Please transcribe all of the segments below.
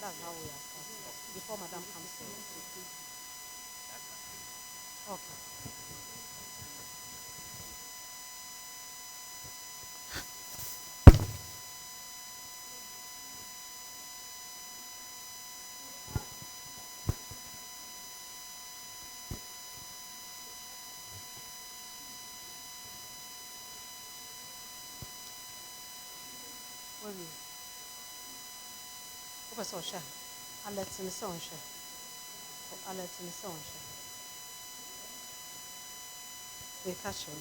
That's how we are starting. Before Madam comes in. Okay. What's all share? I'll let in the sun share. I'll let in the sun share. They catch him.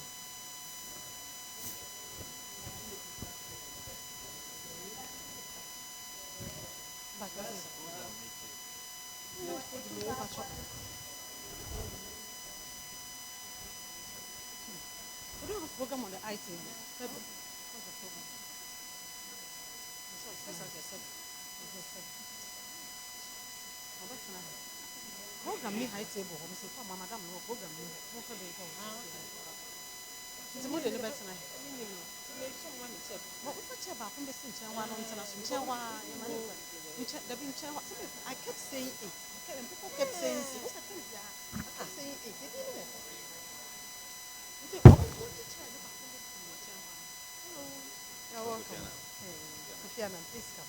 But we don't have a program on the IT. What's the program? Program me high table. I'm saying, "Oh, Madam, no program me. No for the it's more than better tonight. Someone check. What we check about from the Ncce one on international Ncce. I kept saying it. And people kept saying it. What's the thing? I kept saying it. They didn't know. Hello. You're welcome. Sofiana, please come.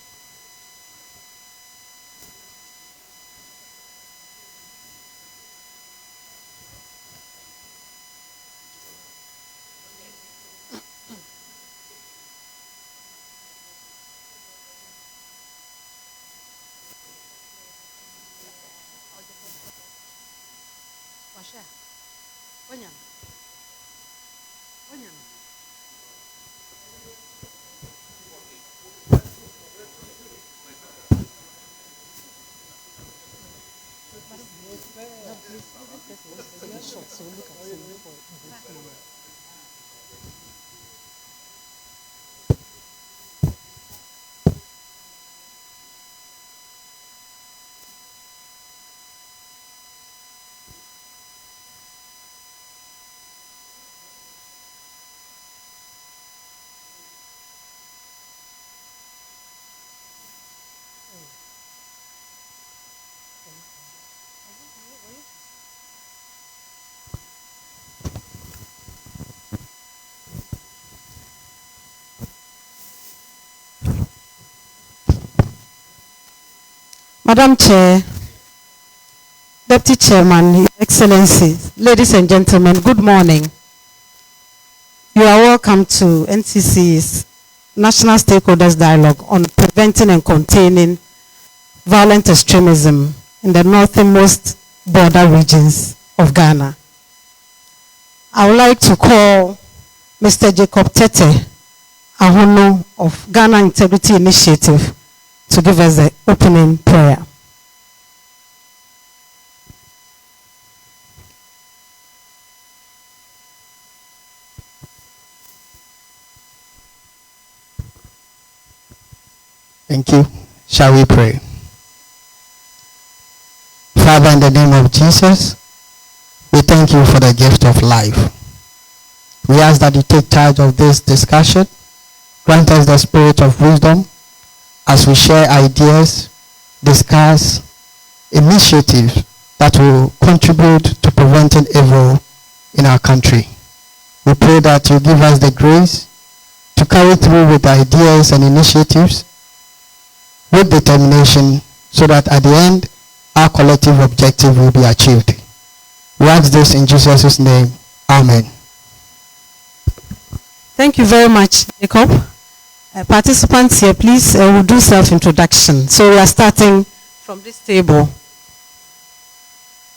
Washa. Wanyan. So look at him for Madam Chair, Deputy Chairman, Your Excellencies, ladies and gentlemen, good morning. You are welcome to Ncce's National Stakeholders Dialogue on Preventing and Containing Violent Extremism in the northernmost border regions of Ghana. I would like to call Mr. Jacob Tete Ahono of Ghana Integrity Initiative to give us the opening prayer. Thank you. Shall we pray? Father, in the name of Jesus, we thank you for the gift of life. We ask that you take charge of this discussion. Grant us the spirit of wisdom as we share ideas, discuss initiatives that will contribute to preventing evil in our country. We pray that you give us the grace to carry through with ideas and initiatives with determination so that at the end, our collective objective will be achieved. We ask this in Jesus' name. Amen. Thank you very much, Jacob. Participants here, please, will do self-introduction. So we are starting from this table.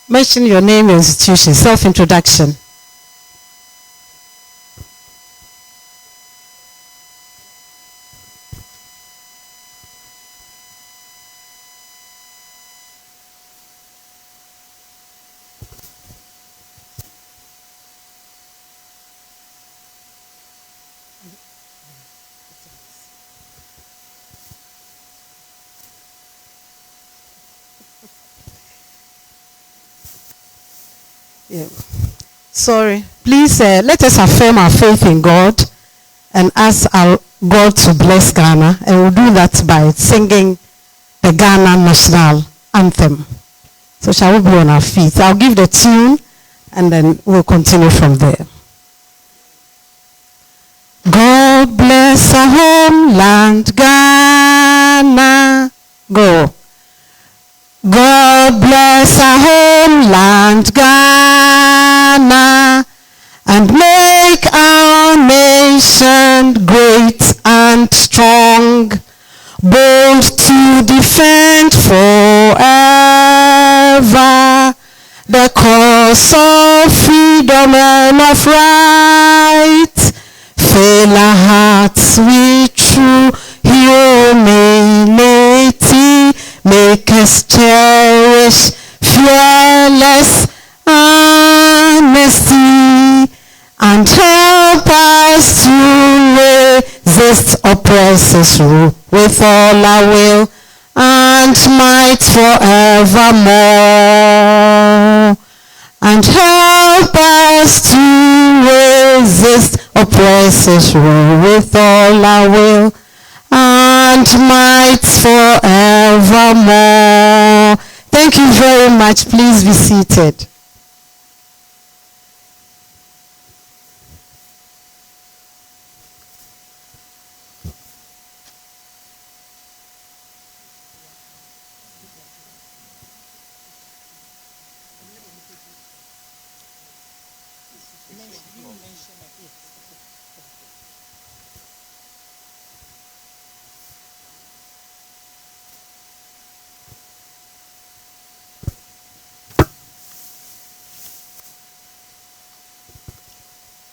Mention your name and institution, self-introduction. Yeah. Sorry. Please let us affirm our faith in God and ask our God to bless Ghana. And we'll do that by singing the Ghana national anthem. So shall we be on our feet? I'll give the tune and then we'll continue from there. God bless our homeland, Ghana. Go. God bless our homeland, Ghana, and make our nation great and strong, bold to defend forever the cause of freedom and of right. Fill our hearts with true humanity, make us cherish fearless honesty, and help us to resist oppressors' rule with all our will and might forevermore. And help us to resist oppressors' rule with all our will and might forevermore. Thank you very much. Please be seated.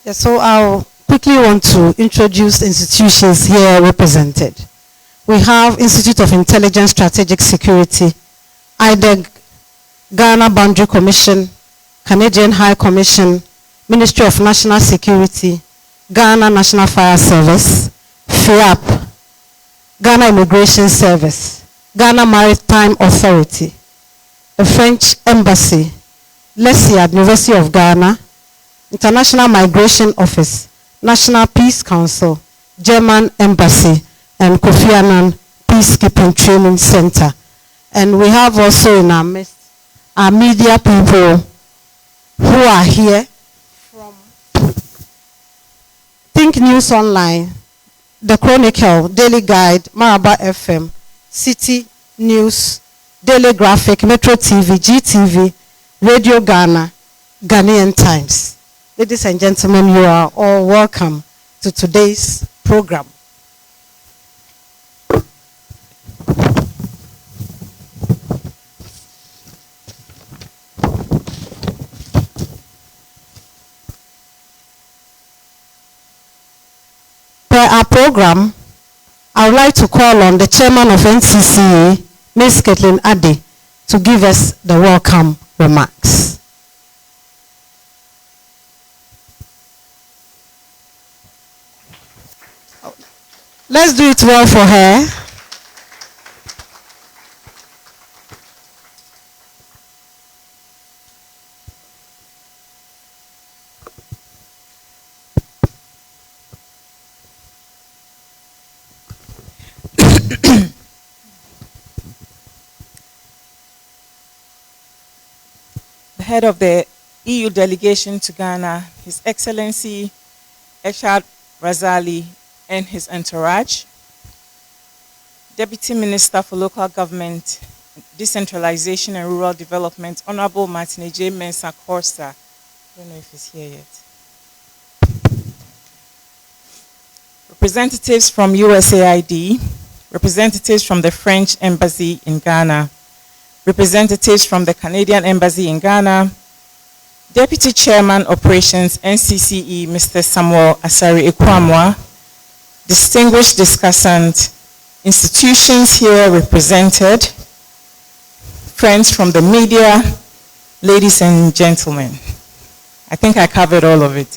Yes, so I'll quickly want to introduce institutions here represented. We have Institute of Intelligence Strategic Security, IDEG, Ghana Boundary Commission, Canadian High Commission, Ministry of National Security, Ghana National Fire Service, FIAP, Ghana Immigration Service, Ghana Maritime Authority, the French Embassy, LESIAD, University of Ghana, International Migration Office, National Peace Council, German Embassy, and Kofi Annan Peacekeeping Training Center. And we have also in our midst our media people who are here from Think News Online, The Chronicle, Daily Guide, Maraba FM, City News, Daily Graphic, Metro TV, GTV, Radio Ghana, Ghanaian Times. Ladies and gentlemen, you are all welcome to today's program. Per our program, I would like to call on the chairman of Ncce, Ms. Caitlin Ade, to give us the welcome remarks. Let's do it well for her. The head of the EU delegation to Ghana, His Excellency Eshad Razali, and his entourage, Deputy Minister for Local Government, Decentralization and Rural Development, Honorable Martin J. Mensah Corsa. I don't know if he's here yet. Representatives from USAID, representatives from the French Embassy in Ghana, representatives from the Canadian Embassy in Ghana, Deputy Chairman Operations, Ncce, Mr. Samuel Asari Ekwamwa, distinguished discussant, institutions here represented, friends from the media, ladies and gentlemen. I think I covered all of it.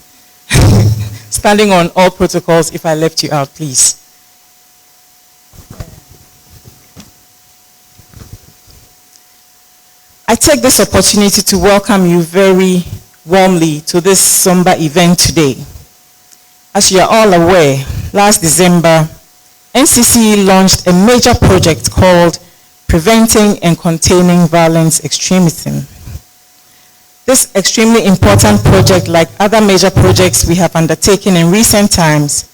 Standing on all protocols, if I left you out, please. I take this opportunity to welcome you very warmly to this somber event today. As you are all aware, last December, Ncce launched a major project called preventing and containing violent extremism. This extremely important project, like other major projects we have undertaken in recent times,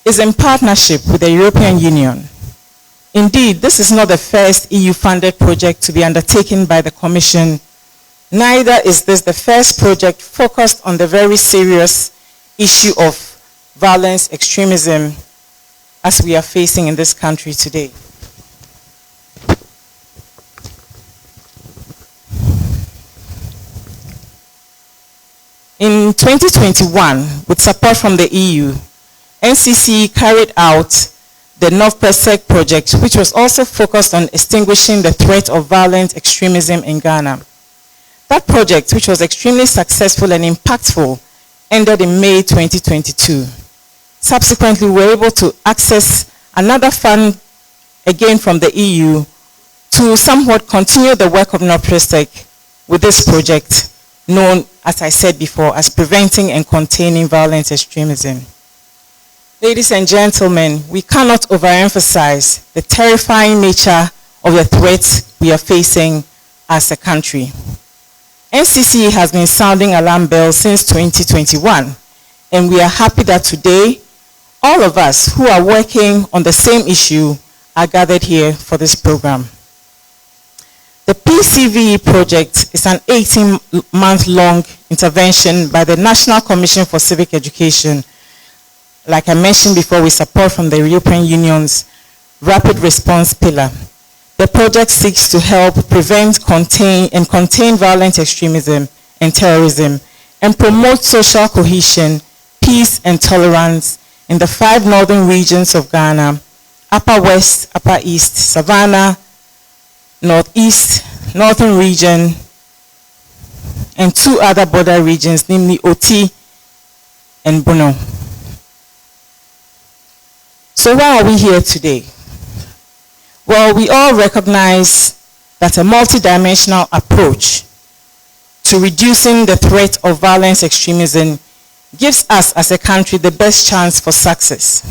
is in partnership with the European Union. Indeed, this is not the first EU-funded project to be undertaken by the Commission. Neither is this the first project focused on the very serious issue of violence extremism as we are facing in this country today. In 2021, with support from the EU, Ncce carried out the North Persec project, which was also focused on extinguishing the threat of violent extremism in Ghana. That project, which was extremely successful and impactful, ended in May 2022. Subsequently, we were able to access another fund, again from the EU, to somewhat continue the work of North Persec with this project, known, as I said before, as preventing and containing violent extremism. Ladies and gentlemen, we cannot overemphasize the terrifying nature of the threats we are facing as a country. Ncce has been sounding alarm bells since 2021, and we are happy that today, all of us who are working on the same issue are gathered here for this program. The PCVE project is an 18-month-long intervention by the National Commission for Civic Education. Like I mentioned before, we support from the European Union's Rapid Response Pillar. The project seeks to help prevent, contain violent extremism and terrorism, and promote social cohesion, peace, and tolerance in the 5 northern regions of Ghana: Upper West, Upper East, Savannah, Northeast, Northern Region, and 2 other border regions, namely Oti and Bono. So why are we here today? Well, we all recognize that a multidimensional approach to reducing the threat of violent extremism gives us as a country the best chance for success.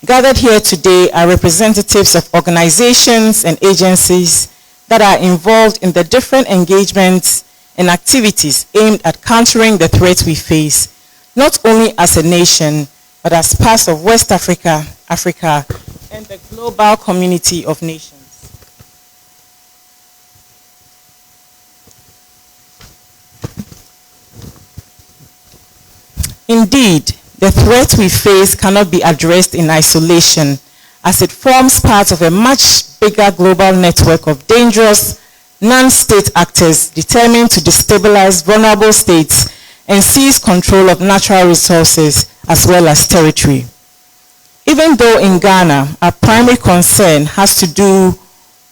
Gathered here today are representatives of organizations and agencies that are involved in the different engagements and activities aimed at countering the threats we face, not only as a nation, but as part of West Africa, Africa, and the global community of nations. Indeed, the threat we face cannot be addressed in isolation, as it forms part of a much bigger global network of dangerous non-state actors determined to destabilize vulnerable states and seize control of natural resources as well as territory. Even though in Ghana, our primary concern has to do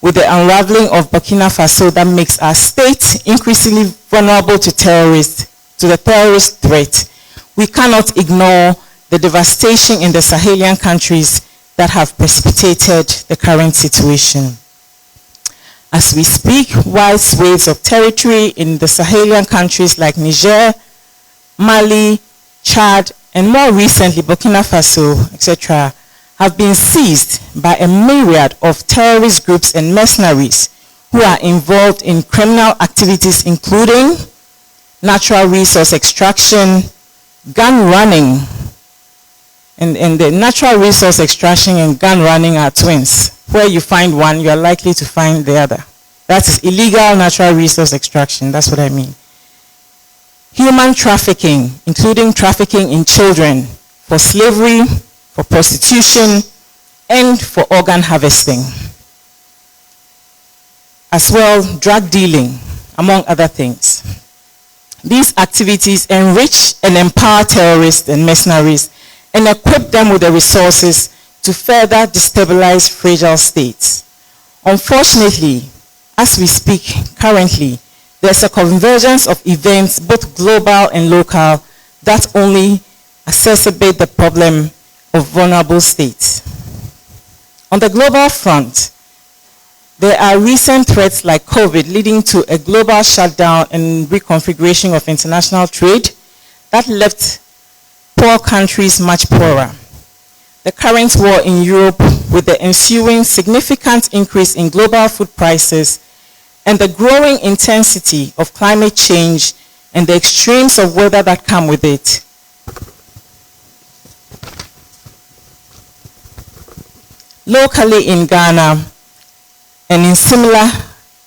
with the unraveling of Burkina Faso that makes our state increasingly vulnerable to the terrorist threat, we cannot ignore the devastation in the Sahelian countries that have precipitated the current situation. As we speak, wide swathes of territory in the Sahelian countries like Niger, Mali, Chad, and more recently Burkina Faso, etc., have been seized by a myriad of terrorist groups and mercenaries who are involved in criminal activities including natural resource extraction, gun running, and the natural resource extraction and gun running are twins. Where you find one, you are likely to find the other. That is illegal natural resource extraction, that's what I mean. Human trafficking, including trafficking in children for slavery, for prostitution, and for organ harvesting. As well, drug dealing, among other things. These activities enrich and empower terrorists and mercenaries and equip them with the resources to further destabilize fragile states. Unfortunately, as we speak currently, there's a convergence of events, both global and local, that only exacerbate the problem of vulnerable states. On the global front, there are recent threats like COVID leading to a global shutdown and reconfiguration of international trade that left poor countries much poorer. the current war in Europe with the ensuing significant increase in global food prices, and the growing intensity of climate change and the extremes of weather that come with it. Locally in Ghana and in similar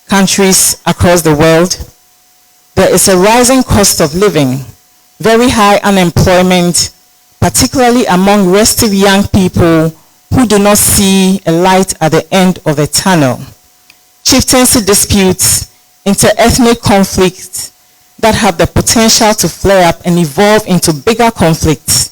countries across the world, there is a rising cost of living, very high unemployment, particularly among restive young people who do not see a light at the end of the tunnel. Chieftaincy disputes, inter-ethnic conflicts that have the potential to flare up and evolve into bigger conflicts.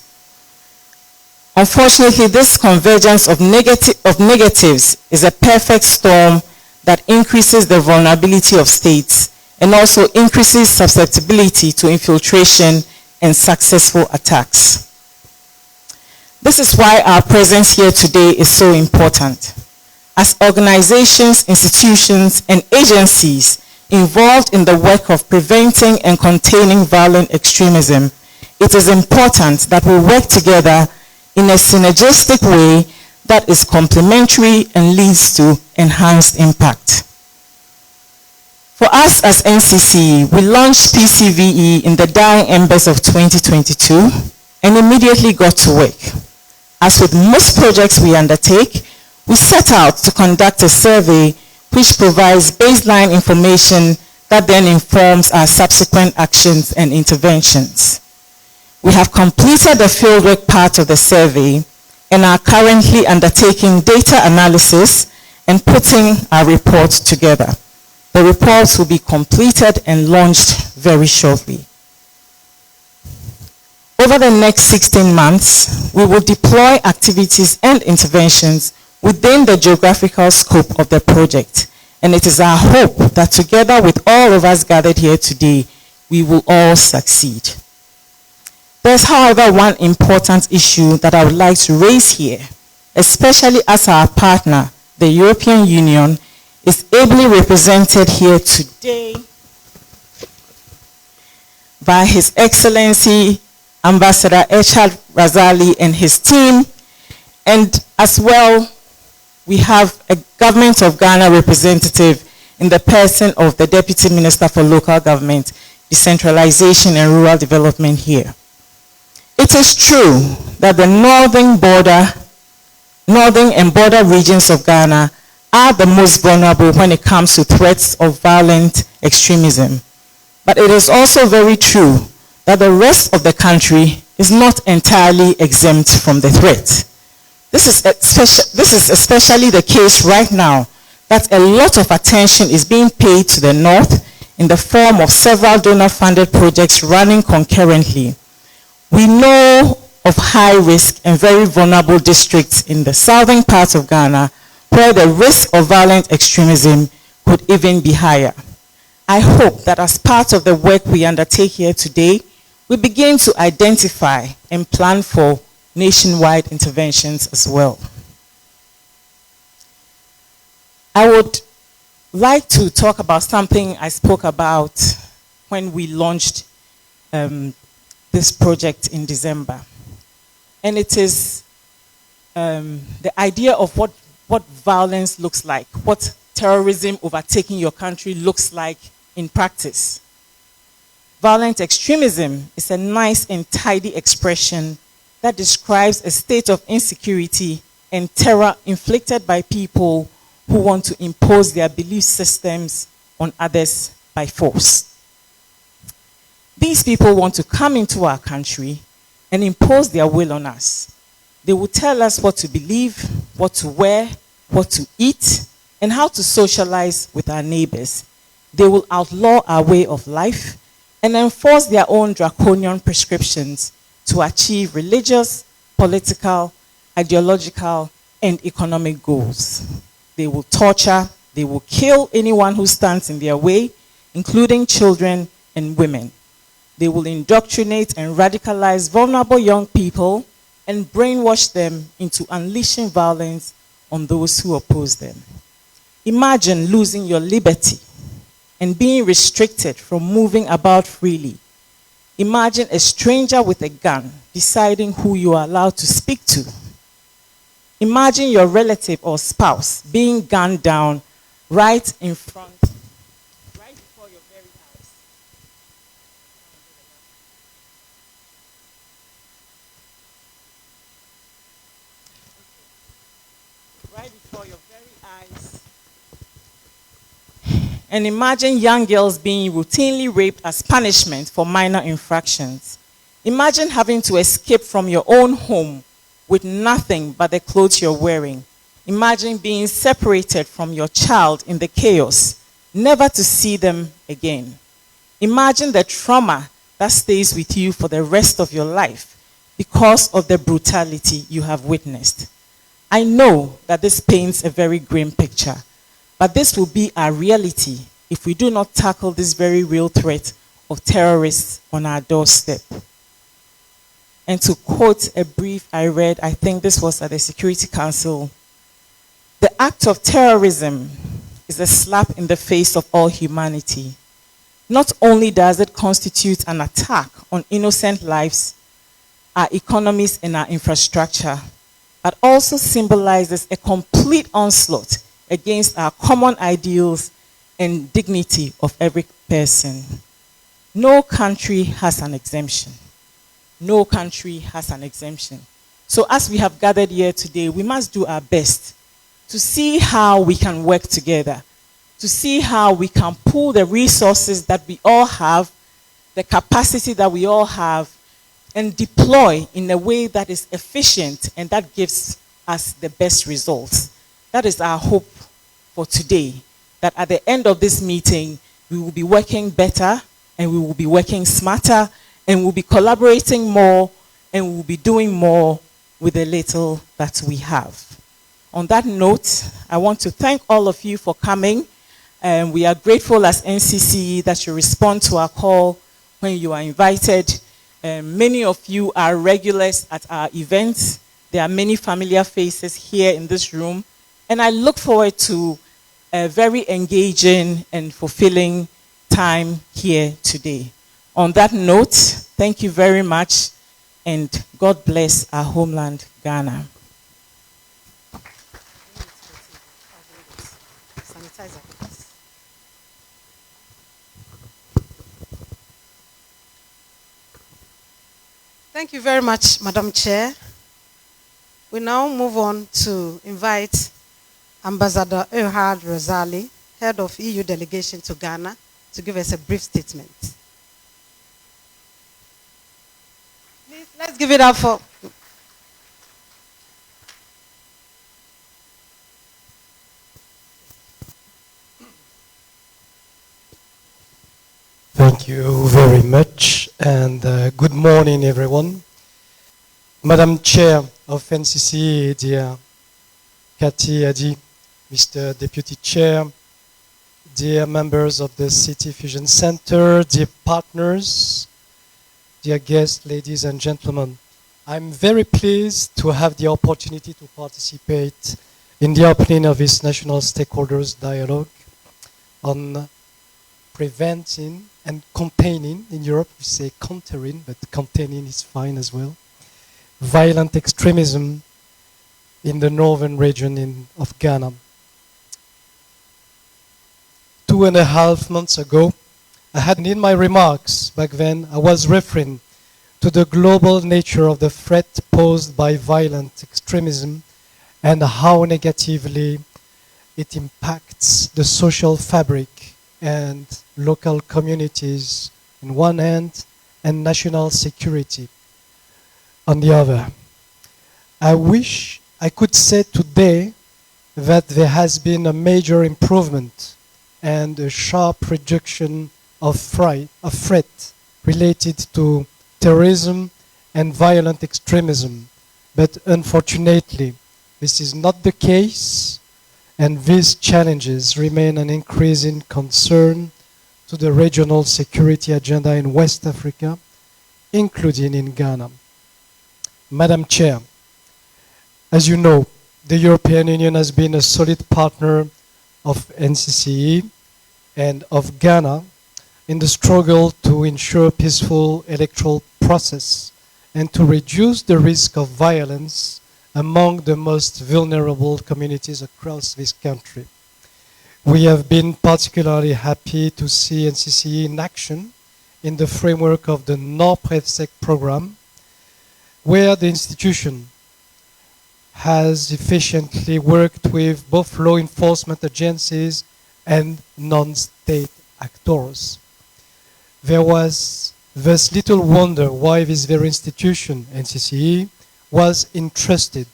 Unfortunately, this convergence of negatives is a perfect storm that increases the vulnerability of states and also increases susceptibility to infiltration and successful attacks. This is why our presence here today is so important. As organizations, institutions, and agencies involved in the work of preventing and containing violent extremism, it is important that we work together in a synergistic way that is complementary and leads to enhanced impact. For us as Ncce, we launched PCVE in the dying embers of 2022 and immediately got to work. As with most projects we undertake, we set out to conduct a survey which provides baseline information that then informs our subsequent actions and interventions. We have completed the fieldwork part of the survey and are currently undertaking data analysis and putting our reports together. The reports will be completed and launched very shortly. Over the next 16 months, we will deploy activities and interventions within the geographical scope of the project. And it is our hope that together with all of us gathered here today, we will all succeed. There's, however, one important issue that I would like to raise here, especially as our partner, the European Union, is ably represented here today by His Excellency Ambassador Echad Razali and his team, and as well, we have a Government of Ghana representative in the person of the Deputy Minister for Local Government, Decentralization and Rural Development here. It is true that the northern and border regions of Ghana are the most vulnerable when it comes to threats of violent extremism. But it is also very true that the rest of the country is not entirely exempt from the threat. This is especially the case right now, that a lot of attention is being paid to the north in the form of several donor-funded projects running concurrently. We know of high-risk and very vulnerable districts in the southern part of Ghana where the risk of violent extremism could even be higher. I hope that as part of the work we undertake here today, we begin to identify and plan for nationwide interventions as well. I would like to talk about something I spoke about when we launched this project in December. And it is the idea of what violence looks like, what terrorism overtaking your country looks like in practice. Violent extremism is a nice and tidy expression that describes a state of insecurity and terror inflicted by people who want to impose their belief systems on others by force. These people want to come into our country and impose their will on us. They will tell us what to believe, what to wear, what to eat, and how to socialize with our neighbors. They will outlaw our way of life and enforce their own draconian prescriptions to achieve religious, political, ideological, and economic goals. They will torture, they will kill anyone who stands in their way, including children and women. They will indoctrinate and radicalize vulnerable young people and brainwash them into unleashing violence on those who oppose them. Imagine losing your liberty and being restricted from moving about freely. Imagine a stranger with a gun deciding who you are allowed to speak to. Imagine your relative or spouse being gunned down right in front, right before your very eyes. Right before your very eyes. And imagine young girls being routinely raped as punishment for minor infractions. Imagine having to escape from your own home with nothing but the clothes you're wearing. Imagine being separated from your child in the chaos, never to see them again. Imagine the trauma that stays with you for the rest of your life because of the brutality you have witnessed. I know that this paints a very grim picture, but this will be our reality if we do not tackle this very real threat of terrorists on our doorstep. And to quote a brief I read, I think this was at the Security Council, the act of terrorism is a slap in the face of all humanity. Not only does it constitute an attack on innocent lives, our economies and our infrastructure, but also symbolizes a complete onslaught against our common ideals and dignity of every person. No country has an exemption. No country has an exemption. So as we have gathered here today, we must do our best to see how we can work together, to see how we can pool the resources that we all have, the capacity that we all have, and deploy in a way that is efficient and that gives us the best results. That is our hope for today, that at the end of this meeting, we will be working better and we will be working smarter and we'll be collaborating more and we'll be doing more with the little that we have. On that note, I want to thank all of you for coming. We are grateful as Ncce that you respond to our call when you are invited. Many of you are regulars at our events. There are many familiar faces here in this room. And I look forward to a very engaging and fulfilling time here today. On that note, thank you very much, and God bless our homeland, Ghana. Thank you very much, Madam Chair. We now move on to invite Ambassador Erhard Rosali, Head of EU Delegation to Ghana, to give us a brief statement. Please, let's give it up for... Thank you very much, and good morning, everyone. Madam Chair of Ncce, dear Cathy Adi, Mr. Deputy Chair, dear members of the City Fusion Center, dear partners, dear guests, ladies and gentlemen, I'm very pleased to have the opportunity to participate in the opening of this National Stakeholders Dialogue on preventing and containing, in Europe we say countering, but containing is fine as well, violent extremism in the northern region of Ghana. 2.5 months ago, I had in my remarks back then, I was referring to the global nature of the threat posed by violent extremism and how negatively it impacts the social fabric and local communities on one hand, and national security on the other. I wish I could say today that there has been a major improvement and a sharp reduction of threat related to terrorism and violent extremism. But unfortunately, this is not the case, and these challenges remain an increasing concern to the regional security agenda in West Africa, including in Ghana. Madam Chair, as you know, the European Union has been a solid partner of Ncce and of Ghana in the struggle to ensure peaceful electoral process and to reduce the risk of violence among the most vulnerable communities across this country. We have been particularly happy to see Ncce in action in the framework of the NORPREVSEC program, where the institution has efficiently worked with both law enforcement agencies and non-state actors. There was thus little wonder why this very institution, Ncce, was entrusted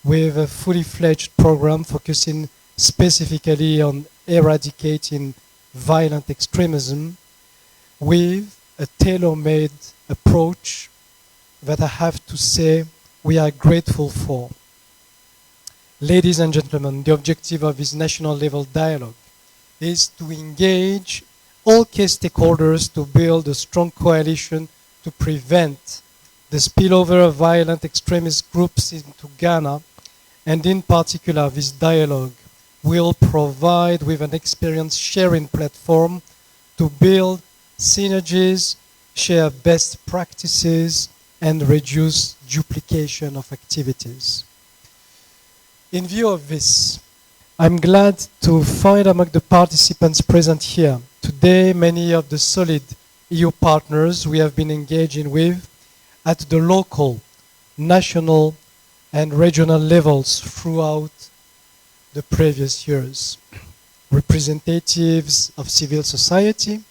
with a fully fledged program focusing specifically on eradicating violent extremism with a tailor-made approach that I have to say we are grateful for. Ladies and gentlemen, the objective of this national level dialogue is to engage all key stakeholders to build a strong coalition to prevent the spillover of violent extremist groups into Ghana, and in particular this dialogue will provide with an experience sharing platform to build synergies, share best practices, and reduce duplication of activities. In view of this, I'm glad to find among the participants present here today many of the solid EU partners we have been engaging with at the local, national, and regional levels throughout the previous years. Representatives of civil society,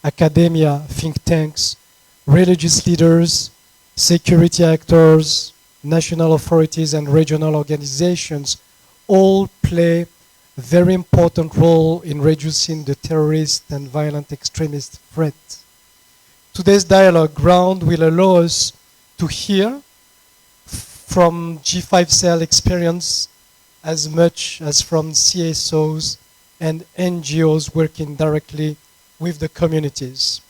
academia, think tanks, religious leaders, security actors, national authorities, and regional organizations all play a very important role in reducing the terrorist and violent extremist threat. Today's dialogue round will allow us to hear from G5 Cell experience as much as from CSOs and NGOs working directly with the communities.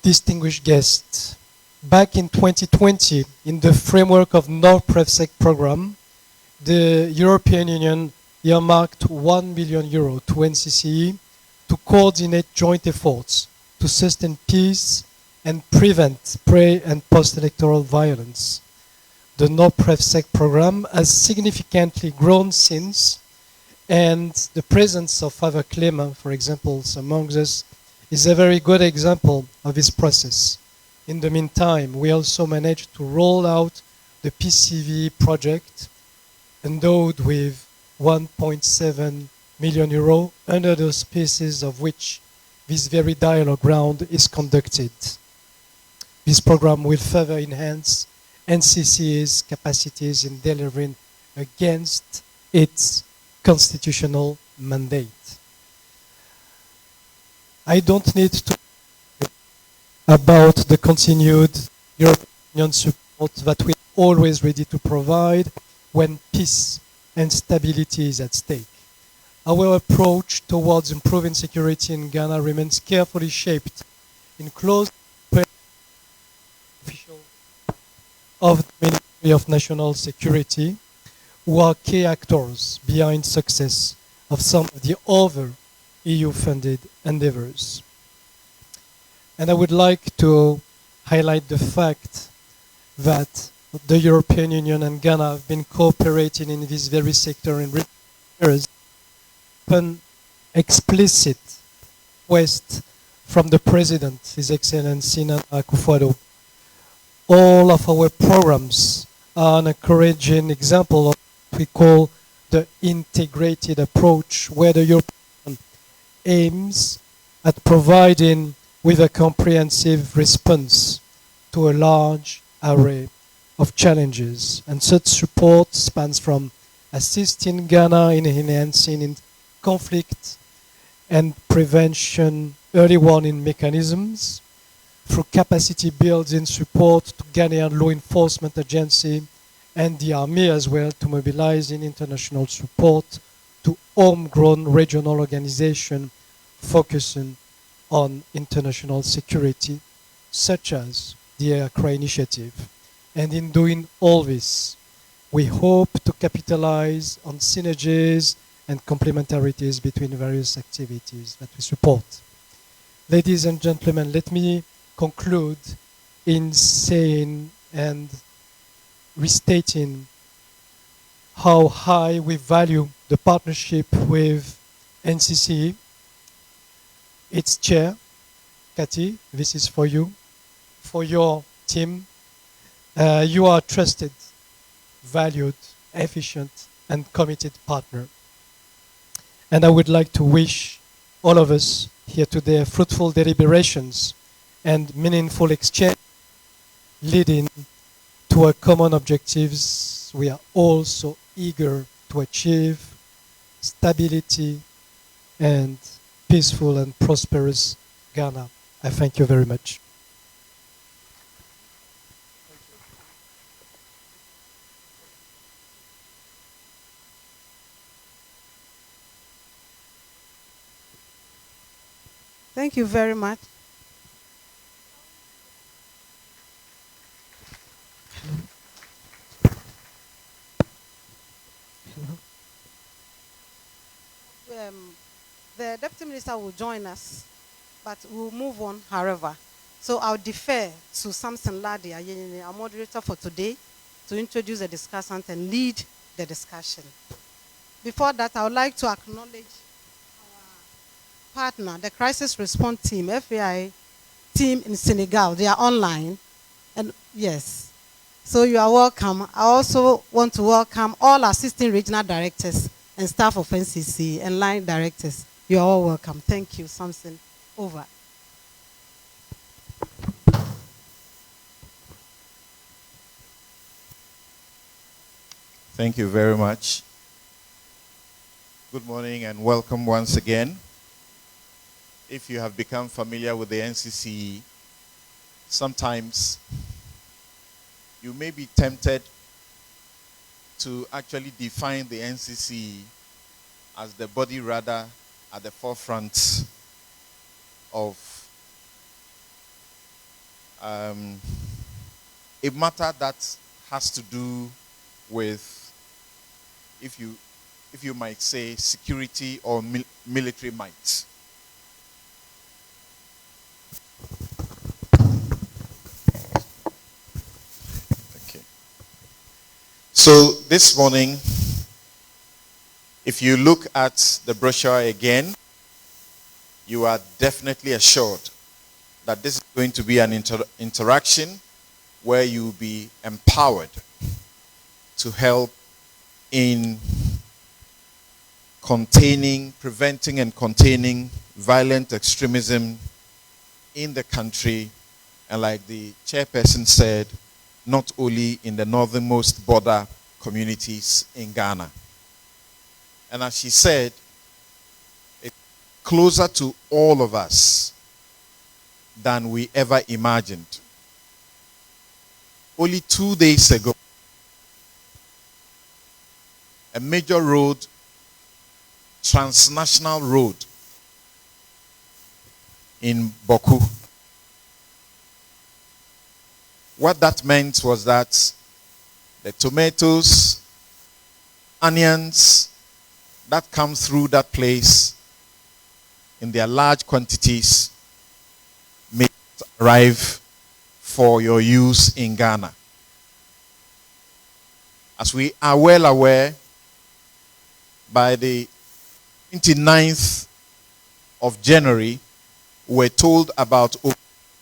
Distinguished guests, back in 2020, in the framework of NORPREVSEC program, the European Union earmarked €1 million to Ncce to coordinate joint efforts to sustain peace and prevent pre- and post-electoral violence. The NORPREVSEC program has significantly grown since, and the presence of Father Clement, for example, among us, is a very good example of this process. In the meantime, we also managed to roll out the PCVE project, endowed with €1.7 million, under the auspices of which this very dialogue round is conducted. This program will further enhance Ncce's capacities in delivering against its constitutional mandate. I don't need to about the continued European support that we are always ready to provide when peace and stability is at stake. Our approach towards improving security in Ghana remains carefully shaped in close officials of the Ministry of National Security, who are key actors behind success of some of the other EU-funded endeavors. And I would like to highlight the fact that the European Union and Ghana have been cooperating in this very sector in recent years upon explicit request from the President, His Excellency Nana Akufo-Addo. All of our programs are an encouraging example of what we call the integrated approach, where the European Union aims at providing with a comprehensive response to a large array of challenges. And such support spans from assisting Ghana in enhancing in conflict and prevention early warning mechanisms, through capacity building support to Ghanaian law enforcement agency and the army as well, to mobilizing international support to homegrown regional organizations focusing on international security, such as the Accra initiative. And in doing all this, we hope to capitalize on synergies and complementarities between various activities that we support. Ladies and gentlemen, let me conclude in saying and restating how high we value the partnership with Ncce. Its chair, Cathy, this is for you, for your team. You are a trusted, valued, efficient, and committed partner. And I would like to wish all of us here today fruitful deliberations and meaningful exchange leading to our common objectives we are all so eager to achieve: stability and peaceful and prosperous Ghana. I thank you very much. Thank you very much. The Deputy Minister will join us, but we'll move on, however. So I'll defer to Samson Ladi, our moderator for today, to introduce the discussant and lead the discussion. Before that, I would like to acknowledge our partner, the Crisis Response Team, FAI team in Senegal. They are online. And yes, so you are welcome. I also want to welcome all assistant regional directors and staff of Ncce and line directors. You are all welcome. Thank you, Samson. Over. Thank you very much. Good morning and welcome once again. If you have become familiar with the Ncce, sometimes you may be tempted to actually define the Ncce as the body rather at the forefront of a matter that has to do with, if you might say, security or military might. Okay. So this morning, if you look at the brochure again, you are definitely assured that this is going to be an interaction where you will be empowered to help in preventing and containing violent extremism in the country, and like the chairperson said, not only in the northernmost border communities in Ghana. And as she said, it's closer to all of us than we ever imagined. Only 2 days ago, a major road, transnational road in Boku. What that meant was that the tomatoes, onions that come through that place in their large quantities may arrive for your use in Ghana. As we are well aware, by the 29th of January, we're told about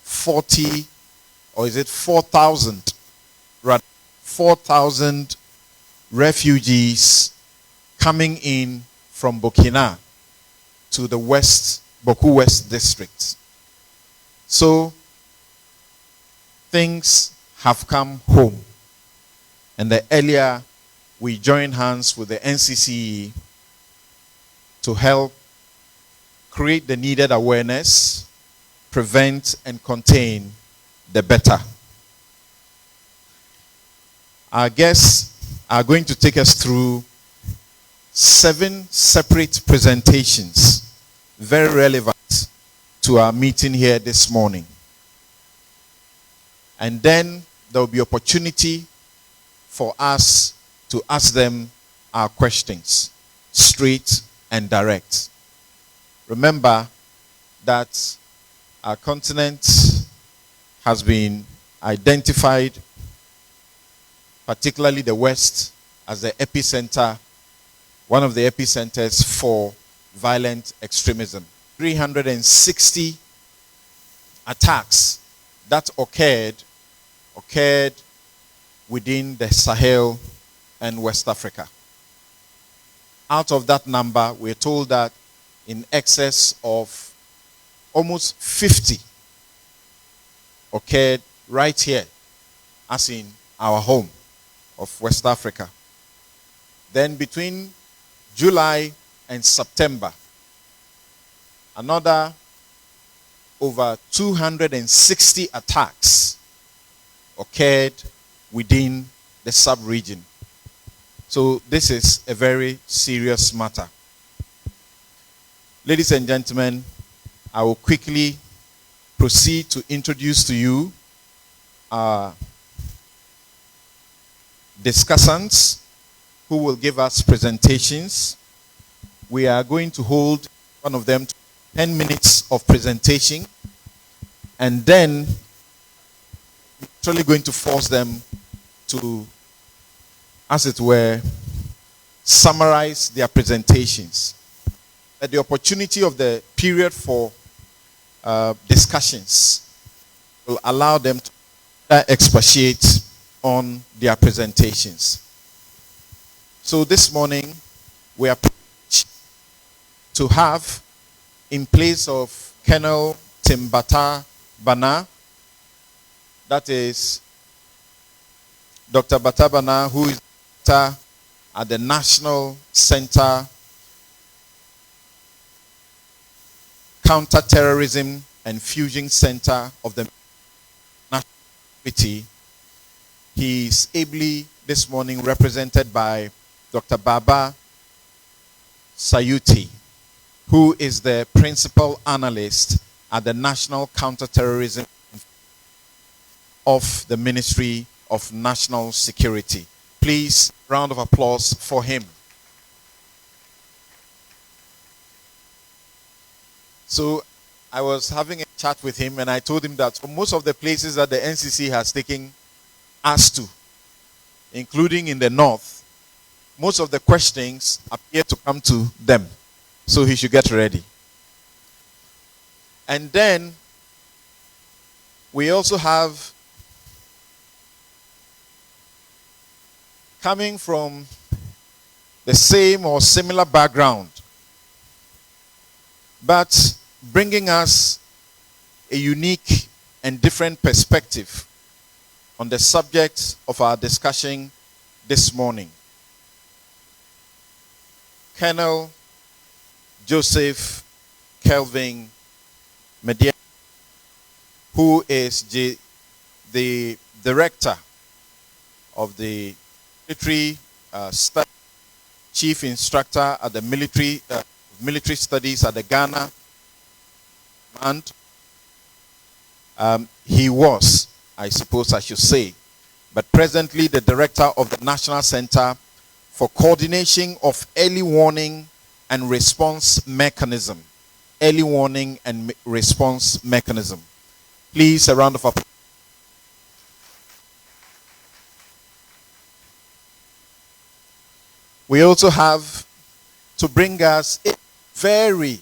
40, or is it 4,000, rather 4,000 refugees coming in from Burkina to the Boku West district. So things have come home. And the earlier we join hands with the Ncce to help create the needed awareness, prevent and contain, the better. Our guests are going to take us through 7 separate presentations, very relevant to our meeting here this morning. And then there will be opportunity for us to ask them our questions, straight and direct. Remember that our continent has been identified particularly the West, as the epicenter, one of the epicenters for violent extremism. 360 attacks that occurred within the Sahel and West Africa. Out of that number, we're told that in excess of almost 50 occurred right here, as in our home of West Africa. Then between July and September, another over 260 attacks occurred within the sub-region. So this is a very serious matter. Ladies and gentlemen, I will quickly proceed to introduce to you our discussants who will give us presentations. We are going to hold one of them 10 minutes of presentation, and then we're actually going to force them to, as it were, summarize their presentations. At the opportunity of the period for discussions will allow them to expatiate on their presentations. So this morning, we are privileged to have, in place of Colonel Timbata Bana, that is Dr. Batabana, who is at the National Center Counter-Terrorism and Fusion Center of the National Security. He is ably this morning represented by Dr. Baba Sayuti, who is the principal analyst at the National Counter-Terrorism of the Ministry of National Security. Please, round of applause for him. So I was having a chat with him, and I told him that for most of the places that the Ncce has taken us to, including in the north, most of the questions appear to come to them. So he should get ready. And then we also have, coming from the same or similar background, but bringing us a unique and different perspective on the subject of our discussion this morning. Colonel Joseph Kelvin Media, who is the director of the military chief instructor at the military studies at the Ghana. And he was, I suppose I should say, but presently the director of the National Center for Coordination of Early Warning and Response Mechanism. Early Warning and Response Mechanism. Please, a round of applause. We also have to bring us a very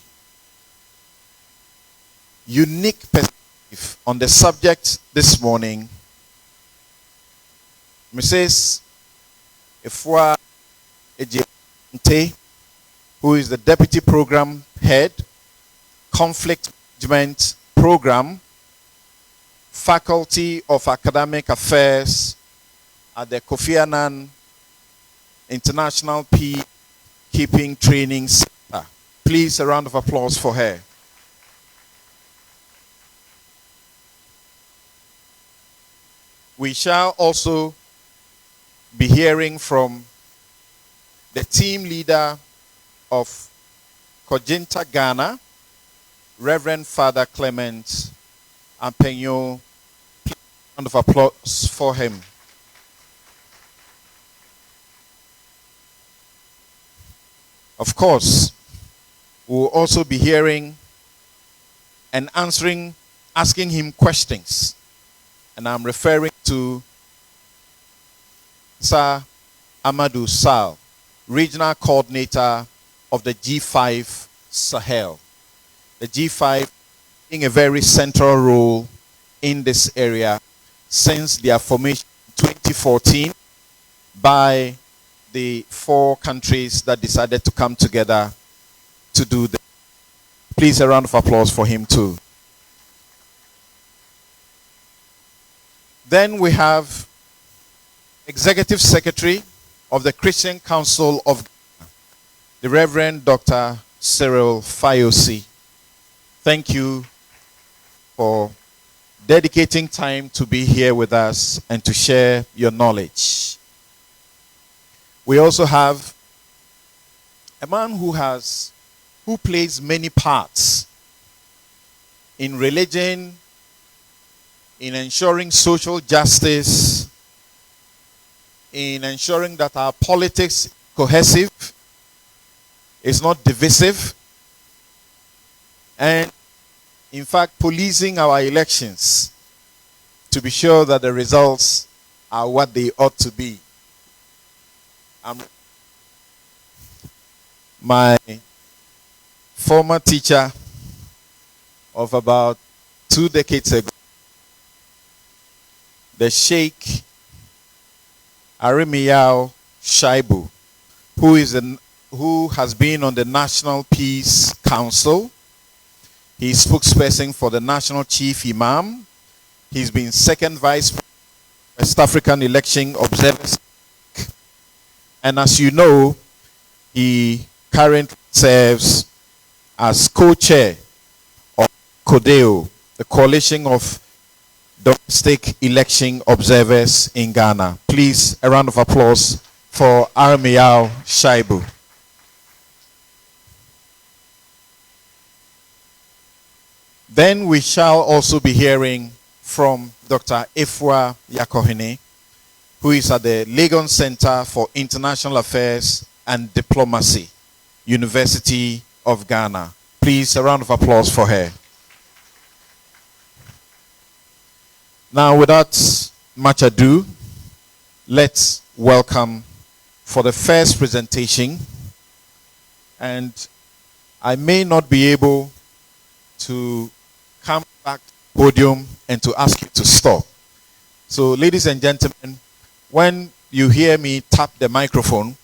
unique perspective on the subject this morning, Mrs. Efua Ejente, who is the Deputy Program Head, Conflict Management Program, Faculty of Academic Affairs at the Kofi Annan International Peacekeeping Training Center. Please, a round of applause for her. We shall also be hearing from the team leader of Kojinta Ghana, Reverend Father Clement Ampenyo. Please, a round of applause for him. Of course, we'll also be hearing and asking him questions. And I'm referring to Sir Amadou Sal, Regional Coordinator of the G5 Sahel. The G5 playing a very central role in this area since their formation in 2014 by the 4 countries that decided to come together to do this. Please, a round of applause for him too. Then we have Executive Secretary of the Christian Council of Ghana, the Reverend Dr. Cyril Fayosi. Thank you for dedicating time to be here with us and to share your knowledge. We also have a man who plays many parts in religion, in ensuring social justice, in ensuring that our politics is cohesive, is not divisive, and in fact policing our elections to be sure that the results are what they ought to be. My former teacher of about 2 decades ago, the Sheikh Arimiyao Shaibu, who has been on the National Peace Council. He's spokesperson for the National Chief Imam. He's been second vice West African Election Observers. And as you know, he currently serves as co-chair of CODEO, the Coalition of Domestic Election Observers in Ghana. Please, a round of applause for Arimiyao Shaibu. Then we shall also be hearing from Dr. Efua Yakohene, who is at the Legon Center for International Affairs and Diplomacy, University of Ghana. Please, a round of applause for her. Now, without much ado, let's welcome for the first presentation. And I may not be able to come back to the podium and to ask you to stop. So, ladies and gentlemen, when you hear me tap the microphone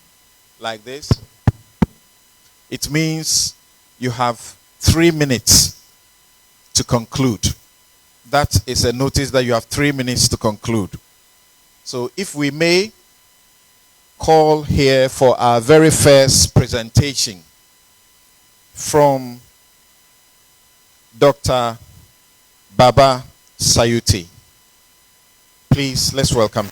like this, it means you have 3 minutes to conclude. That is a notice that you have 3 minutes to conclude. So if we may call here for our very first presentation from Dr. Baba Sayuti. Please, let's welcome.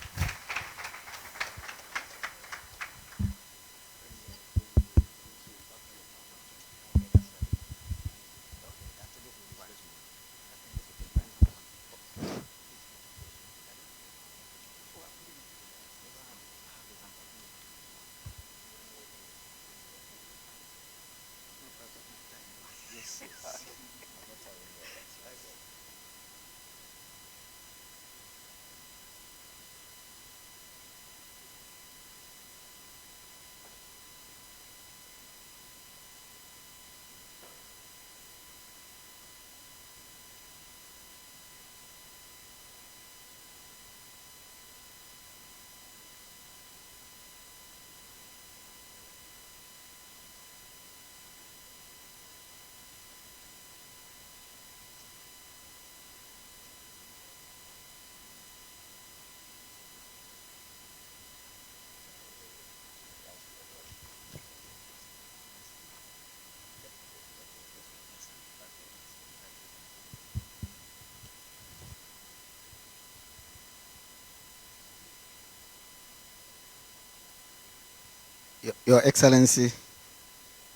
Your Excellency,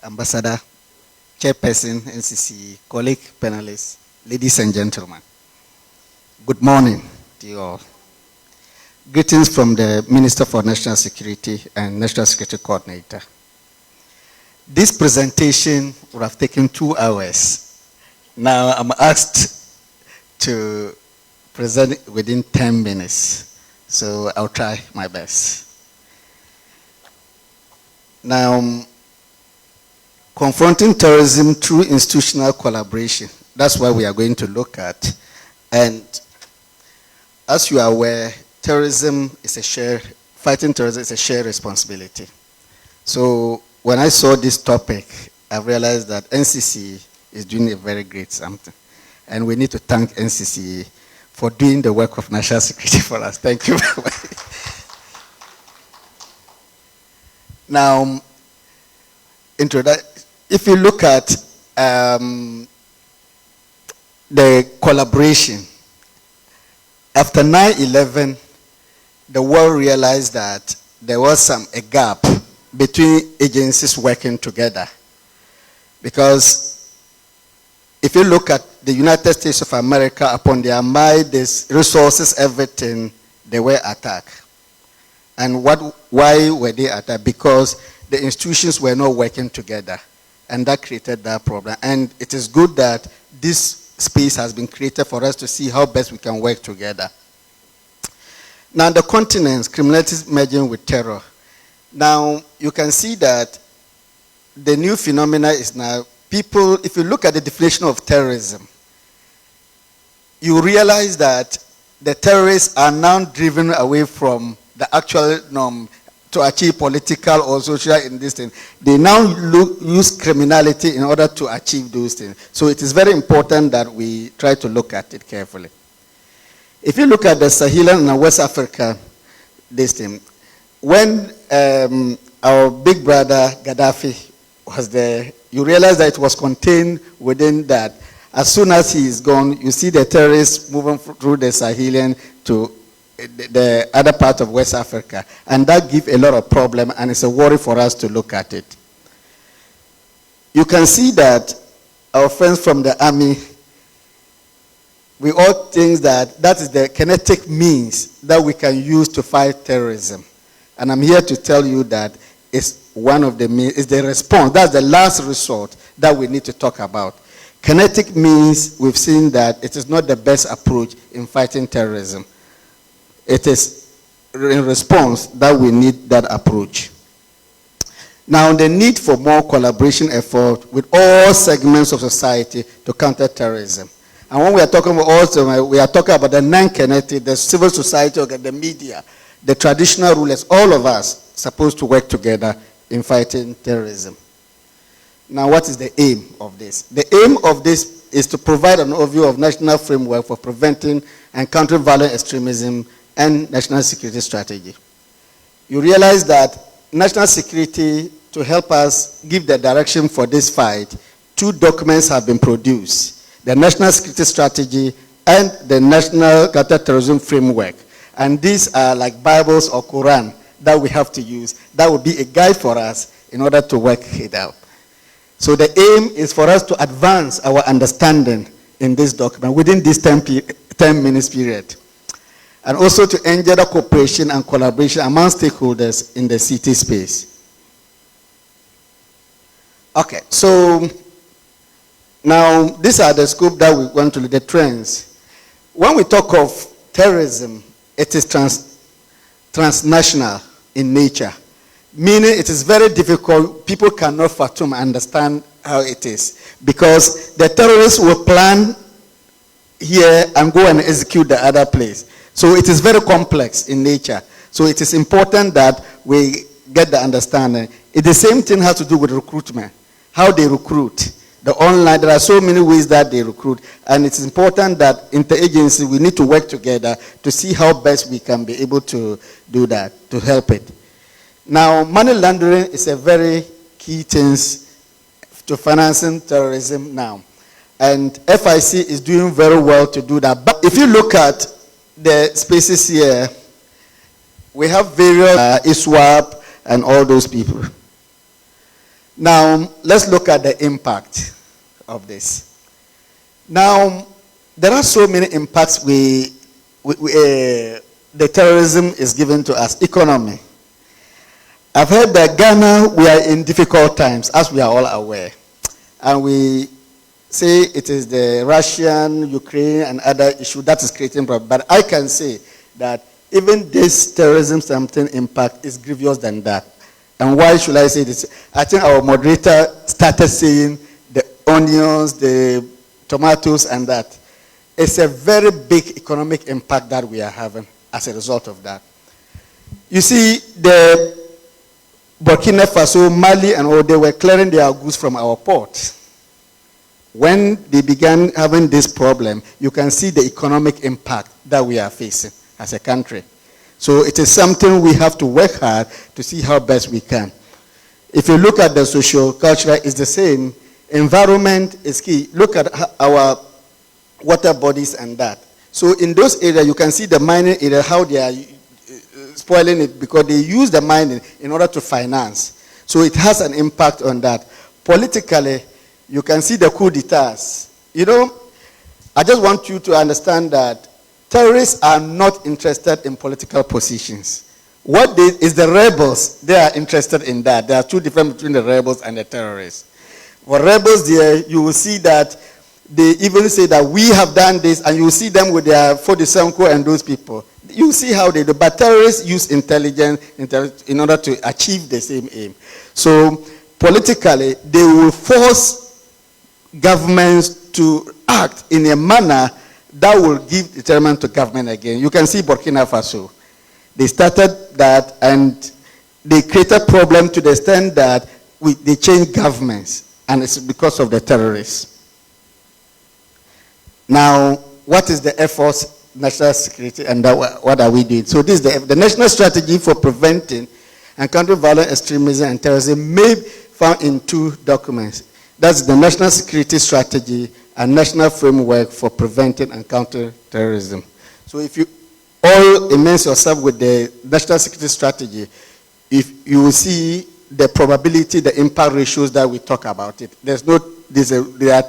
Ambassador, Chairperson, Ncce, colleague, panelists, ladies and gentlemen, good morning to you all. Greetings from the Minister for National Security and National Security Coordinator. This presentation would have taken 2 hours. Now I'm asked to present within 10 minutes, so I'll try my best. Now, confronting terrorism through institutional collaboration. That's what we are going to look at. And as you are aware, fighting terrorism is a shared responsibility. So when I saw this topic, I realized that Ncce is doing a very great something. And we need to thank Ncce for doing the work of national security for us. Thank you very much. Now, if you look at the collaboration, after 9/11, the world realized that there was a gap between agencies working together. Because if you look at the United States of America, upon their mind, resources, everything, they were attacked. And why were they attacked? Because the institutions were not working together. And that created that problem. And it is good that this space has been created for us to see how best we can work together. Now, the continents, criminality is merging with terror. Now, you can see that the new phenomena is now people, if you look at the definition of terrorism, you realize that the terrorists are now driven away from the actual norm to achieve political or social in this thing. They now use criminality in order to achieve those things. So it is very important that we try to look at it carefully. If you look at the Sahelian and West Africa, this thing, when our big brother Gaddafi was there, you realize that it was contained within that. As soon as he is gone, you see the terrorists moving through the Sahelian to the other part of West Africa. And that gives a lot of problem, and it's a worry for us to look at it. You can see that our friends from the army, we all think that that is the kinetic means that we can use to fight terrorism. And I'm here to tell you that it's one of the means, it's the response. That's the last resort that we need to talk about. Kinetic means, we've seen that it is not the best approach in fighting terrorism. It is in response that we need that approach. Now, the need for more collaboration effort with all segments of society to counter terrorism. And when we are talking about also, we are talking about the non-kinetic, the civil society, the media, the traditional rulers, all of us supposed to work together in fighting terrorism. Now, what is the aim of this? The aim of this is to provide an overview of national framework for preventing and countering violent extremism and national security strategy. You realize that national security, to help us give the direction for this fight, 2 documents have been produced: the National Security Strategy and the National Counterterrorism Framework. And these are like Bibles or Quran that we have to use. That would be a guide for us in order to work it out. So the aim is for us to advance our understanding in this document within this 10 minutes period. And also to engender cooperation and collaboration among stakeholders in the CT space. Okay, so now these are the scope that we want to look at, the trends. When we talk of terrorism, it is transnational in nature. Meaning it is very difficult, people cannot fathom understand how it is. Because the terrorists will plan here and go and execute the other place. So it is very complex in nature. So it is important that we get the understanding. The same thing has to do with recruitment. How they recruit. The online, there are so many ways that they recruit. And it's important that interagency, we need to work together to see how best we can be able to do that, to help it. Now, money laundering is a very key thing to financing terrorism now. And FIC is doing very well to do that. But if you look at the spaces here, we have various ISWAP and all those people. Now, let's look at the impact of this. Now, there are so many impacts the terrorism is given to us. Economy. I've heard that Ghana, we are in difficult times, as we are all aware. And we say it is the Russian, Ukraine, and other issue that is creating problems. But I can say that even this terrorism something impact is grievous than that. And why should I say this? I think our moderator started saying the onions, the tomatoes, and that. It's a very big economic impact that we are having as a result of that. You see, the Burkina Faso, Mali, and all, they were clearing their goods from our ports. When they began having this problem, you can see the economic impact that we are facing as a country. So it is something we have to work hard to see how best we can. If you look at the social cultural, it's the same. Environment is key. Look at our water bodies and that. So in those areas, you can see the mining area, how they are spoiling it because they use the mining in order to finance. So it has an impact on that. Politically, you can see the coup d'etats. You know, I just want you to understand that terrorists are not interested in political positions. What is the rebels, they are interested in that. There are two differences between the rebels and the terrorists. For rebels there, you will see that they even say that we have done this, and you will see them with their Fodisanko and those people. You see how they do. But terrorists use intelligence in order to achieve the same aim. So politically, they will force governments to act in a manner that will give deterrent to government again. You can see Burkina Faso. They started that, and they created problem to the extent that they changed governments, and it's because of the terrorists. Now, what is the efforts, national security, and what are we doing? So this is the national strategy for preventing and countering violent extremism and terrorism may be found in two documents. That's the national security strategy and national framework for preventing and countering terrorism. So if you all immerse yourself with the national security strategy, if you will see the probability, the impact ratios that we talk about it. There are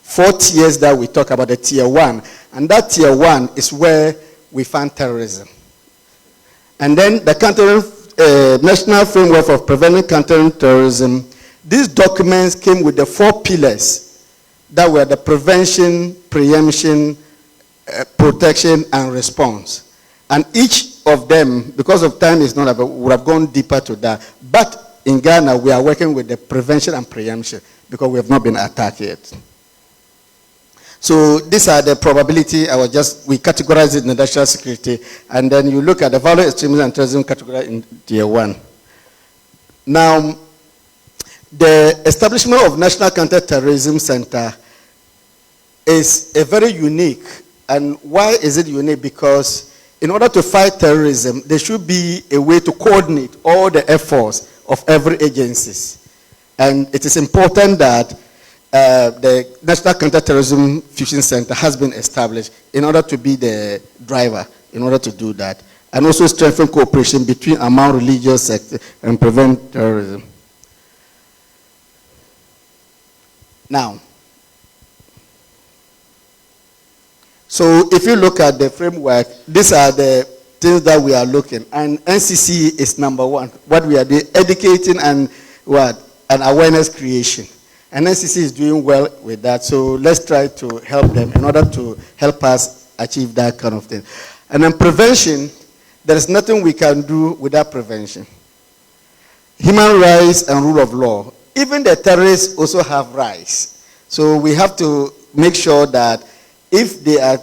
4 tiers that we talk about, the tier 1. And that tier 1 is where we find terrorism. And then the national framework for preventing and countering terrorism, these documents came with the 4 pillars that were the prevention, preemption, protection, and response. And each of them, because of time is not about, would have gone deeper to that. But in Ghana, we are working with the prevention and preemption because we have not been attacked yet. So these are the probability. We categorize it in the national security, and then you look at the violent extremism and terrorism category in tier 1. Now, the establishment of National Counter-Terrorism Center is a very unique. And why is it unique? Because in order to fight terrorism, there should be a way to coordinate all the efforts of every agency. And it is important that the National Counter-Terrorism Fusion Center has been established in order to be the driver, in order to do that. And also strengthen cooperation among religious sectors and prevent terrorism. Now, so if you look at the framework, these are the things that we are looking. And Ncce is number 1. What we are doing, educating and awareness creation. And Ncce is doing well with that. So let's try to help them in order to help us achieve that kind of thing. And then prevention, there is nothing we can do without prevention. Human rights and rule of law. Even the terrorists also have rights. So we have to make sure that if they are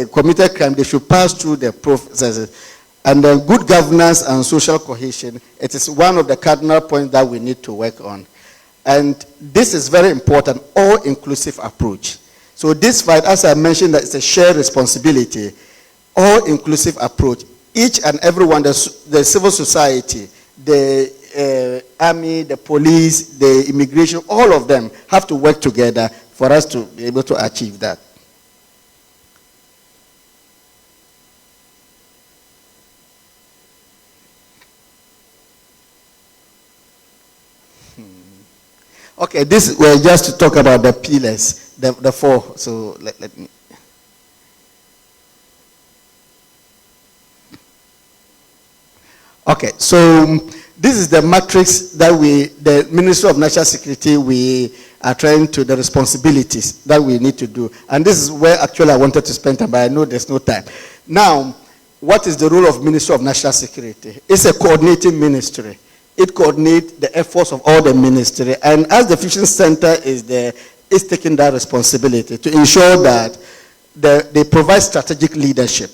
committed crime, they should pass through the processes. And then good governance and social cohesion, it is one of the cardinal points that we need to work on. And this is very important, all-inclusive approach. So this fight, as I mentioned, that it's a shared responsibility, all-inclusive approach. Each and everyone, the civil society, the army, the police, the immigration, all of them have to work together for us to be able to achieve that. Okay, this was just to talk about the pillars, the 4. So let me. Okay, so this is the matrix that the Ministry of National Security, we are trying to, the responsibilities that we need to do. And this is where actually I wanted to spend time, but I know there's no time. Now, what is the role of Ministry of National Security? It's a coordinating ministry. It coordinates the efforts of all the ministry. And as the Fusion Center is there, it's taking that responsibility to ensure that they provide strategic leadership.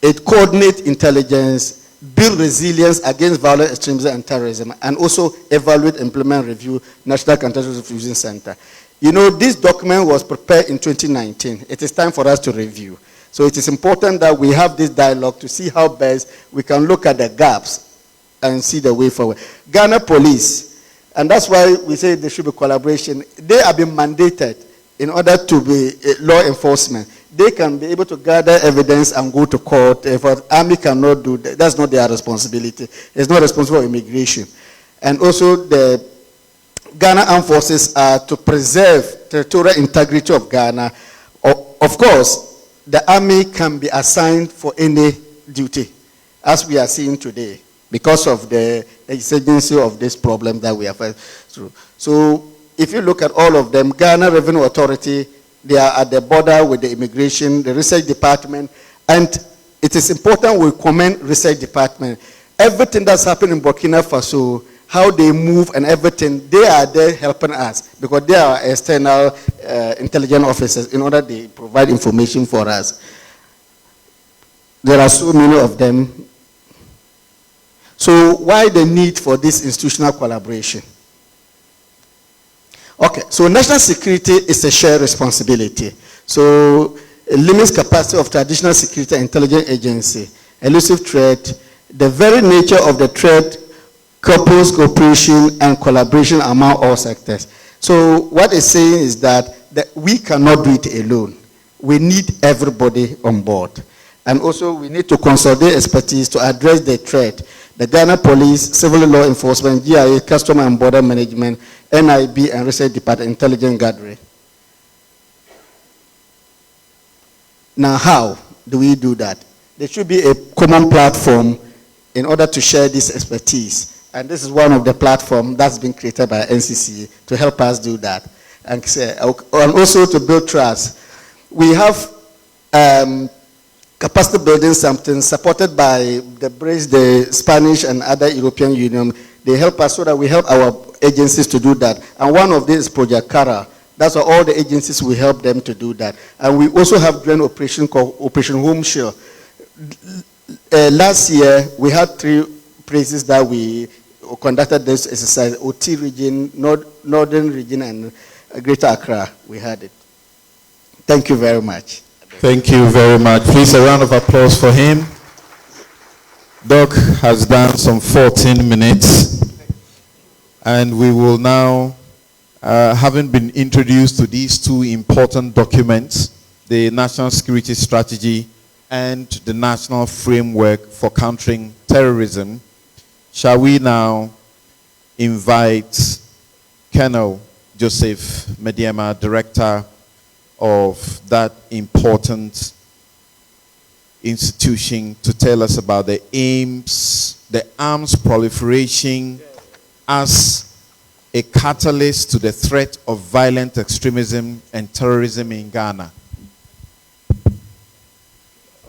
It coordinates intelligence, build resilience against violent extremism and terrorism, and also evaluate, implement, review National Counterterrorism Fusion Center. You know, this document was prepared in 2019. It is time for us to review. So it is important that we have this dialogue to see how best we can look at the gaps and see the way forward. Ghana Police, and that's why we say there should be collaboration. They have been mandated in order to be law enforcement. They can be able to gather evidence and go to court. If the army cannot do that, that's not their responsibility. It's not responsible for immigration. And also the Ghana Armed Forces are to preserve territorial integrity of Ghana. Of course, the army can be assigned for any duty, as we are seeing today, because of the exigency of this problem that we have through. So if you look at all of them, Ghana Revenue Authority, they are at the border with the immigration, the research department, and it is important we commend research department. Everything that's happening in Burkina Faso, how they move and everything, they are there helping us because they are external intelligence officers in order to provide information for us. There are so many of them. So why the need for this institutional collaboration? Okay, so national security is a shared responsibility. So it limits capacity of traditional security and intelligence agency, elusive threat, the very nature of the threat couples cooperation and collaboration among all sectors. So what it's saying is that we cannot do it alone. We need everybody on board. And also we need to consolidate expertise to address the threat. The Ghana Police, Civil Law Enforcement, GIA, Customer and Border Management, NIB, and Research Department, Intelligence Gathering. Now how do we do that? There should be a common platform in order to share this expertise. And this is one of the platforms that's been created by Ncce to help us do that. And also to build trust. We have capacity building something supported by the BRICS, the Spanish and other European Union. They help us so that we help our agencies to do that. And one of these is Project Accra. That's why all the agencies, we help them to do that. And we also have joint operation called Operation Home Shield. Last year, we had 3 places that we conducted this exercise: OT region, Northern region, and Greater Accra. We had it. Thank you very much. Thank you very much. Please, a round of applause for him. Doc has done some 14 minutes. And we will now, having been introduced to these 2 important documents, the National Security Strategy and the National Framework for Countering Terrorism, shall we now invite Colonel Joseph Mediema, Director of that important institution, to tell us about the aims, the arms proliferation as a catalyst to the threat of violent extremism and terrorism in Ghana.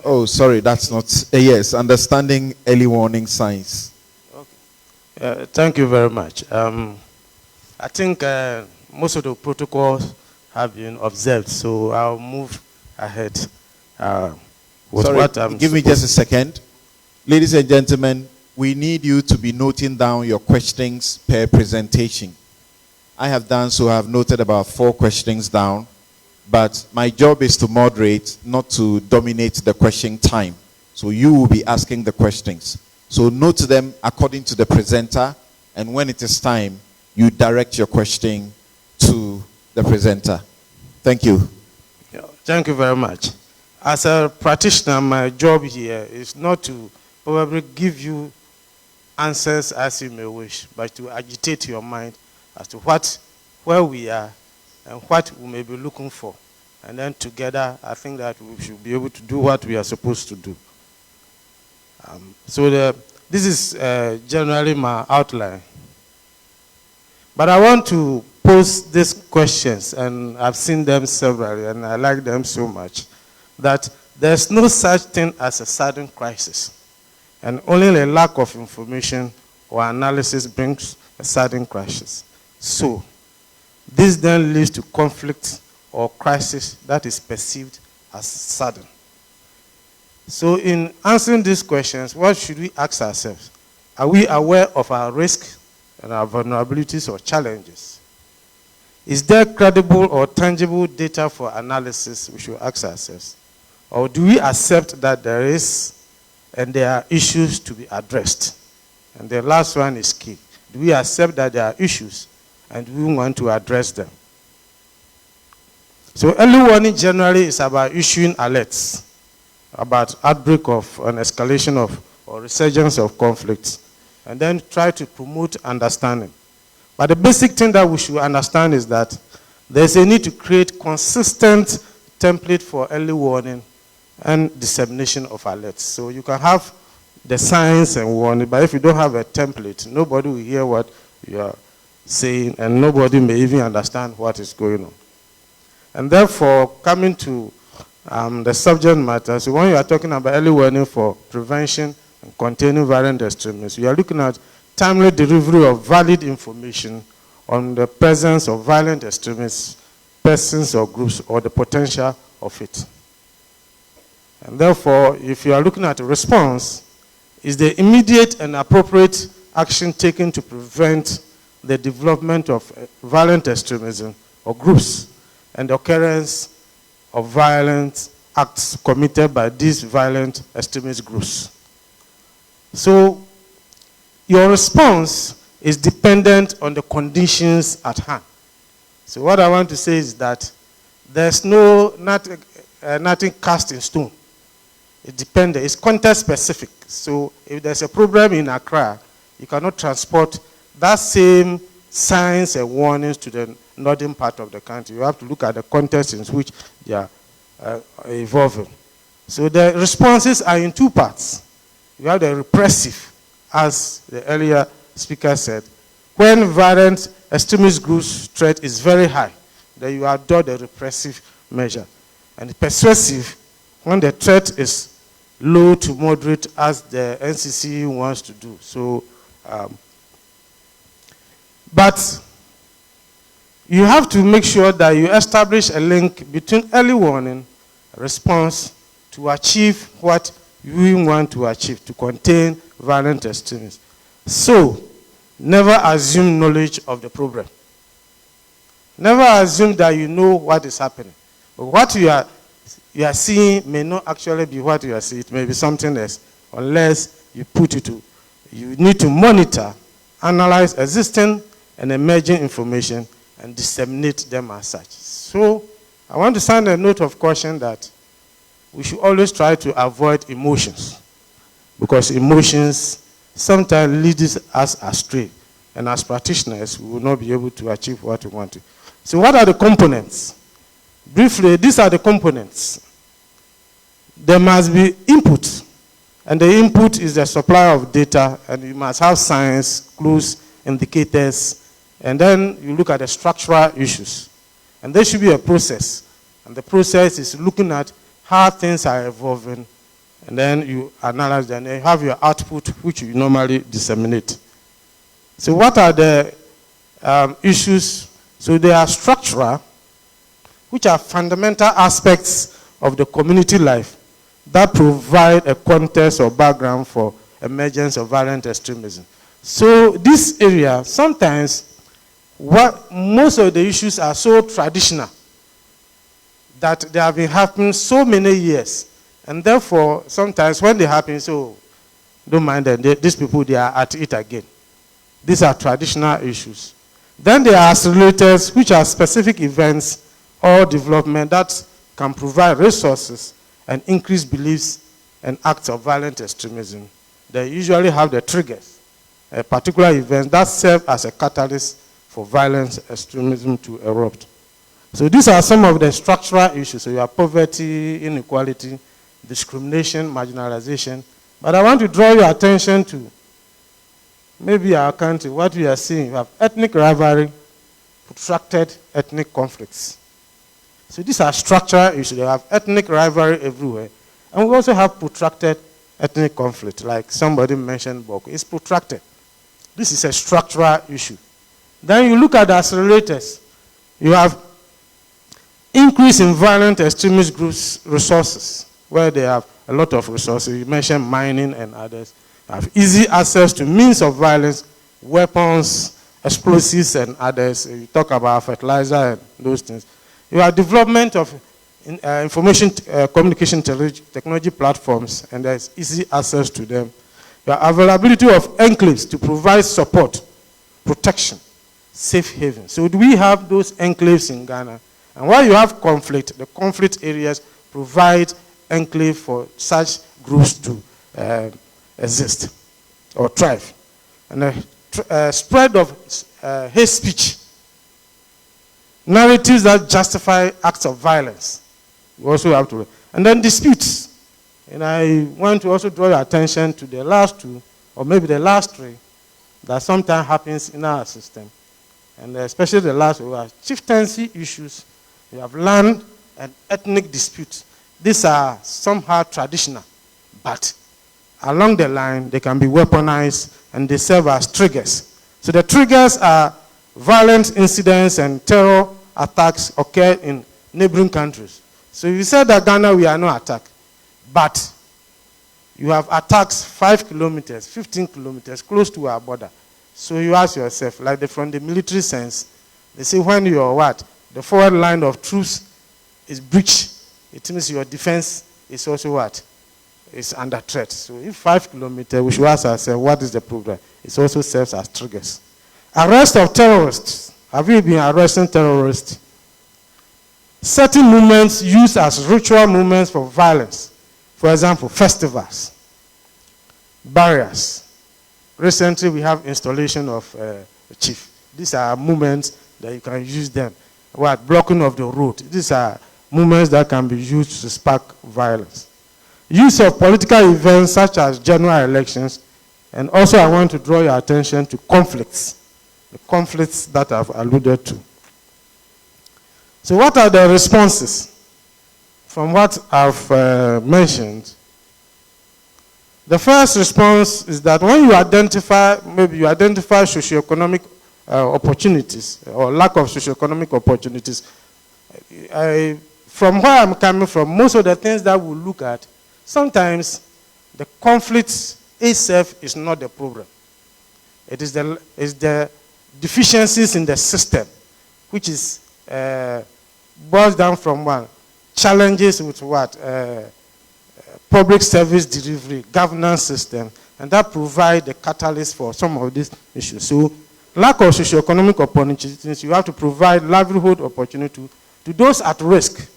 Oh, sorry, that's not, yes, understanding early warning signs. Okay. Thank you very much. I think most of the protocols have been observed, so I'll move ahead. Sorry, give me just a second. Ladies and gentlemen, we need you to be noting down your questions per presentation. I have done so. I have noted about 4 questions down, but my job is to moderate, not to dominate the question time. So you will be asking the questions. So note them according to the presenter, and when it is time, you direct your question to the presenter. Thank you. Thank you very much. As a practitioner, my job here is not to probably give you answers as you may wish, but to agitate your mind as to where we are and what we may be looking for. And then together, I think that we should be able to do what we are supposed to do. This is generally my outline. But I want to pose these questions, and I've seen them severally, and I like them so much, that there's no such thing as a sudden crisis, and only a lack of information or analysis brings a sudden crisis. So, this then leads to conflict or crisis that is perceived as sudden. So in answering these questions, what should we ask ourselves? Are we aware of our risks and our vulnerabilities or challenges? Is there credible or tangible data for analysis? We should ask ourselves. Or do we accept that there is and there are issues to be addressed? And the last one is key. Do we accept that there are issues and we want to address them? So early warning generally is about issuing alerts about outbreak of an escalation of or resurgence of conflicts, and then try to promote understanding. But the basic thing that we should understand is that there's a need to create consistent template for early warning and dissemination of alerts. So you can have the signs and warning, but if you don't have a template, nobody will hear what you are saying, and nobody may even understand what is going on. And therefore, coming to the subject matter, so when you are talking about early warning for prevention and containing violent extremism, you are looking at timely delivery of valid information on the presence of violent extremists, persons or groups, or the potential of it. And therefore, if you are looking at a response, is the immediate and appropriate action taken to prevent the development of violent extremism or groups and the occurrence of violent acts committed by these violent extremist groups. So your response is dependent on the conditions at hand. So what I want to say is that there's nothing cast in stone. It depends. It's context specific. So if there's a problem in Accra, you cannot transport that same signs and warnings to the northern part of the country. You have to look at the context in which they are evolving. So the responses are in two parts. You have the repressive, as the earlier speaker said. When violent extremist groups threat is very high, then you adopt the repressive measure. And the persuasive, when the threat is low to moderate, as the Ncce wants to do. So, but you have to make sure that you establish a link between early warning, response, to achieve what you want to achieve, to contain violent extremism. So, never assume knowledge of the problem. Never assume that you know what is happening. But what you are seeing may not actually be what you are seeing. It may be something else, unless you put it to. You need to monitor, analyze existing and emerging information, and disseminate them as such. So, I want to sound a note of caution that we should always try to avoid emotions, because emotions sometimes lead us astray, and as practitioners, we will not be able to achieve what we want to. So what are the components? Briefly, these are the components. There must be input, and the input is the supply of data, and you must have signs, clues, indicators, and then you look at the structural issues. And there should be a process, and the process is looking at how things are evolving, and then you analyze them, and you have your output, which you normally disseminate. So what are the issues? So they are structural, which are fundamental aspects of the community life that provide a context or background for emergence of violent extremism. So this area, sometimes, most of the issues are so traditional that they have been happening so many years. And therefore, sometimes when they happen, so don't mind them, these people, they are at it again. These are traditional issues. Then there are accelerators, which are specific events or development that can provide resources and increase beliefs and acts of violent extremism. They usually have the triggers, a particular event that serve as a catalyst for violent extremism to erupt. So these are some of the structural issues. So you have poverty, inequality, discrimination, marginalization. But I want to draw your attention to maybe our country, what we are seeing. You have ethnic rivalry, protracted ethnic conflicts. So these are structural issues. You have ethnic rivalry everywhere. And we also have protracted ethnic conflict, like somebody mentioned Boko. It's protracted. This is a structural issue. Then you look at the accelerators. You have increase in violent extremist groups' resources, where they have a lot of resources. You mentioned mining and others. You have easy access to means of violence, weapons, explosives and others. You talk about fertilizer and those things. You have development of information communication technology platforms, and there's easy access to them. You have availability of enclaves to provide support, protection, safe haven. So do we have those enclaves in Ghana? And while you have conflict, the conflict areas provide enclave for such groups to exist or thrive. And the spread of hate speech, narratives that justify acts of violence, we also have to. And then disputes. And I want to also draw your attention to the last two, or maybe the last three, that sometimes happens in our system. And especially the last one, we have chieftaincy issues, we have land and ethnic disputes. These are somehow traditional, but along the line, they can be weaponized and they serve as triggers. So the triggers are violent incidents and terror attacks occur in neighboring countries. So you said that Ghana, we are not attacked, but you have attacks 5 kilometers, 15 kilometers close to our border. So you ask yourself, like from the military sense, they say when you're what? The forward line of troops is breached. It means your defense is also what? Is under threat. So if 5 kilometers, we should ask ourselves, what is the problem? It also serves as triggers. Arrest of terrorists. Have you been arresting terrorists? Certain movements used as ritual movements for violence. For example, festivals, barriers. Recently, we have installation of a chief. These are movements that you can use them. What? Blocking of the road. These are movements that can be used to spark violence. Use of political events such as general elections. And also I want to draw your attention to conflicts. The conflicts that I've alluded to. So what are the responses? From what I've mentioned, the first response is that when you identify, maybe you identify socioeconomic opportunities or lack of socioeconomic opportunities, from where I'm coming from, most of the things that we look at, sometimes the conflict itself is not the problem. It is the deficiencies in the system, which is boils down from one, challenges with what? Public service delivery, governance system, and that provide the catalyst for some of these issues. So, lack of socioeconomic opportunities, you have to provide livelihood opportunity to those at risk.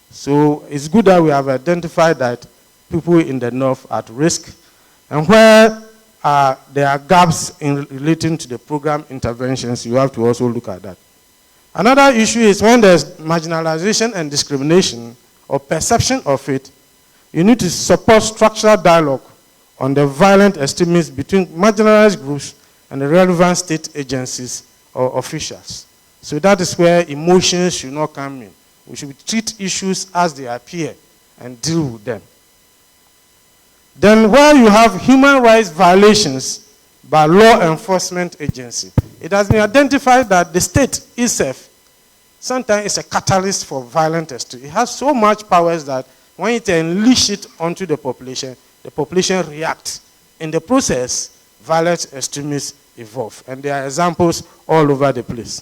So, it's good that we have identified that people in the north are at risk, and where there are gaps in relating to the program interventions, you have to also look at that. Another issue is when there's marginalization and discrimination or perception of it, you need to support structural dialogue on the violent extremism between marginalized groups and the relevant state agencies or officials. So that is where emotions should not come in. We should treat issues as they appear and deal with them. Then where you have human rights violations by law enforcement agency, it has been identified that the state itself sometimes is a catalyst for violent extremism. It has so much powers that when it unleashes it onto the population reacts. In the process, violent extremists evolve. And there are examples all over the place.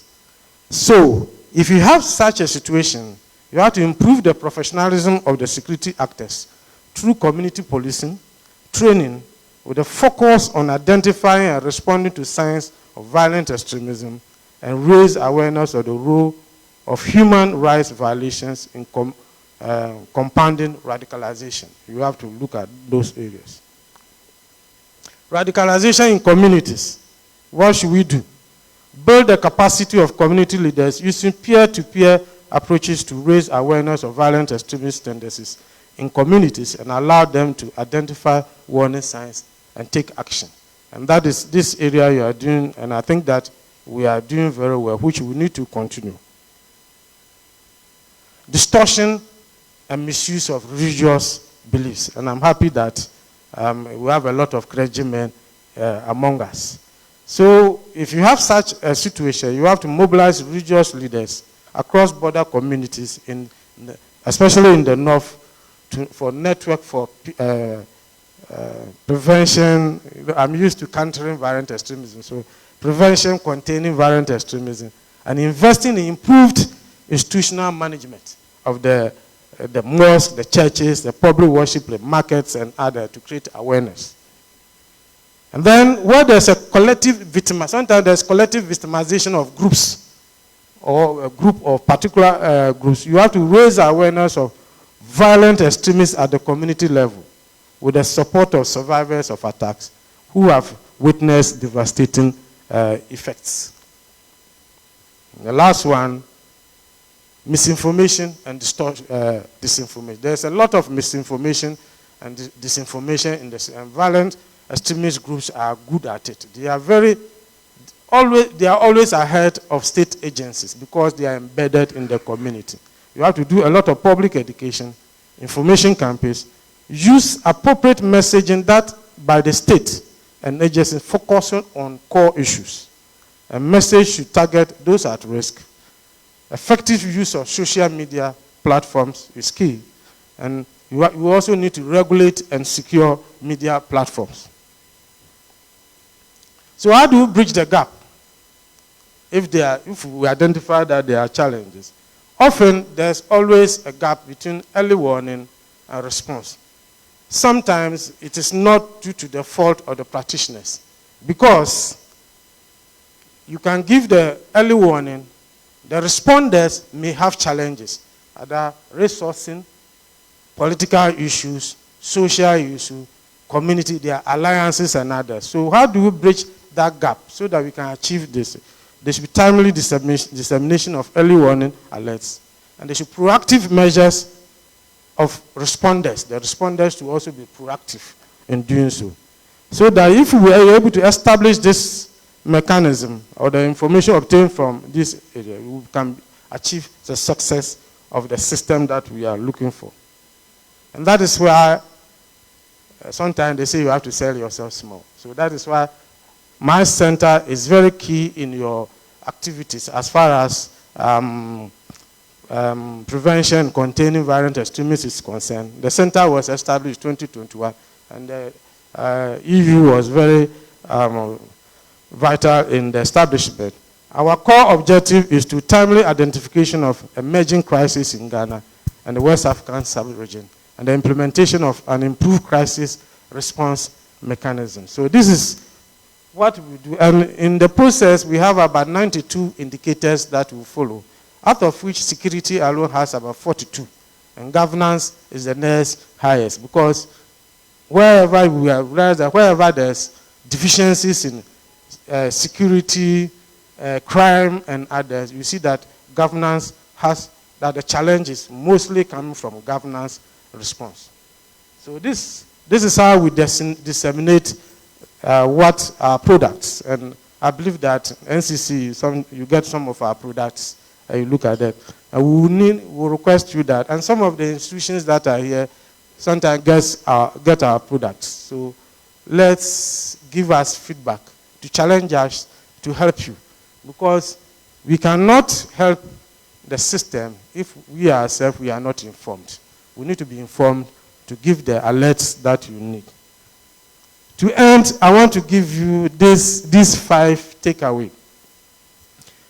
So, if you have such a situation, you have to improve the professionalism of the security actors through community policing, training, with a focus on identifying and responding to signs of violent extremism, and raise awareness of the role of human rights violations in compounding radicalization. You have to look at those areas. Radicalization in communities. What should we do? Build the capacity of community leaders using peer-to-peer approaches to raise awareness of violent extremist tendencies in communities and allow them to identify warning signs and take action. And that is this area you are doing, and I think that we are doing very well, which we need to continue. Distortion and misuse of religious beliefs. And I'm happy that we have a lot of clergymen among us. So if you have such a situation, you have to mobilize religious leaders across border communities, especially in the north, for network for prevention. I'm used to countering violent extremism, so prevention containing violent extremism, and investing in improved institutional management of the mosques, the churches, the public worship, the markets, and other to create awareness. And then where there's a collective victimization, sometimes there's collective victimization of groups or a group of particular groups, you have to raise awareness of violent extremists at the community level with the support of survivors of attacks who have witnessed devastating effects. And the last one, misinformation and disinformation. There's a lot of misinformation and disinformation in this, and violent extremist groups are good at it. They are always ahead of state agencies because they are embedded in the community. You have to do a lot of public education, information campaigns, use appropriate messaging that by the state and agencies focusing on core issues. A message should target those at risk. Effective use of social media platforms is key. And you also need to regulate and secure media platforms. So how do we bridge the gap? If we identify that there are challenges, often there's always a gap between early warning and response. Sometimes it is not due to the fault of the practitioners, because you can give the early warning, the responders may have challenges, other resourcing, political issues, social issues, community, their alliances and others. So how do we bridge that gap so that we can achieve this? There should be timely dissemination of early warning alerts. And there should be proactive measures of responders. The responders to also be proactive in doing so. So that if we are able to establish this mechanism or the information obtained from this area, we can achieve the success of the system that we are looking for. And that is why sometimes they say you have to sell yourself small. So that is why my center is very key in your activities as far as prevention containing violent extremism is concerned. The center was established in 2021, and the EU was very vital in the establishment. Our core objective is to timely identification of emerging crises in Ghana and the West African sub-region, and the implementation of an improved crisis response mechanism. So this is what we do, and in the process we have about 92 indicators that we follow, out of which security alone has about 42, and governance is the next highest, because wherever we have realized that wherever there's deficiencies in security, crime and others, you see that governance has, that the challenge is mostly coming from governance response. So this is how we disseminate what our products, and I believe that Ncce, you get some of our products and you look at that, and we'll request you that, and some of the institutions that are here sometimes get our products. So let's give us feedback to challenge us to help you, because we cannot help the system if we ourselves we are not informed. We need to be informed to give the alerts that you need. To end, I want to give you these 5 takeaways.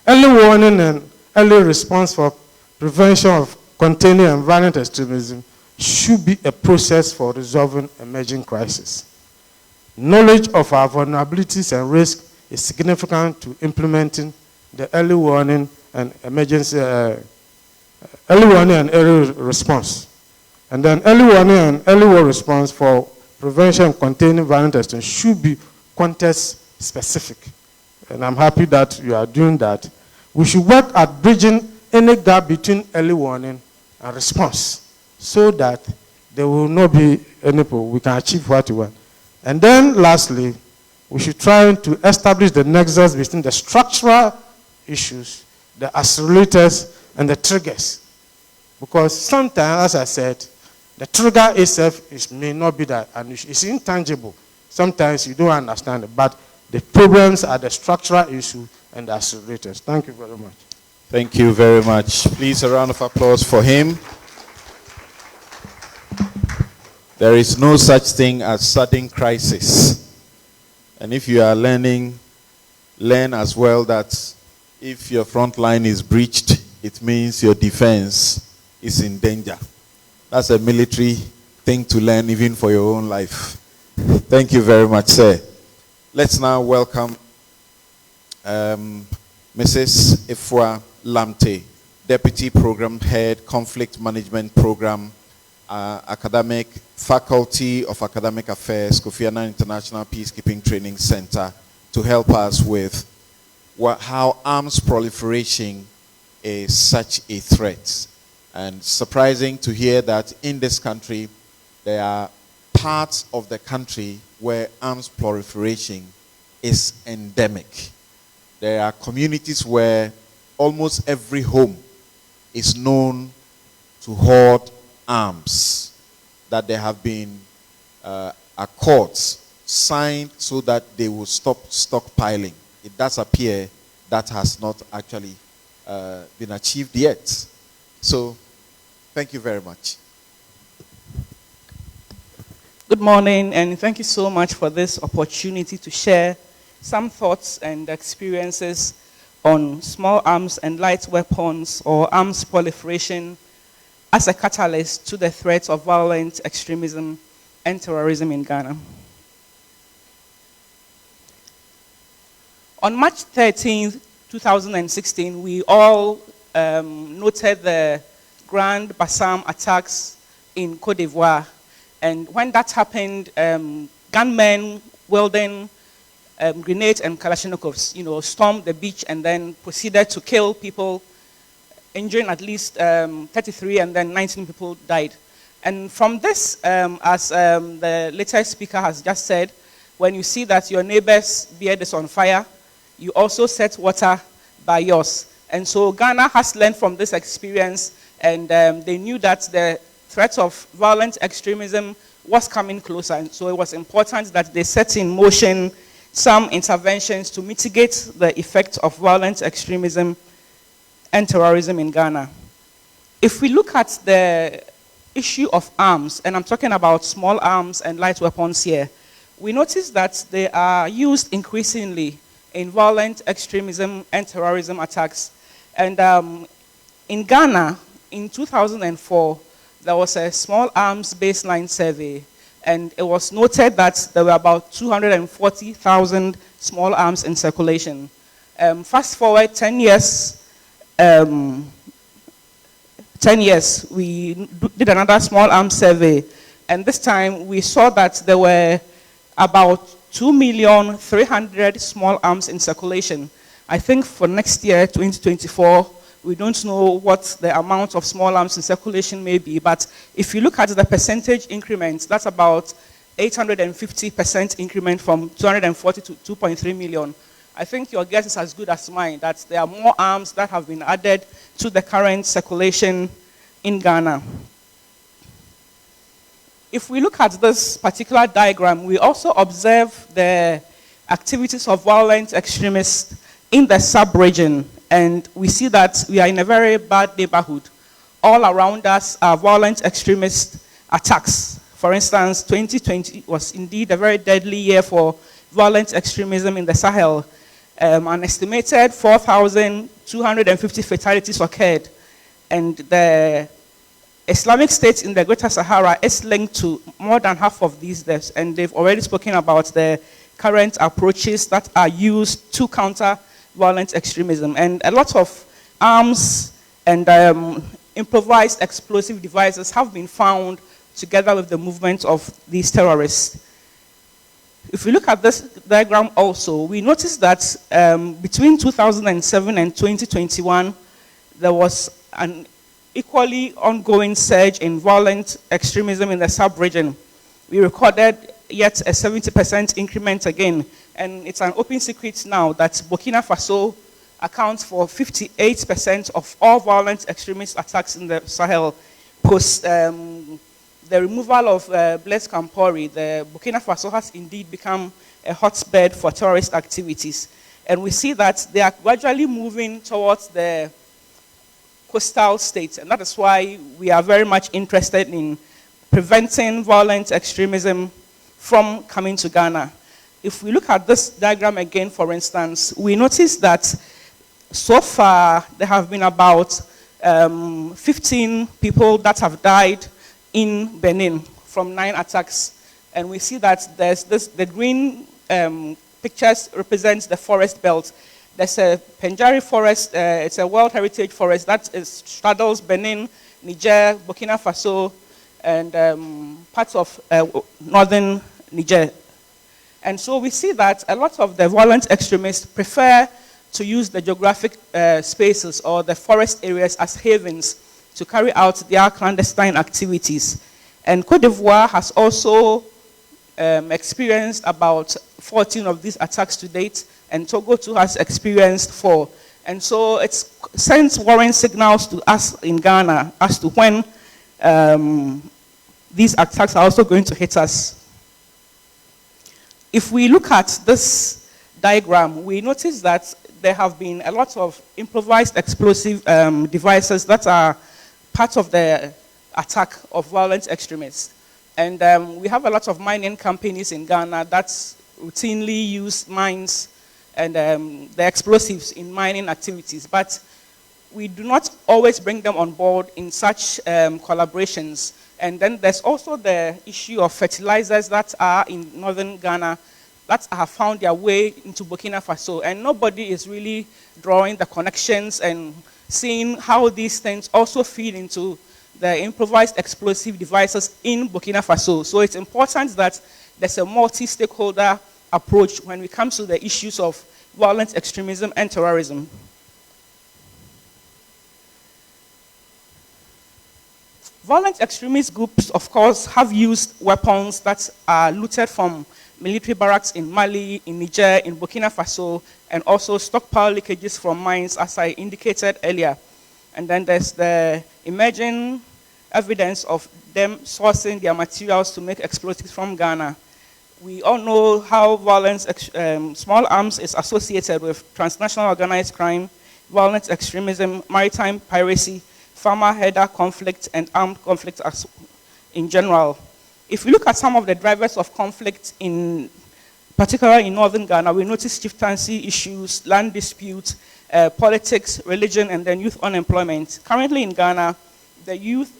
Early warning and early response for prevention of containing and violent extremism should be a process for resolving emerging crises. Knowledge of our vulnerabilities and risks is significant to implementing the early warning and emergency, early warning and early response. And then early warning and early response for prevention and containing violent extremism should be context specific. And I'm happy that you are doing that. We should work at bridging any gap between early warning and response, so that there will not be any problem. We can achieve what we want. And then lastly, we should try to establish the nexus between the structural issues, the accelerators, and the triggers. Because sometimes, as I said, the trigger itself may not be that, and it's intangible. Sometimes you don't understand it, but The problems are the structural issue and the accelerators. Thank you very much. Thank you very much. Please, a round of applause for him. There is no such thing as sudden crisis. And if you are learning, learn as well that if your front line is breached, it means your defense is in danger. That's a military thing to learn even for your own life. Thank you very much, sir. Let's now welcome Mrs. Ifwa Lamte, Deputy Program Head, Conflict Management Program, Academic Faculty of Academic Affairs, Kofi Annan International Peacekeeping Training Center, to help us with how arms proliferation is such a threat. And surprising to hear that in this country, there are parts of the country where arms proliferation is endemic. There are communities where almost every home is known to hoard arms, that there have been accords signed so that they will stop stockpiling. It does appear that has not actually been achieved yet. So, thank you very much. Good morning, and thank you so much for this opportunity to share some thoughts and experiences on small arms and light weapons or arms proliferation as a catalyst to the threats of violent extremism and terrorism in Ghana. On March 13, 2016, we all noted the Grand Bassam attacks in Côte d'Ivoire. And when that happened, gunmen wielding grenades and Kalashnikovs, stormed the beach and then proceeded to kill people, injuring at least 33, and then 19 people died. And from this, as the latest speaker has just said, when you see that your neighbor's beard is on fire, you also set water by yours. And so Ghana has learned from this experience, and they knew that the threat of violent extremism was coming closer. And so it was important that they set in motion some interventions to mitigate the effect of violent extremism and terrorism in Ghana. If we look at the issue of arms, and I'm talking about small arms and light weapons here, we notice that they are used increasingly in violent extremism and terrorism attacks. And in Ghana, in 2004, there was a small arms baseline survey, and it was noted that there were about 240,000 small arms in circulation. Fast forward 10 years, we did another small arms survey, and this time we saw that there were about 2,300,000 small arms in circulation. I think for next year, 2024, we don't know what the amount of small arms in circulation may be, but if you look at the percentage increments, that's about 850% increment from 240 to 2.3 million. I think your guess is as good as mine, that there are more arms that have been added to the current circulation in Ghana. If we look at this particular diagram, we also observe the activities of violent extremists in the sub-region, and we see that we are in a very bad neighborhood. All around us are violent extremist attacks. For instance, 2020 was indeed a very deadly year for violent extremism in the Sahel. An estimated 4,250 fatalities occurred, and the Islamic State in the Greater Sahara is linked to more than half of these deaths, and they've already spoken about the current approaches that are used to counter violent extremism. And a lot of arms and improvised explosive devices have been found together with the movement of these terrorists. If we look at this diagram also, we notice that between 2007 and 2021, there was an equally ongoing surge in violent extremism in the sub-region. We recorded yet a 70% increment again, and it's an open secret now that Burkina Faso accounts for 58% of all violent extremist attacks in the Sahel post the removal of Blaise Compaoré, the Burkina Faso has indeed become a hotbed for terrorist activities. And we see that they are gradually moving towards the coastal states. And that is why we are very much interested in preventing violent extremism from coming to Ghana. If we look at this diagram again, for instance, we notice that so far there have been about 15 people that have died in Benin from 9 attacks. And we see that there's the green pictures represents the forest belt. There's a Penjari forest, it's a World Heritage Forest that straddles Benin, Niger, Burkina Faso, and parts of northern Niger. And so we see that a lot of the violent extremists prefer to use the geographic spaces or the forest areas as havens to carry out their clandestine activities. And Côte d'Ivoire has also experienced about 14 of these attacks to date, and Togo too has experienced 4. And so it sends warning signals to us in Ghana as to when these attacks are also going to hit us. If we look at this diagram, we notice that there have been a lot of improvised explosive devices that are part of the attack of violent extremists. And we have a lot of mining companies in Ghana that routinely use mines and the explosives in mining activities. But we do not always bring them on board in such collaborations. And then there's also the issue of fertilizers that are in northern Ghana that have found their way into Burkina Faso. And nobody is really drawing the connections and seeing how these things also feed into the improvised explosive devices in Burkina Faso. So it's important that there's a multi-stakeholder approach when it comes to the issues of violent extremism and terrorism. Violent extremist groups, of course, have used weapons that are looted from military barracks in Mali, in Niger, in Burkina Faso, and also stockpile leakages from mines, as I indicated earlier. And then there's the emerging evidence of them sourcing their materials to make explosives from Ghana. We all know how violence, small arms is associated with transnational organized crime, violent extremism, maritime piracy, farmer-herder conflict, and armed conflict in general. If we look at some of the drivers of conflict, particularly in northern Ghana, we notice chieftaincy issues, land disputes, politics, religion, and then youth unemployment. Currently in Ghana, the youth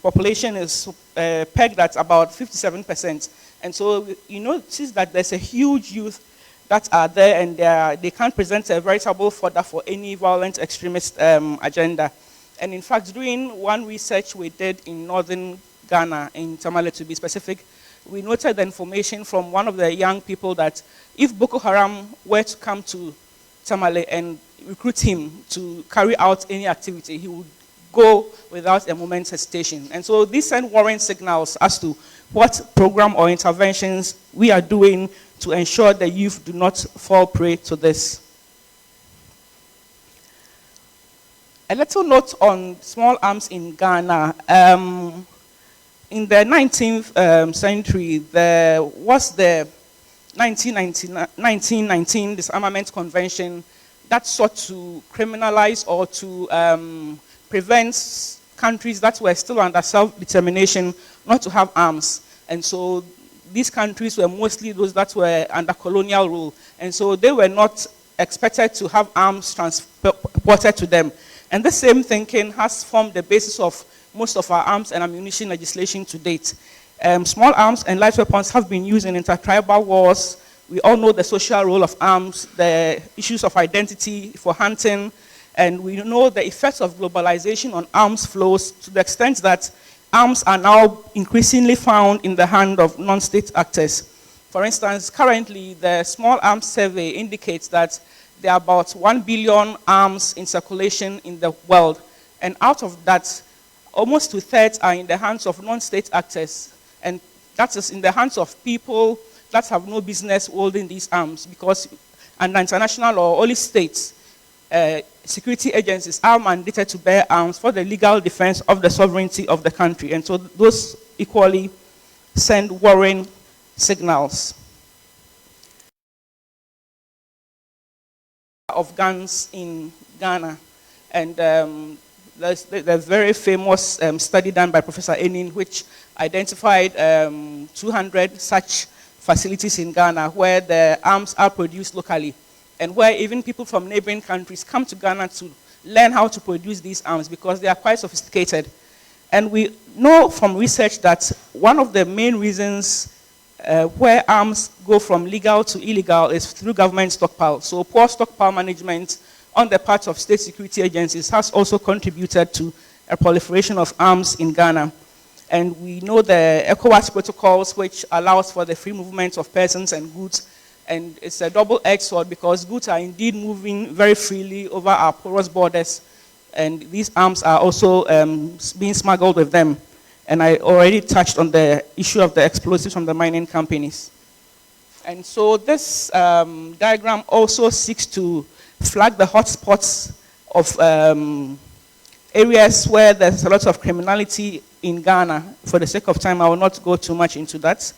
population is pegged at about 57%. And so you notice that there's a huge youth that are there, and they can't present a veritable fodder for any violent extremist agenda. And in fact, during one research we did in northern Ghana, in Tamale to be specific, we noted the information from one of the young people that if Boko Haram were to come to Tamale and recruit him to carry out any activity, he would go without a moment's hesitation. And so these send warning signals as to what program or interventions we are doing to ensure the youth do not fall prey to this. A little note on small arms in Ghana. In the 19th century, there was the 1919 Disarmament Convention that sought to criminalize or to prevent countries that were still under self-determination not to have arms. And so these countries were mostly those that were under colonial rule. And so they were not expected to have arms transported to them. And the same thinking has formed the basis of most of our arms and ammunition legislation to date. Small arms and light weapons have been used in intertribal wars. We all know the social role of arms, the issues of identity for hunting, and we know the effects of globalization on arms flows to the extent that arms are now increasingly found in the hand of non-state actors. For instance, currently the Small Arms Survey indicates that there are about 1 billion arms in circulation in the world, and out of that, almost 2/3 are in the hands of non-state actors, and that is in the hands of people that have no business holding these arms, because under international law, only states, security agencies are mandated to bear arms for the legal defense of the sovereignty of the country, and so those equally send warring signals. Of guns in Ghana, and there's very famous study done by Professor Enin, which identified 200 such facilities in Ghana where the arms are produced locally, and where even people from neighboring countries come to Ghana to learn how to produce these arms because they are quite sophisticated. And we know from research that one of the main reasons where arms go from legal to illegal is through government stockpile. So poor stockpile management on the part of state security agencies has also contributed to a proliferation of arms in Ghana. And we know the ECOWAS protocols, which allows for the free movement of persons and goods. And it's a double-edged sword because goods are indeed moving very freely over our porous borders. And these arms are also being smuggled with them. And I already touched on the issue of the explosives from the mining companies. And so this diagram also seeks to flag the hotspots of areas where there's a lot of criminality in Ghana. For the sake of time, I will not go too much into that.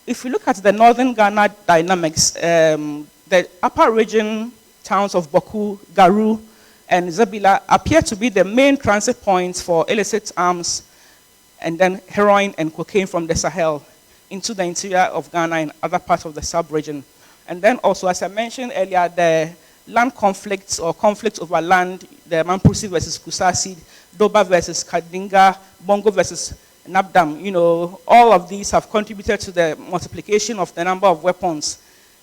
If we look at the northern Ghana dynamics, the upper region towns of Boku, Garu, and Zabila appear to be the main transit points for illicit arms and then heroin and cocaine from the Sahel into the interior of Ghana and other parts of the sub-region. And then also, as I mentioned earlier, the land conflicts or conflicts over land, the Mampusi versus Kusasi, Doba versus Kadinga, Bongo versus Nabdam, you know, all of these have contributed to the multiplication of the number of weapons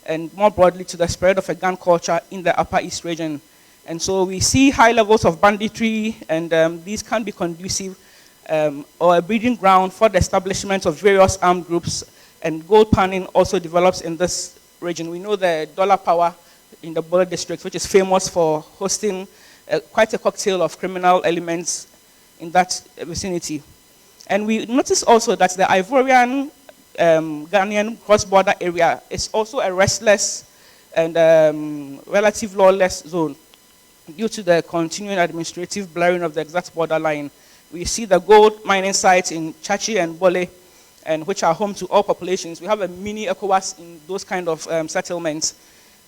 and more broadly to the spread of a gun culture in the Upper East region. And so we see high levels of banditry, and these can be conducive or a breeding ground for the establishment of various armed groups, and gold panning also develops in this region. We know the dollar power in the Bole district, which is famous for hosting quite a cocktail of criminal elements in that vicinity. And we notice also that the Ivorian Ghanaian cross-border area is also a restless and relative lawless zone due to the continuing administrative blurring of the exact borderline. We see the gold mining sites in Ncce and Bole, and which are home to all populations. We have a mini ECOWAS in those kind of settlements.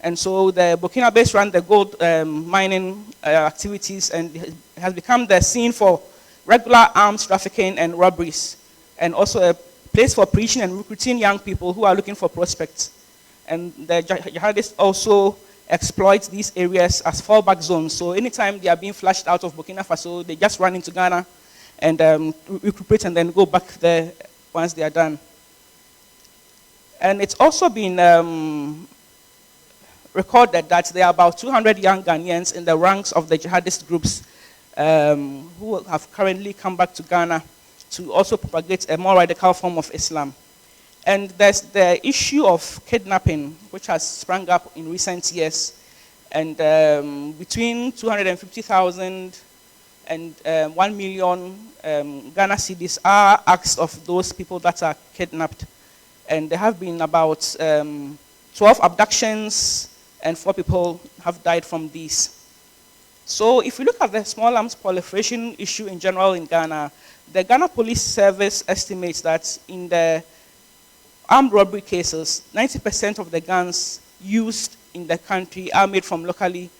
And so the Burkina-based run the gold mining activities, and it has become the scene for regular arms trafficking and robberies, and also a place for preaching and recruiting young people who are looking for prospects. And the jihadists also exploit these areas as fallback zones. So anytime they are being flushed out of Burkina Faso, they just run into Ghana and recuperate and then go back there once they are done. And it's also been recorded that there are about 200 young Ghanaians in the ranks of the jihadist groups who have currently come back to Ghana to also propagate a more radical form of Islam. And there's the issue of kidnapping, which has sprung up in recent years. And between 250,000 and 1 million Ghana cedis are asked of those people that are kidnapped. And there have been about 12 abductions, and 4 people have died from these. So if we look at the small arms proliferation issue in general in Ghana, the Ghana Police Service estimates that in the armed robbery cases, 90% of the guns used in the country are made from locally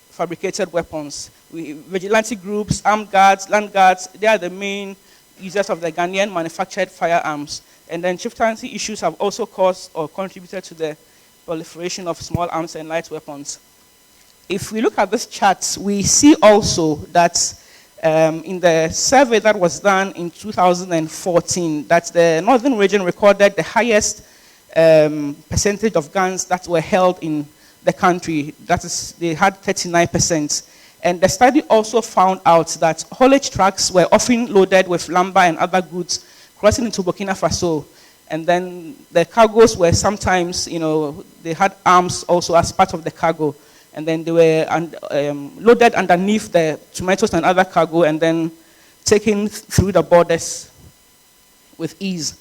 fabricated weapons. Vigilante groups, armed guards, land guards, they are the main users of the Ghanaian manufactured firearms. And then chieftaincy issues have also caused or contributed to the proliferation of small arms and light weapons. If we look at this chart, we see also that in the survey that was done in 2014, that the northern region recorded the highest percentage of guns that were held in the country. That is, they had 39%. And the study also found out that haulage trucks were often loaded with lumber and other goods crossing into Burkina Faso. And then the cargoes were sometimes, you know, they had arms also as part of the cargo. And then they were loaded underneath the tomatoes and other cargo and then taken through the borders with ease.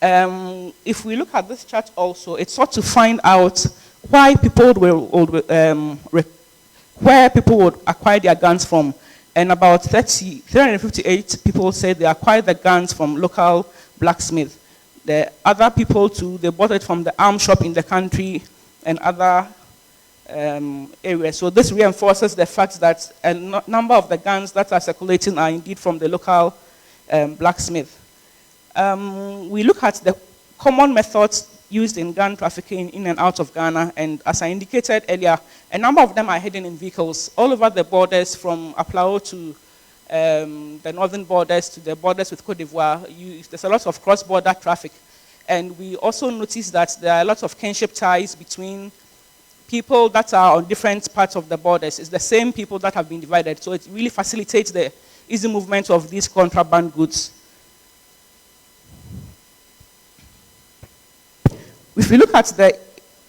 If we look at this chart also, it's sought to find out why people where people would acquire their guns from. And about 358 people said they acquired the guns from local blacksmith. The other people too, they bought it from the arms shop in the country and other areas. So this reinforces the fact that a number of the guns that are circulating are indeed from the local blacksmith. We look at the common methods used in gun trafficking in and out of Ghana, and as I indicated earlier, a number of them are hidden in vehicles all over the borders from Accra to the northern borders to the borders with Cote d'Ivoire. There's a lot of cross-border traffic, and we also notice that there are a lot of kinship ties between people that are on different parts of the borders. It's the same people that have been divided, so it really facilitates the easy movement of these contraband goods. If we look at the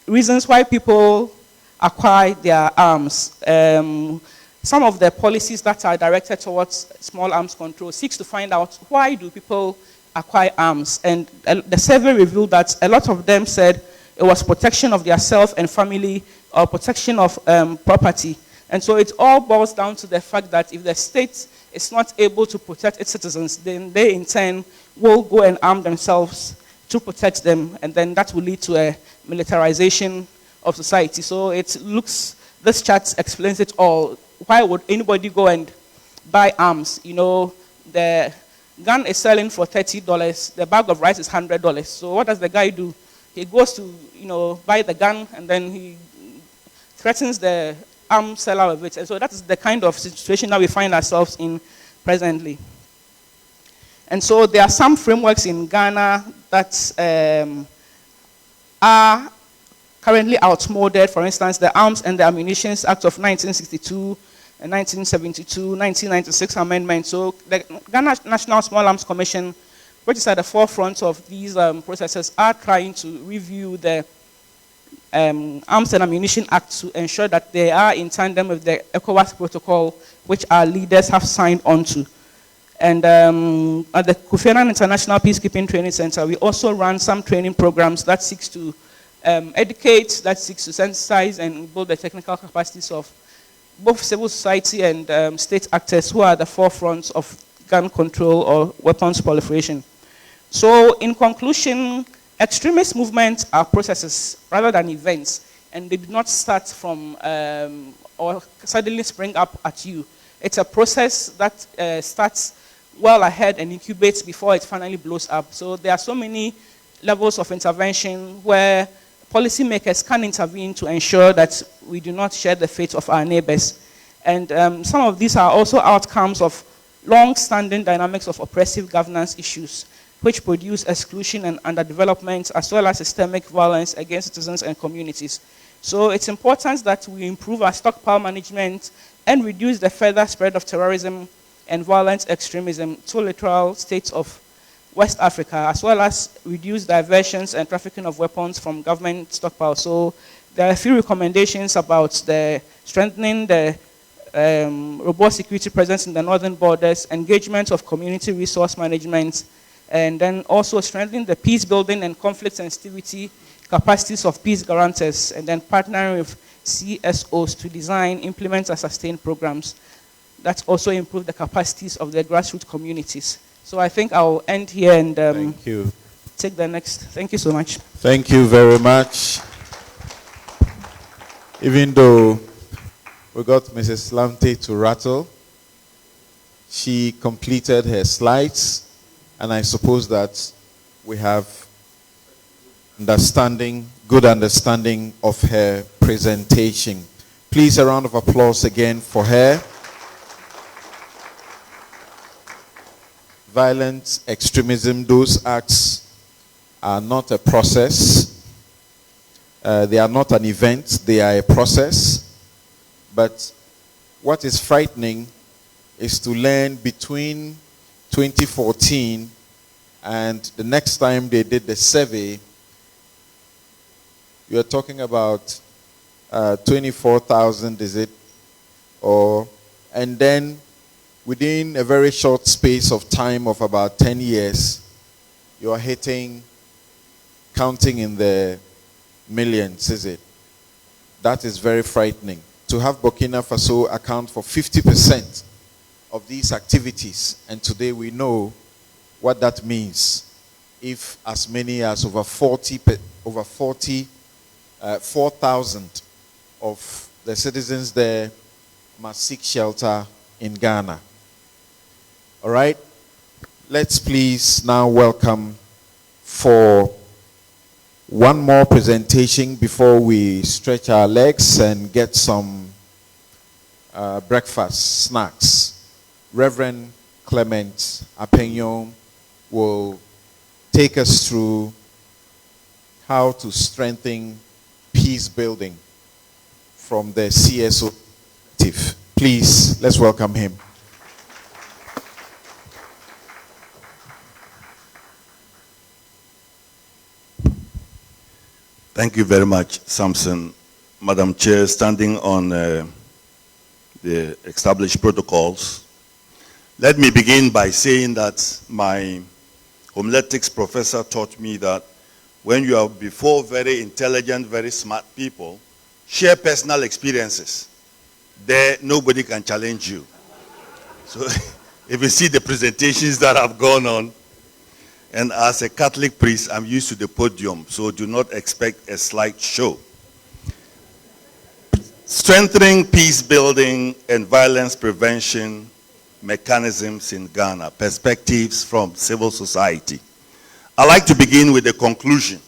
reasons why people acquire their arms, some of the policies that are directed towards small arms control seeks to find out why do people acquire arms. And the survey revealed that a lot of them said it was protection of their self and family or protection of property. And so it all boils down to the fact that if the state is not able to protect its citizens, then they in turn will go and arm themselves to protect them, and then that will lead to a militarization of society. So this chart explains it all. Why would anybody go and buy arms? You know, the gun is selling for $30, the bag of rice is $100. So what does the guy do? He goes to, buy the gun, and then he threatens the arms seller with it. And so that is the kind of situation that we find ourselves in presently. And so there are some frameworks in Ghana that are currently outmoded. For instance, the Arms and the Ammunition Act of 1962, 1972, 1996 amendments. So the Ghana National Small Arms Commission, which is at the forefront of these processes, are trying to review the Arms and Ammunition Act to ensure that they are in tandem with the ECOWAS protocol, which our leaders have signed onto. And at the Kofi Annan International Peacekeeping Training Center, we also run some training programs that seeks to educate, that seeks to sensitize and build the technical capacities of both civil society and state actors who are at the forefront of gun control or weapons proliferation. So in conclusion, extremist movements are processes rather than events, and they do not start from or suddenly spring up at you. It's a process that starts well ahead and incubates before it finally blows up. So there are so many levels of intervention where policymakers can intervene to ensure that we do not share the fate of our neighbors. And some of these are also outcomes of long-standing dynamics of oppressive governance issues, which produce exclusion and underdevelopment, as well as systemic violence against citizens and communities. So it's important that we improve our stockpile management and reduce the further spread of terrorism and violent extremism to littoral states of West Africa, as well as reduce diversions and trafficking of weapons from government stockpiles. So there are a few recommendations about strengthening the robust security presence in the northern borders, engagement of community resource management, and then also strengthening the peace building and conflict sensitivity capacities of peace guarantors, and then partnering with CSOs to design, implement, and sustain programs that also improve the capacities of the grassroots communities. So I think I'll end here and thank you. Take the next. Thank you so much. Thank you very much. Even though we got Mrs. Lamte to rattle, she completed her slides, and I suppose that we have good understanding of her presentation. Please, a round of applause again for her. Violent extremism, those acts are not a process. They are not an event, they are a process. But what is frightening is to learn between 2014 and the next time they did the survey, you are talking about 24,000, is it? And then within a very short space of time of about 10 years, you are counting in the millions, is it? That is very frightening. To have Burkina Faso account for 50% of these activities. And today we know what that means. If as many as over 4,000 of the citizens there must seek shelter in Ghana. All right? Let's please now welcome for one more presentation before we stretch our legs and get some breakfast snacks. Reverend Clement Apenyon will take us through how to strengthen peace building from the CSO perspective. Please, let's welcome him. Thank you very much, Samson. Madam Chair, standing on the established protocols, let me begin by saying that my homiletics professor taught me that when you are before very intelligent, very smart people, share personal experiences. There, nobody can challenge you. So if you see the presentations that have gone on, and as a Catholic priest, I'm used to the podium, so do not expect a slight show. Strengthening peace building and violence prevention mechanisms in Ghana, perspectives from civil society. I'd like to begin with the conclusion,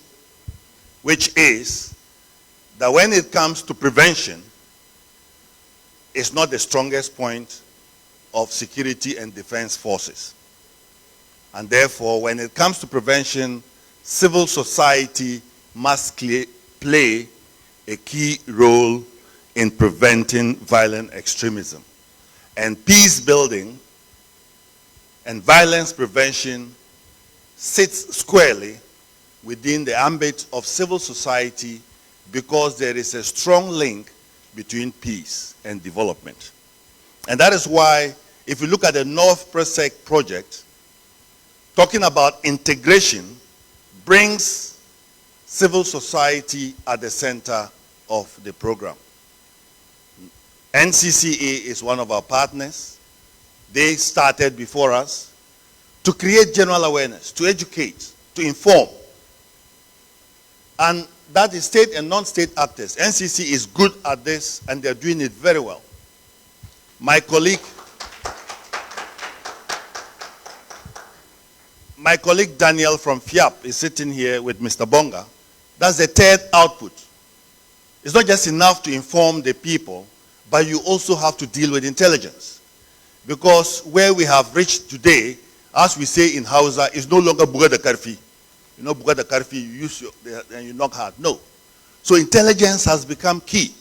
which is that when it comes to prevention, it's not the strongest point of security and defense forces. And therefore, when it comes to prevention, civil society must play a key role in preventing violent extremism. And peace building and violence prevention sits squarely within the ambit of civil society because there is a strong link between peace and development. And that is why, if you look at the North Presec project, talking about integration brings civil society at the center of the program. Ncce is one of our partners. They started before us to create general awareness, to educate, to inform. And that is state and non-state actors. Ncce is good at this, and they're doing it very well. My colleague Daniel from FIAP is sitting here with Mr. Bonga. That's the third output. It's not just enough to inform the people, but you also have to deal with intelligence. Because where we have reached today, as we say in Hausa, is no longer buga da karfi. You know, buga da karfi, you use and you knock hard. No. So intelligence has become key.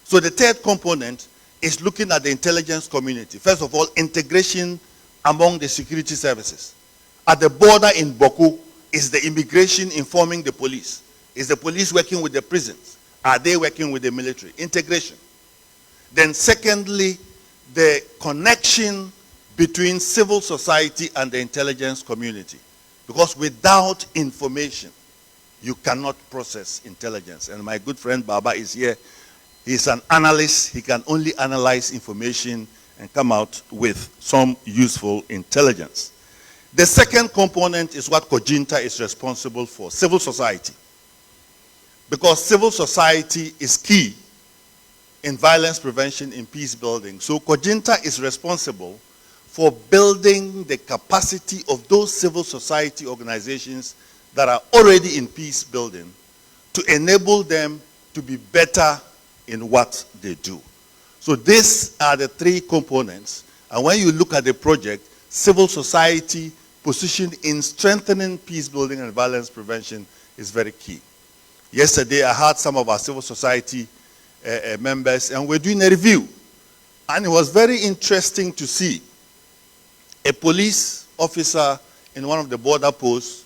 So the third component is looking at the intelligence community. First of all, integration among the security services. At the border in Boku, is the immigration informing the police? Is the police working with the prisons? Are they working with the military? Integration. Then secondly, the connection between civil society and the intelligence community. Because without information, you cannot process intelligence. And my good friend Baba is here. He's an analyst. He can only analyze information and come out with some useful intelligence. The second component is what Kojinta is responsible for, civil society. Because civil society is key in violence prevention, in peace building. So Kojinta is responsible for building the capacity of those civil society organizations that are already in peace building to enable them to be better in what they do. So these are the three components. And when you look at the project, civil society positioned in strengthening peace building and violence prevention is very key. Yesterday, I had some of our civil society members, and we're doing a review. And it was very interesting to see a police officer in one of the border posts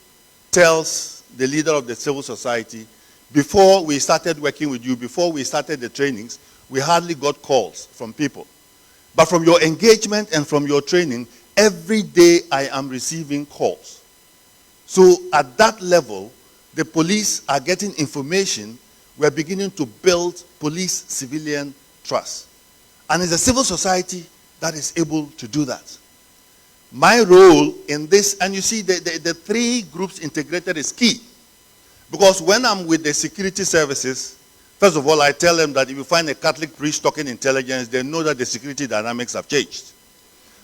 tells the leader of the civil society, before we started working with you, before we started the trainings, we hardly got calls from people. But from your engagement and from your training, every day I am receiving calls. So at that level, the police are getting information. We're beginning to build police-civilian trust. And it's the civil society that is able to do that. My role in this, and you see the three groups integrated is key. Because when I'm with the security services, first of all, I tell them that if you find a Catholic priest talking intelligence, they know that the security dynamics have changed.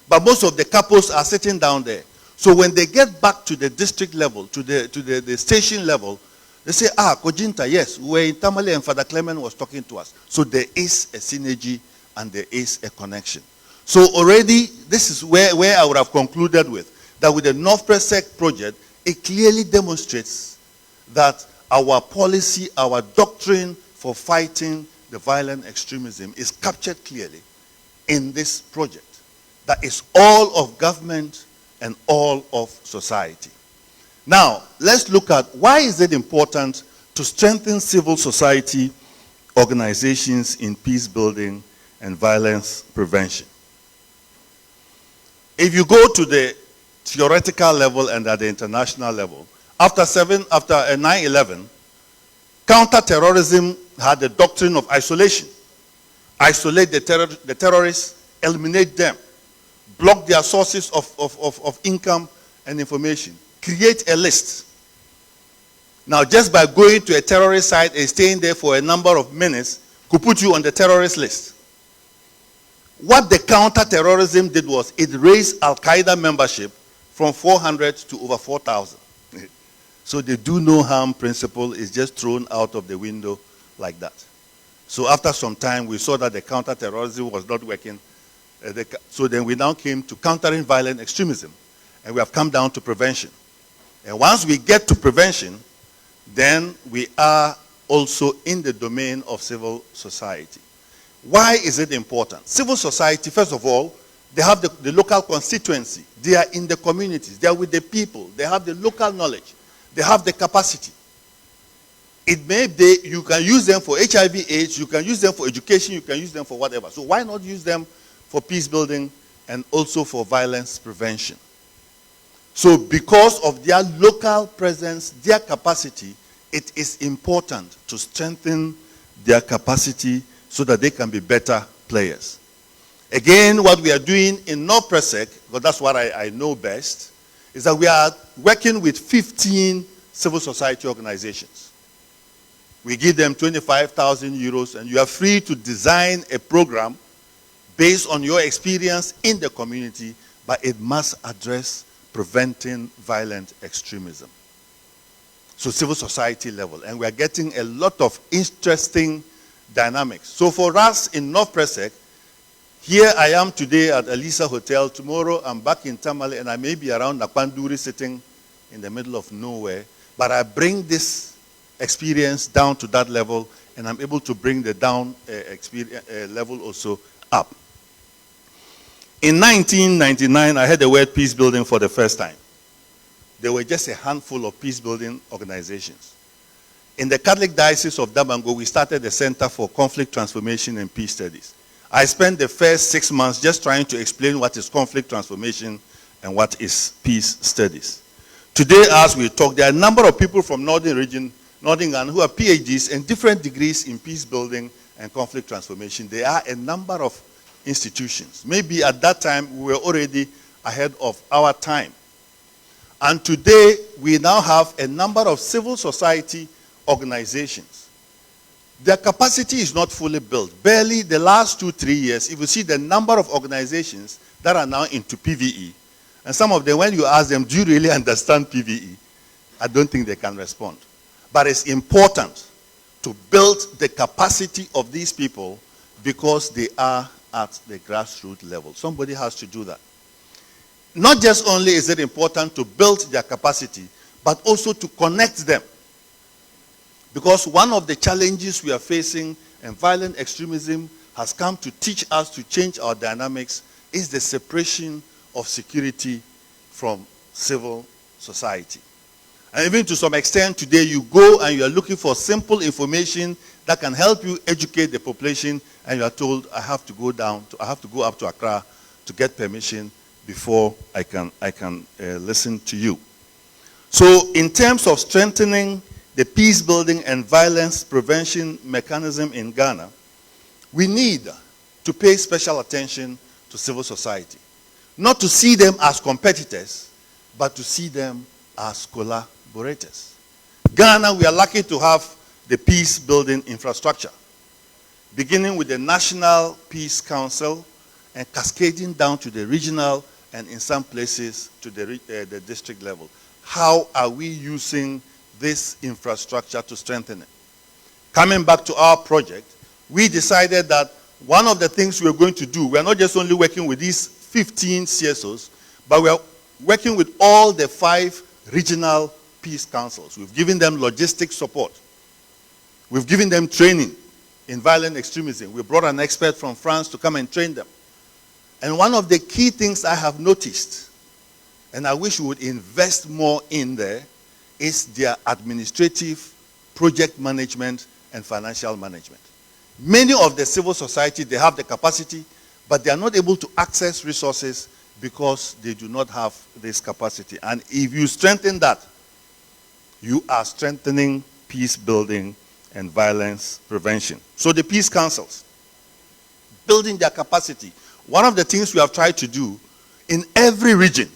But most of the couples are sitting down there. So when they get back to the district level, to the station level, they say, Kojinta, yes, we were in Tamale and Father Clement was talking to us. So there is a synergy and there is a connection. So already, this is where I would have concluded with, that with the North Presec project, it clearly demonstrates that our policy, our doctrine for fighting the violent extremism is captured clearly in this project. That is all of government and all of society. Now, let's look at why is it important to strengthen civil society organizations in peace building and violence prevention. If you go to the theoretical level and at the international level, after 9/11, counter-terrorism had the doctrine of isolation. Isolate the terrorists, eliminate them, block their sources of income and information, create a list. Now, just by going to a terrorist site and staying there for a number of minutes could put you on the terrorist list. What the counter-terrorism did was it raised Al-Qaeda membership from 400 to over 4,000. So the do no harm principle is just thrown out of the window like that. So after some time, we saw that the counter-terrorism was not working. So then we now came to countering violent extremism. And we have come down to prevention. And once we get to prevention, then we are also in the domain of civil society. Why is it important? Civil society, first of all, they have the local constituency. They are in the communities. They are with the people. They have the local knowledge. They have the capacity. It may be, you can use them for HIV/AIDS, you can use them for education, you can use them for whatever. So why not use them for peace building and also for violence prevention? So because of their local presence, their capacity, it is important to strengthen their capacity so that they can be better players. Again, what we are doing in North Presec, because that's what I know best, is that we are working with 15 civil society organizations. We give them 25,000 euros and you are free to design a program based on your experience in the community, but it must address preventing violent extremism. So civil society level. And we are getting a lot of interesting dynamics. So for us in North Presec, here I am today at Alisa Hotel. Tomorrow I'm back in Tamale and I may be around Nakwanduri sitting in the middle of nowhere. But I bring this experience down to that level and I'm able to bring the down level also up. In 1999, I heard the word peace building for the first time. There were just a handful of peace building organizations. In the Catholic Diocese of Dabango, we started the Center for Conflict Transformation and Peace Studies. I spent the first 6 months just trying to explain what is conflict transformation and what is peace studies. Today, as we talk, there are a number of people from Northern region, Northern Ghana, who have PhDs and different degrees in peace building and conflict transformation. There are a number of institutions. Maybe at that time, we were already ahead of our time. And today, we now have a number of civil society organizations. Their capacity is not fully built. Barely the last 2-3 years, if you see the number of organizations that are now into PVE, and some of them, when you ask them, do you really understand PVE? I don't think they can respond. But it's important to build the capacity of these people because they are at the grassroots level. Somebody has to do that. Not just only is it important to build their capacity, but also to connect them. Because one of the challenges we are facing, and violent extremism has come to teach us to change our dynamics, is the separation of security from civil society. And even to some extent today, you go and you are looking for simple information that can help you educate the population, and you are told, I have to go up to Accra to get permission before I can listen to you. So in terms of strengthening the peace building and violence prevention mechanism in Ghana, we need to pay special attention to civil society. Not to see them as competitors, but to see them as collaborators. Ghana, we are lucky to have the peace building infrastructure, beginning with the National Peace Council and cascading down to the regional and in some places to the district level. How are we using this infrastructure to strengthen it? Coming back to our project, we decided that one of the things we're going to do, we're not just only working with these 15 CSOs, but we're working with all the 5 regional peace councils. We've given them logistic support. We've given them training in violent extremism. We brought an expert from France to come and train them. And one of the key things I have noticed, and I wish we would invest more in there, is their administrative, project management, and financial management. Many of the civil society, they have the capacity, but they are not able to access resources because they do not have this capacity. And if you strengthen that, you are strengthening peace building and violence prevention. So the peace councils, building their capacity. One of the things we have tried to do in every region,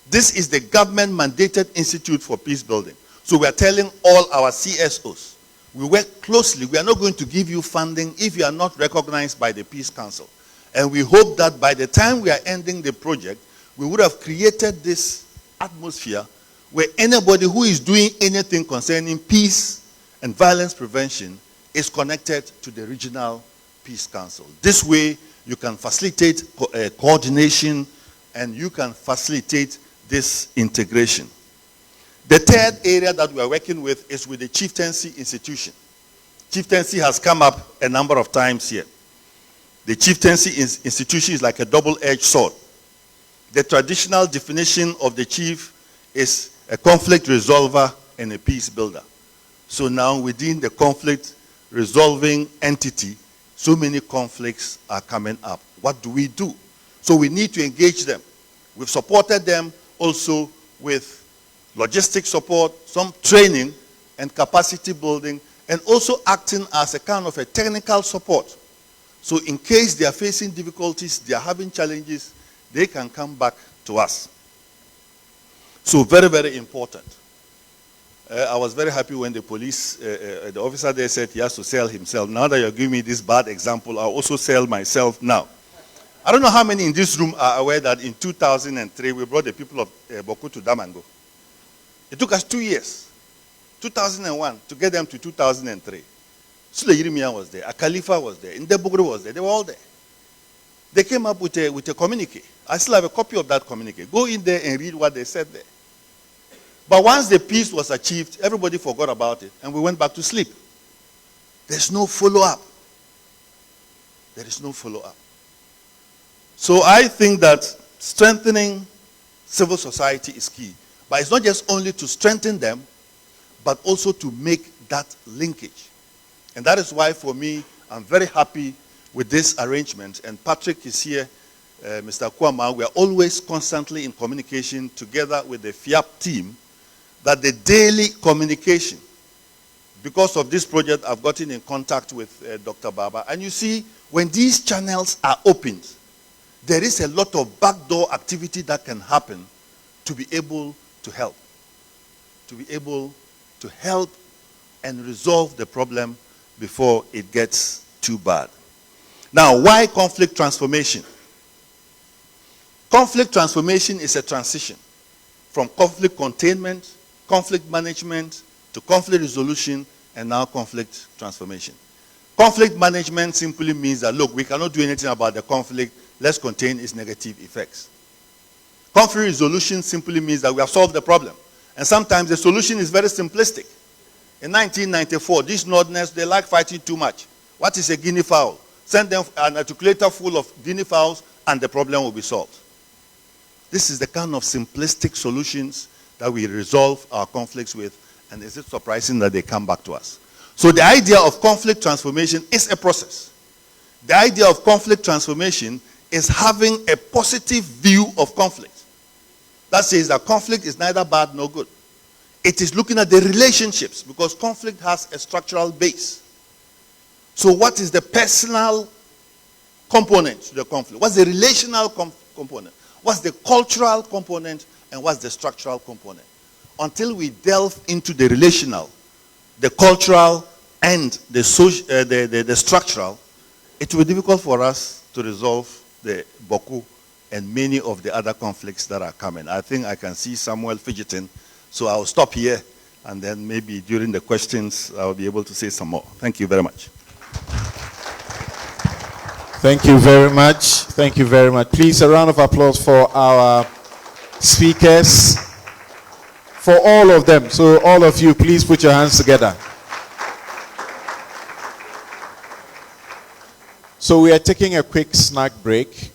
this is the government mandated institute for peace building. So we are telling all our CSOs, we work closely. We are not going to give you funding if you are not recognized by the Peace Council. And we hope that by the time we are ending the project, we would have created this atmosphere where anybody who is doing anything concerning peace and violence prevention is connected to the regional Peace Council. This way, you can facilitate coordination and you can facilitate this integration. The third area that we are working with is with the chieftaincy institution. Chieftaincy has come up a number of times here. The chieftaincy institution is like a double-edged sword. The traditional definition of the chief is a conflict resolver and a peace builder. So now within the conflict resolving entity, so many conflicts are coming up. What do we do? So we need to engage them. We've supported them also with logistic support, some training and capacity building, and also acting as a kind of a technical support. So in case they are facing difficulties, they are having challenges, they can come back to us. So very, very important. I was very happy when the police, the officer there said he has to sell himself. Now that you're giving me this bad example, I'll also sell myself now. I don't know how many in this room are aware that in 2003, we brought the people of Boku to Damango. It took us 2 years, 2001, to get them to 2003. Sule Yirimiya was there, Khalifa was there, Ndebugru was there, they were all there. They came up with a communique. I still have a copy of that communique. Go in there and read what they said there. But once the peace was achieved, everybody forgot about it, and we went back to sleep. There's no follow-up. There is no follow-up. So I think that strengthening civil society is key. But it's not just only to strengthen them, but also to make that linkage. And that is why, for me, I'm very happy with this arrangement. And Patrick is here, Mr. Kwama. We are always constantly in communication together with the FIAP team, that the daily communication, because of this project, I've gotten in contact with Dr. Baba. And you see, when these channels are opened, there is a lot of backdoor activity that can happen to be able to help. To be able to help and resolve the problem before it gets too bad. Now, why conflict transformation? Conflict transformation is a transition from conflict containment, conflict management, to conflict resolution, and now conflict transformation. Conflict management simply means that, look, we cannot do anything about the conflict, let's contain its negative effects. Conflict resolution simply means that we have solved the problem. And sometimes the solution is very simplistic. In 1994, these Northerners, they like fighting too much. What is a guinea fowl? Send them an articulator full of guinea fowls and the problem will be solved. This is the kind of simplistic solutions that we resolve our conflicts with, and is it surprising that they come back to us? So the idea of conflict transformation is a process. The idea of conflict transformation is having a positive view of conflict. That says that conflict is neither bad nor good. It is looking at the relationships, because conflict has a structural base. So what is the personal component to the conflict? What's the relational component? What's the cultural component? And what's the structural component? Until we delve into the relational, the cultural, and the structural, it will be difficult for us to resolve the Boko and many of the other conflicts that are coming. I think I can see Samuel fidgeting, so I'll stop here, and then maybe during the questions, I'll be able to say some more. Thank you very much. Thank you very much. Thank you very much. Please, a round of applause for our speakers, for all of them. So all of you, please put your hands together. So we are taking a quick snack break,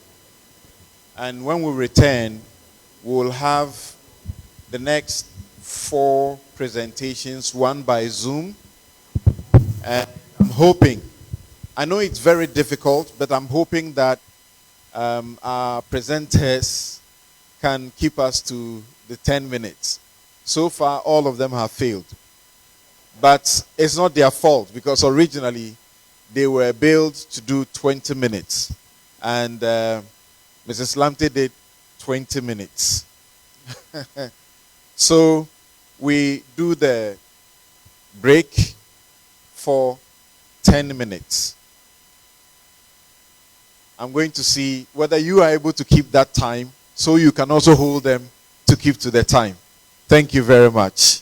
and when we return, we'll have the next 4 presentations, one by Zoom, and I'm hoping, I know it's very difficult, but I'm hoping that our presenters can keep us to the 10 minutes. So far, all of them have failed. But it's not their fault, because originally they were billed to do 20 minutes. And Mrs. Lamte did 20 minutes. So we do the break for 10 minutes. I'm going to see whether you are able to keep that time, so you can also hold them to keep to the time. Thank you very much.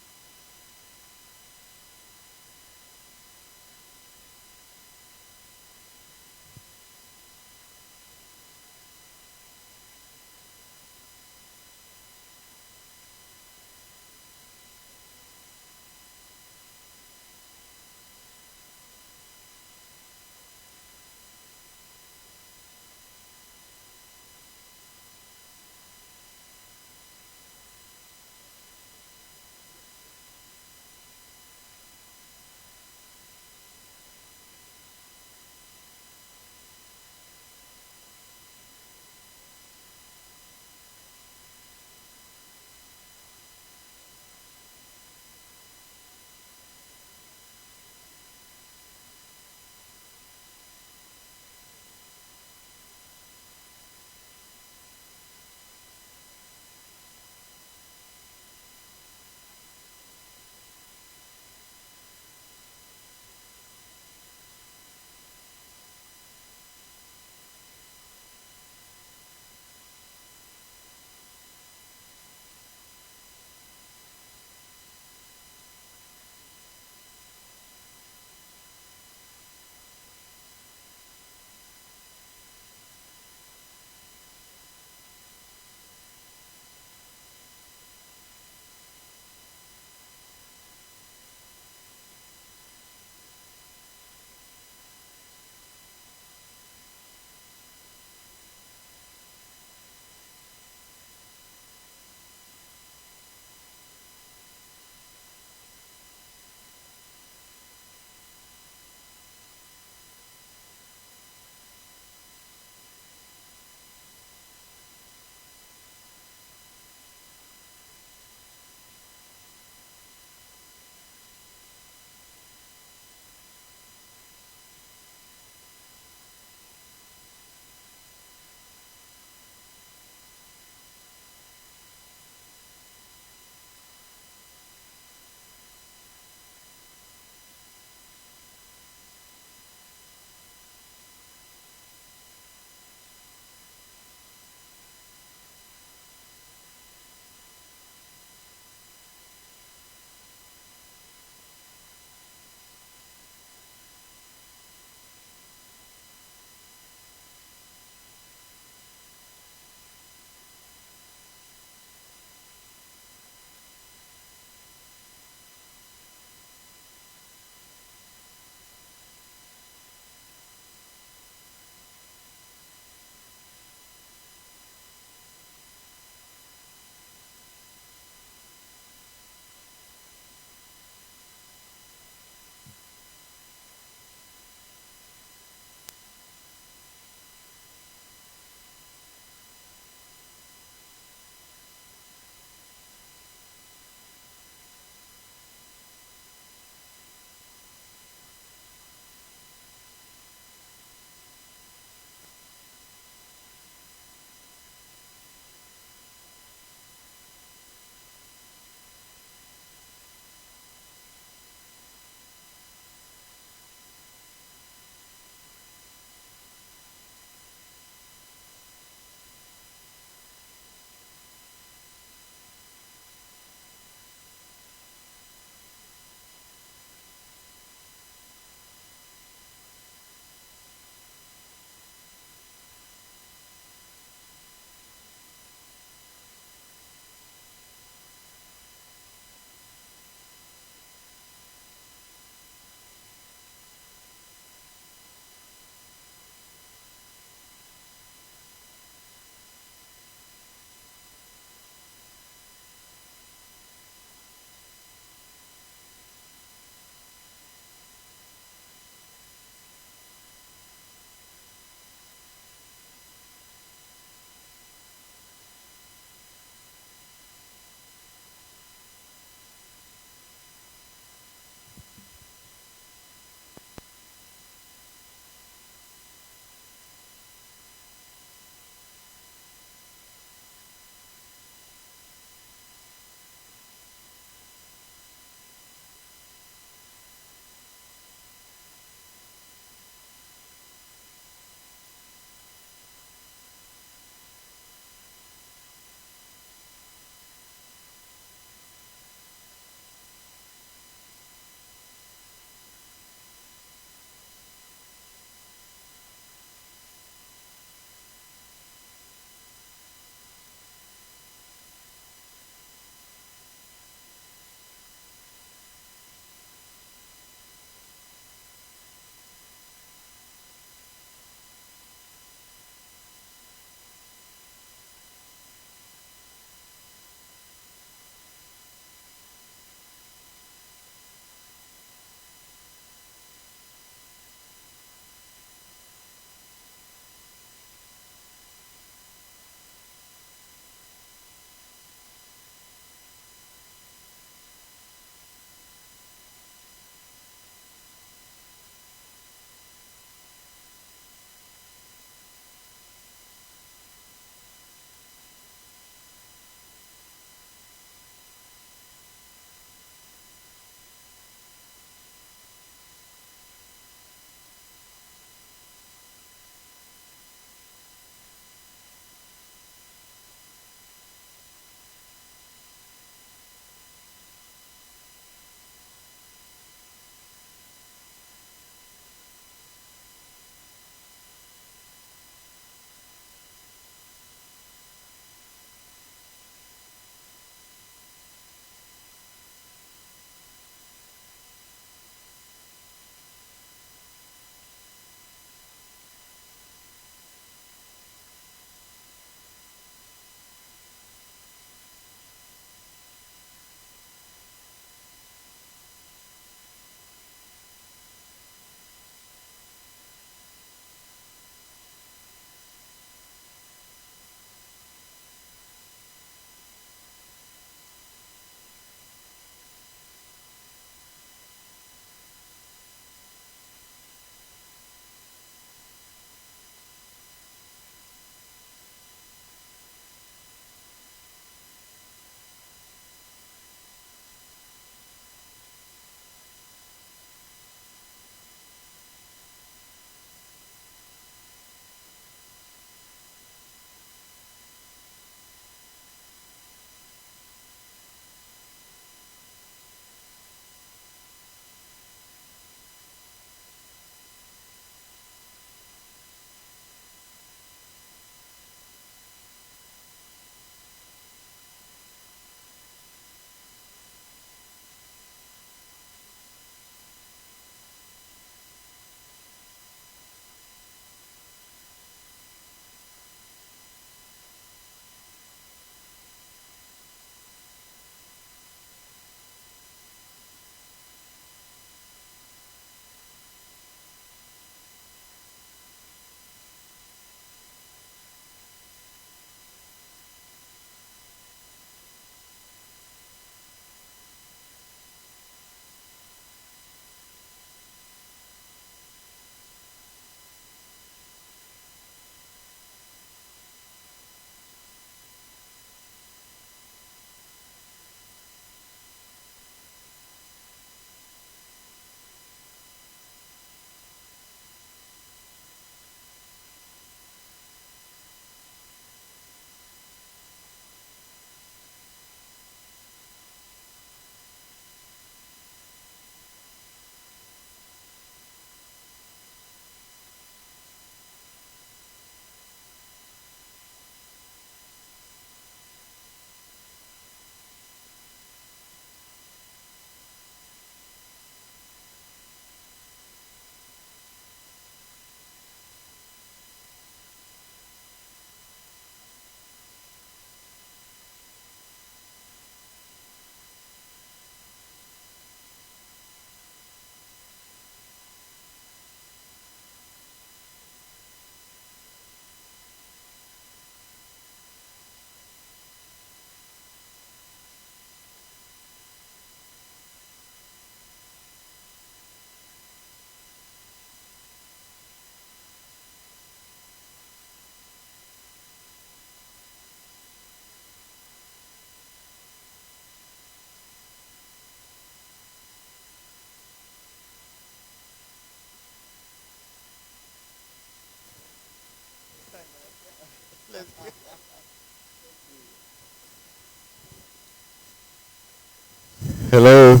Hello.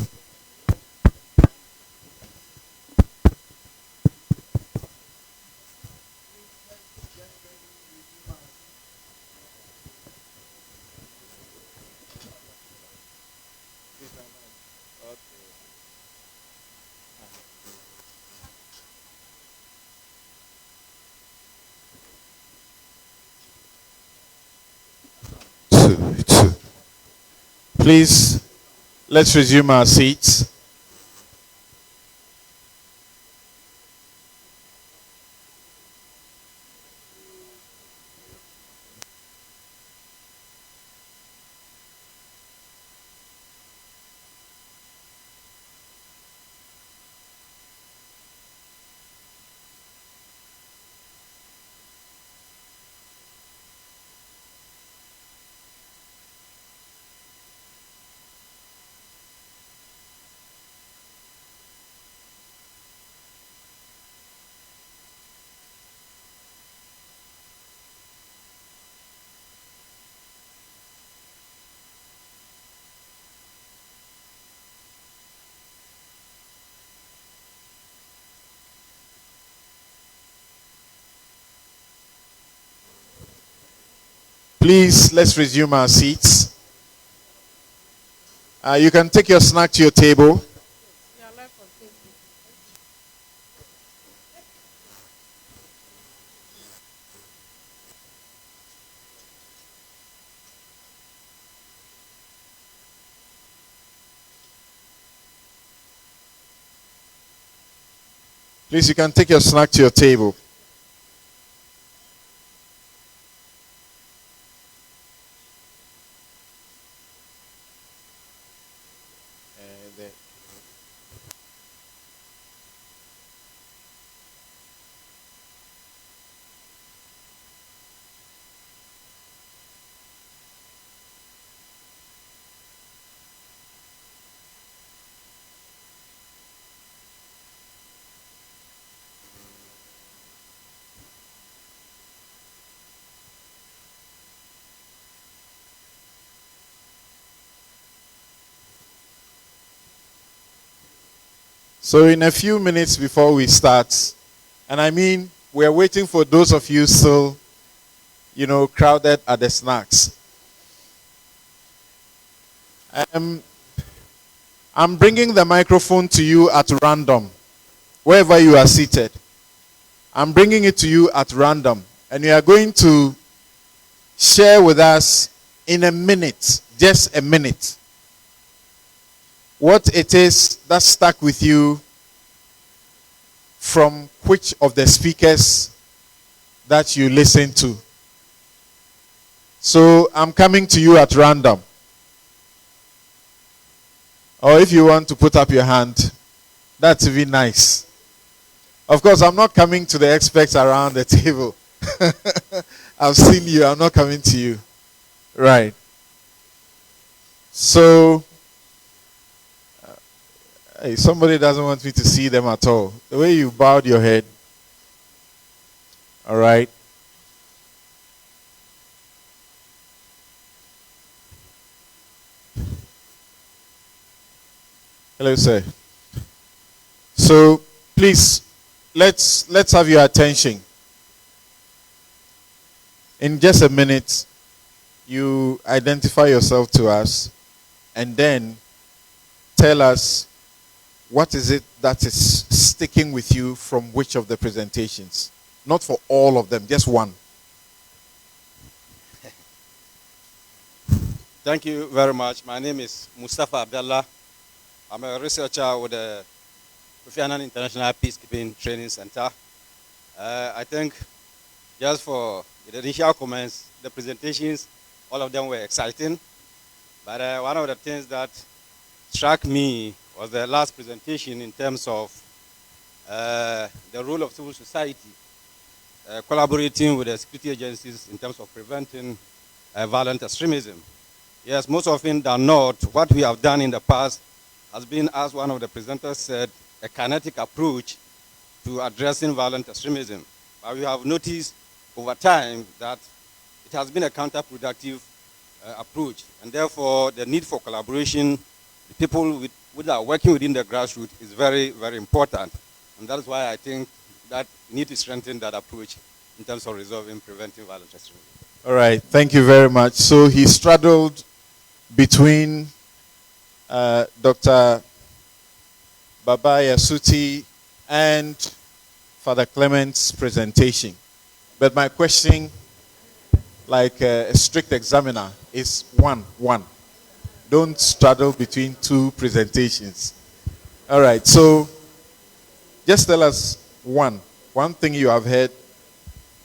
Two. Please, let's resume our seats. Please, let's resume our seats. You can take your snack to your table. Please, you can take your snack to your table. So in a few minutes before we start, and I mean, we're waiting for those of you still, crowded at the snacks. I'm bringing the microphone to you at random, wherever you are seated. I'm bringing it to you at random, and you are going to share with us in a minute, just a minute, what it is that stuck with you from which of the speakers that you listen to. So I'm coming to you at random. Or if you want to put up your hand, that's even nice. Of course, I'm not coming to the experts around the table. I've seen you, I'm not coming to you. Right. So, hey, somebody doesn't want me to see them at all. The way you bowed your head. All right. Hello, sir. So, please, let's have your attention. In just a minute, you identify yourself to us, and then tell us what is it that is sticking with you from which of the presentations? Not for all of them, just one. Thank you very much. My name is Mustafa Abdallah. I'm a researcher with the Kofi Annan International Peacekeeping Training Center. I think just for the initial comments, the presentations, all of them were exciting. But one of the things that struck me was the last presentation in terms of the role of civil society collaborating with the security agencies in terms of preventing violent extremism. Yes, most often than not, what we have done in the past has been, as one of the presenters said, a kinetic approach to addressing violent extremism. But we have noticed over time that it has been a counterproductive approach. And therefore, the need for collaboration, the people who are working within the grassroots is very, very important. And that is why I think that we need to strengthen that approach in terms of resolving preventing violent extremism. All right, thank you very much. So he straddled between Dr. Baba Yasuti and Father Clement's presentation. But my question, like a strict examiner, is one. Don't straddle between two presentations. All right, so just tell us one thing you have heard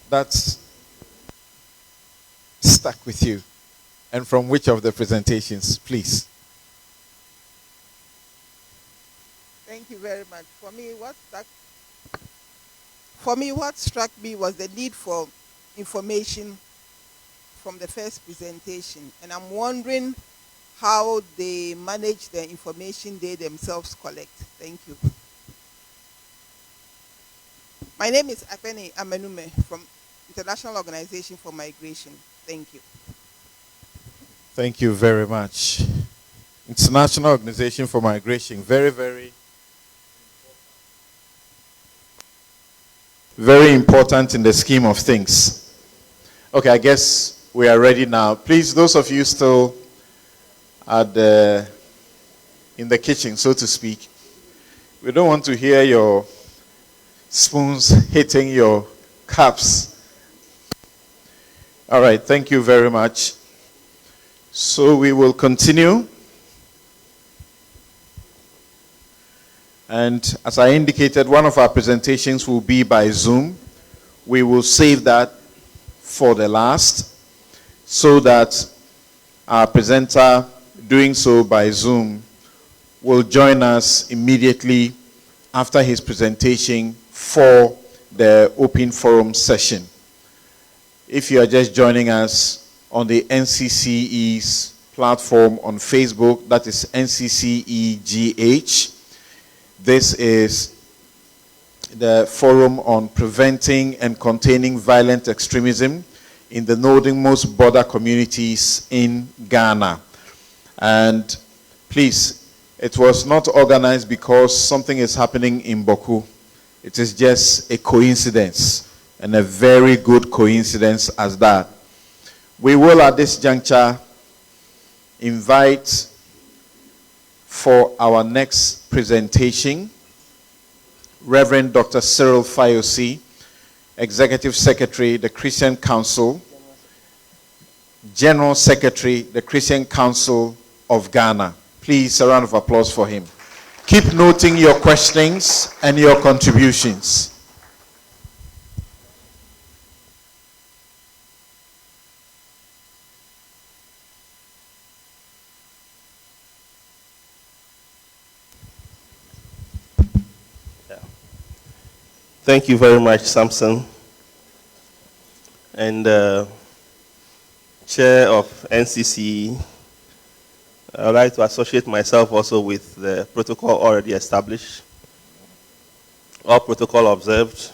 that's stuck with you, and from which of the presentations, please. Thank you very much. For me, what struck me was the need for information from the first presentation, and I'm wondering how they manage the information they themselves collect. Thank you. My name is Apeni Amenume from International Organization for Migration. Thank you. Thank you very much. International Organization for Migration. Very, very, very important in the scheme of things. Okay, I guess we are ready now. Please, those of you still in the kitchen, so to speak, we don't want to hear your spoons hitting your cups. All right, thank you very much. So we will continue. And as I indicated, one of our presentations will be by Zoom. We will save that for the last, so that our presenter doing so by Zoom will join us immediately after his presentation for the open forum session. If you are just joining us on the Ncce's platform on Facebook, that is NCCEGH. This is the forum on preventing and containing violent extremism in the northernmost border communities in Ghana. And please, it was not organized because something is happening in Boku. It is just a coincidence, and a very good coincidence as that. We will at this juncture invite for our next presentation Reverend Dr. Cyril Fayosi, Executive Secretary, the Christian Council, General Secretary, the Christian Council of Ghana. Please, a round of applause for him. Keep noting your questions and your contributions. Thank you very much, Samson. And Chair of Ncce, I would like to associate myself also with the protocol already established, all protocol observed.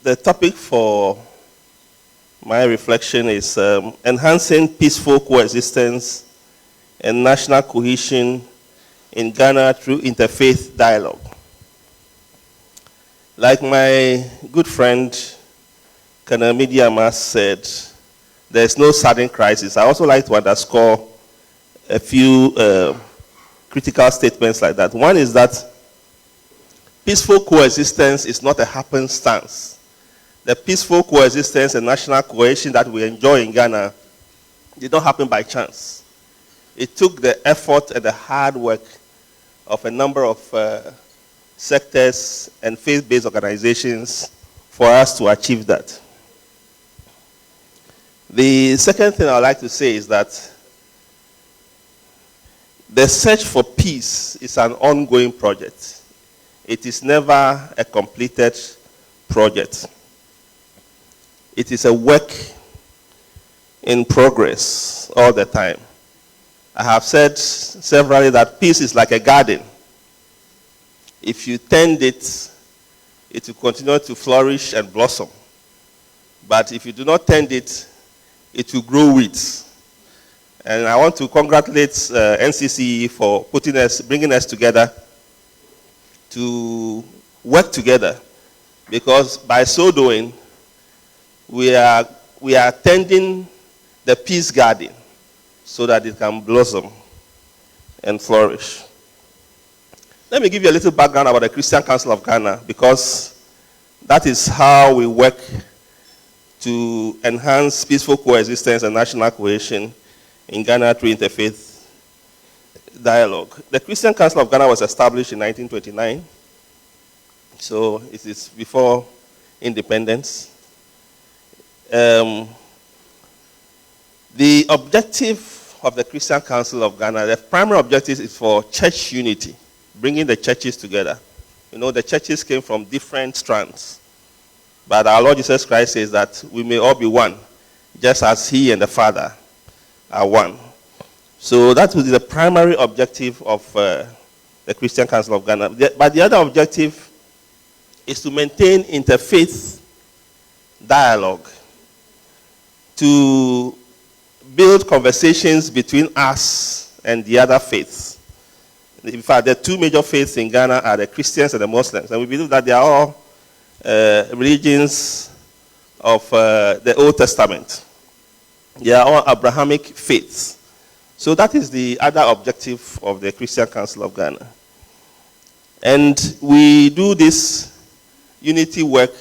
The topic for my reflection is enhancing peaceful coexistence and national cohesion in Ghana through interfaith dialogue. Like my good friend Kanamidi Amas said, there's no sudden crisis. I also like to underscore a few critical statements like that. One is that peaceful coexistence is not a happenstance. The peaceful coexistence and national cohesion that we enjoy in Ghana did not happen by chance. It took the effort and the hard work of a number of sectors and faith-based organizations for us to achieve that. The second thing I would like to say is that the search for peace is an ongoing project. It is never a completed project. It is a work in progress all the time. I have said severally that peace is like a garden. If you tend it, it will continue to flourish and blossom. But if you do not tend it, it will grow weeds. And I want to congratulate Ncce for bringing us together to work together, because by so doing, we are tending the peace garden so that it can blossom and flourish. Let me give you a little background about the Christian Council of Ghana, because that is how we work to enhance peaceful coexistence and national cohesion in Ghana through interfaith dialogue. The Christian Council of Ghana was established in 1929, so it is before independence. The objective of the Christian Council of Ghana, the primary objective is for church unity, bringing the churches together. You know, the churches came from different strands, but our Lord Jesus Christ says that we may all be one, just as He and the Father are one. So that was the primary objective of the Christian Council of Ghana. But the other objective is to maintain interfaith dialogue, to build conversations between us and the other faiths. In fact, the two major faiths in Ghana are the Christians and the Muslims, and we believe that they are all religions of the Old Testament. They are all Abrahamic faiths. So that is the other objective of the Christian Council of Ghana. And we do this unity work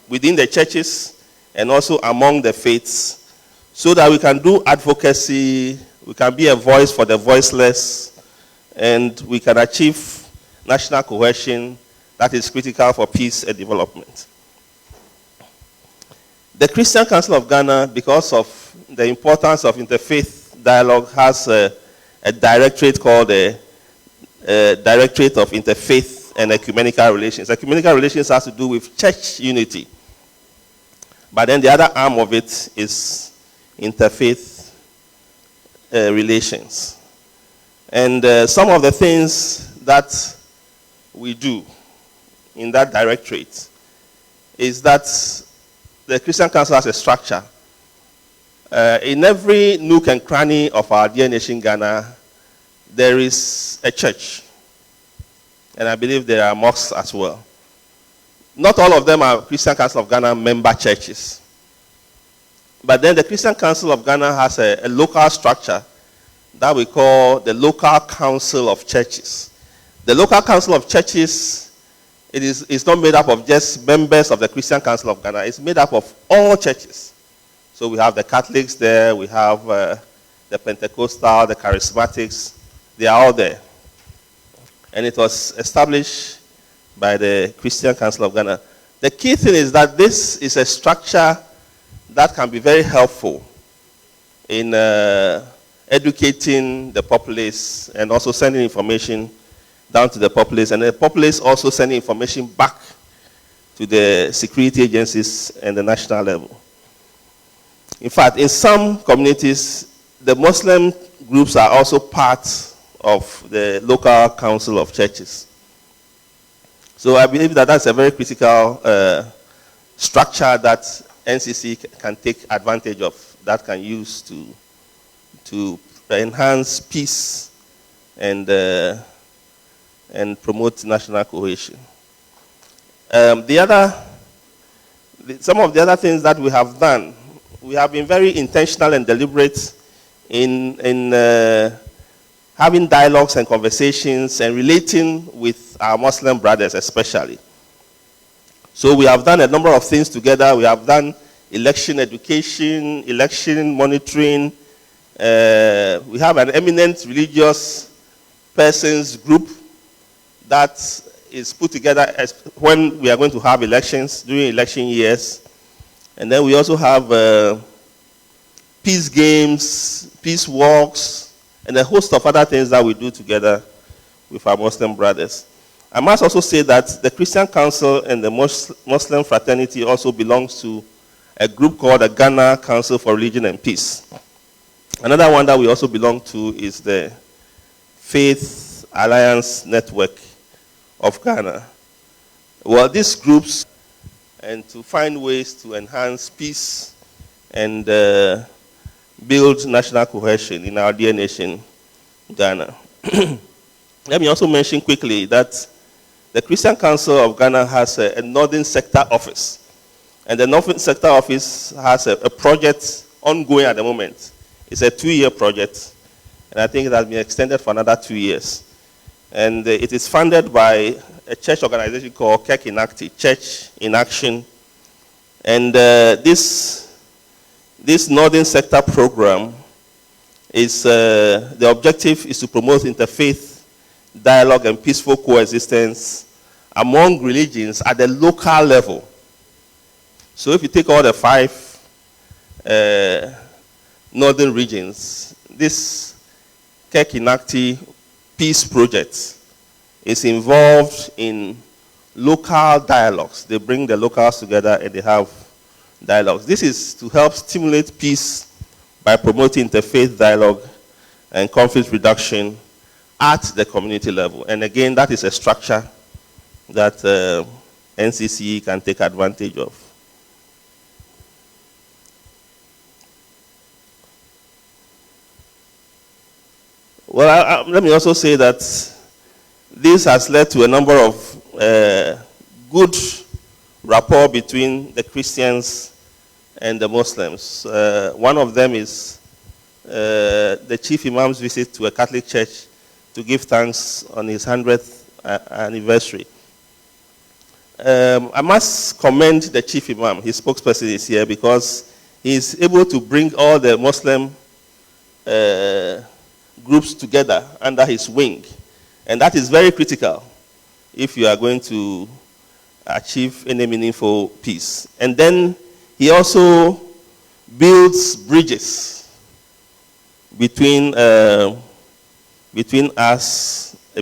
within the churches and also among the faiths, so that we can do advocacy, we can be a voice for the voiceless, and we can achieve national cohesion that is critical for peace and development. The Christian Council of Ghana, because of the importance of interfaith dialogue, has a directorate called the Directorate of Interfaith and Ecumenical Relations. Ecumenical relations has to do with church unity. But then the other arm of it is interfaith relations. And some of the things that we do in that directorate is that the Christian Council has a structure. In every nook and cranny of our dear nation, Ghana, there is a church. And I believe there are mosques as well. Not all of them are Christian Council of Ghana member churches. But then the Christian Council of Ghana has a local structure that we call the Local Council of Churches. The Local Council of Churches, it's not made up of just members of the Christian Council of Ghana. It's made up of all churches. So we have the Catholics there, we have the Pentecostal, the Charismatics. They are all there. And it was established by the Christian Council of Ghana. The key thing is that this is a structure that can be very helpful in educating the populace and also sending information down to the populace, and the populace also sending information back to the security agencies and the national level. In fact, in some communities, the Muslim groups are also part of the local council of churches. So I believe that that's a very critical structure that Ncce can take advantage of, that can use to enhance peace and promote national cohesion. Some of the other things that we have done, we have been very intentional and deliberate in having dialogues and conversations and relating with our Muslim brothers especially. So we have done a number of things together. We have done election education, election monitoring. We have an eminent religious persons group that is put together as when we are going to have elections, during election years. And then we also have peace games, peace walks, and a host of other things that we do together with our Muslim brothers. I must also say that the Christian Council and the Muslim fraternity also belongs to a group called the Ghana Council for Religion and Peace. Another one that we also belong to is the Faith Alliance Network of Ghana. Well, these groups and to find ways to enhance peace and build national cohesion in our dear nation, Ghana. Let me also mention quickly that the Christian Council of Ghana has a Northern Sector Office. And the Northern Sector Office has a project ongoing at the moment. It's a 2-year project, and I think it has been extended for another 2 years. And it is funded by a church organization called Ncce, Church in Action. And this Northern Sector program is, the objective is to promote interfaith dialogue and peaceful coexistence among religions at the local level. So if you take all the 5 northern regions, this Ncce Peace Project is involved in local dialogues. They bring the locals together and they have dialogues. This is to help stimulate peace by promoting interfaith dialogue and conflict reduction at the community level. And again, that is a structure that Ncce can take advantage of. Well, let me also say that this has led to a number of good rapport between the Christians and the Muslims. One of them is the Chief Imam's visit to a Catholic church to give thanks on his 100th anniversary. I must commend the Chief Imam. His spokesperson is here because he is able to bring all the Muslim groups together under his wing. And that is very critical if you are going to achieve any meaningful peace. And then he also builds bridges between us,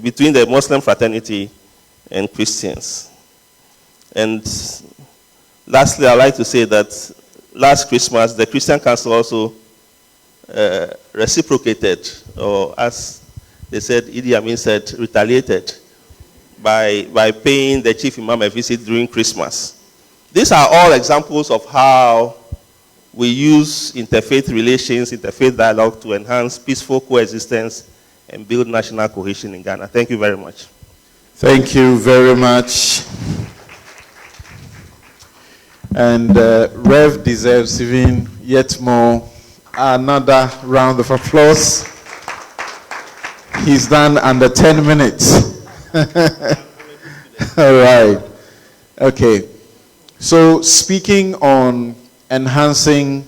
between the Muslim fraternity and Christians. And lastly, I'd like to say that last Christmas, the Christian Council also reciprocated, or as they said, Idi Amin said, retaliated by paying the Chief Imam a visit during Christmas. These are all examples of how we use interfaith relations, interfaith dialogue to enhance peaceful coexistence and build national cohesion in Ghana. Thank you very much. Thank you very much. And Rev deserves even yet more, another round of applause. He's done under 10 minutes. All right. Okay. So speaking on enhancing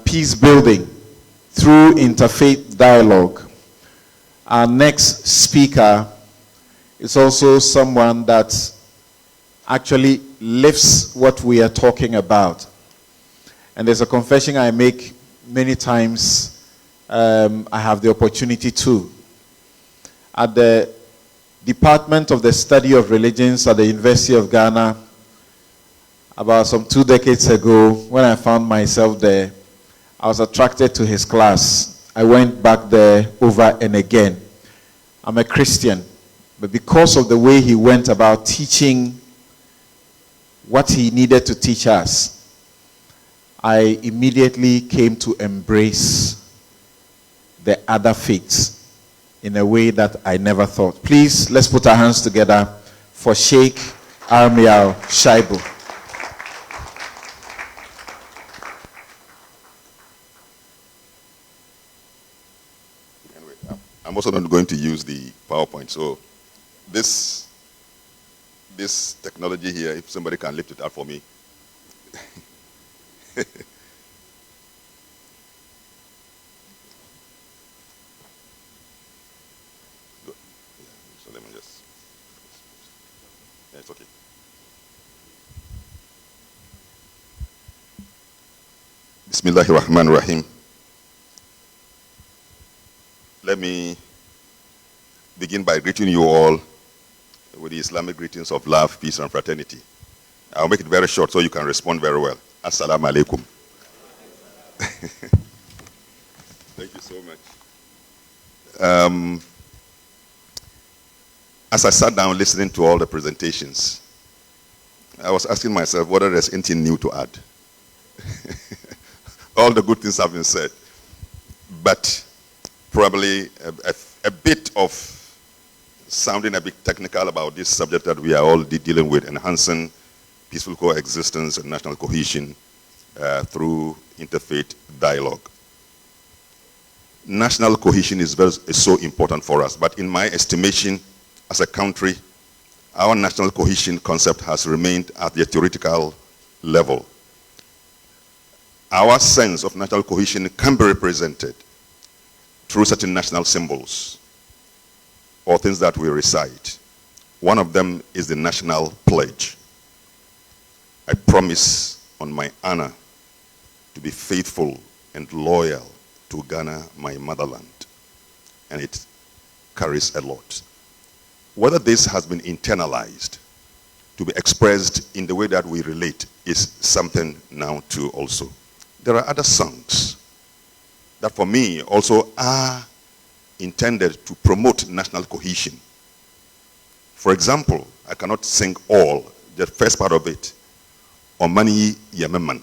peace building through interfaith dialogue, our next speaker is also someone that actually lives what we are talking about. And there's a confession I make many times. I have the opportunity to. At the Department of the Study of Religions at the University of Ghana, about some 2 decades ago, when I found myself there, I was attracted to his class. I went back there over and again. I'm a Christian, but because of the way he went about teaching what he needed to teach us, I immediately came to embrace the other faiths in a way that I never thought. Please, let's put our hands together for Sheikh Armial Shaibu. Anyway, I'm also not going to use the PowerPoint, so this technology here, if somebody can lift it up for me. So let me just, yeah, it's okay. Bismillahirrahmanirrahim. Let me begin by greeting you all with the Islamic greetings of love, peace, and fraternity. I'll make it very short so you can respond very well. Assalamu alaikum. Thank you so much. As I sat down listening to all the presentations, I was asking myself whether there's anything new to add. All the good things have been said. But probably a bit of sounding a bit technical about this subject that we are all dealing with, enhancing peaceful coexistence and national cohesion through interfaith dialogue. National cohesion is so important for us, but in my estimation, as a country, our national cohesion concept has remained at the theoretical level. Our sense of national cohesion can be represented through certain national symbols or things that we recite. One of them is the national pledge. I promise on my honor to be faithful and loyal to Ghana, my motherland. And it carries a lot. Whether this has been internalized to be expressed in the way that we relate is something now too also. There are other songs that for me also are intended to promote national cohesion. For example, I cannot sing all, the first part of it, Omani Yememan.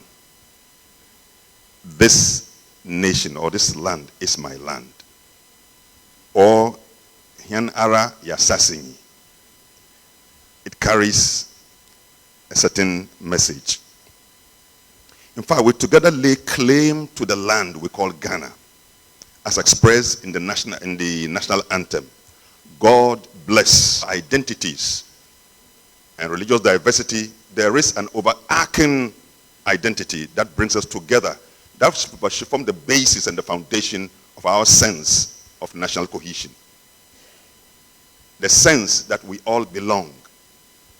This nation or this land is my land. Or Hian Ara Yasasini. It carries a certain message. In fact, we together lay claim to the land we call Ghana, as expressed in the national anthem. God bless identities and religious diversity. There is an overarching identity that brings us together. That should form the basis and the foundation of our sense of national cohesion. The sense that we all belong.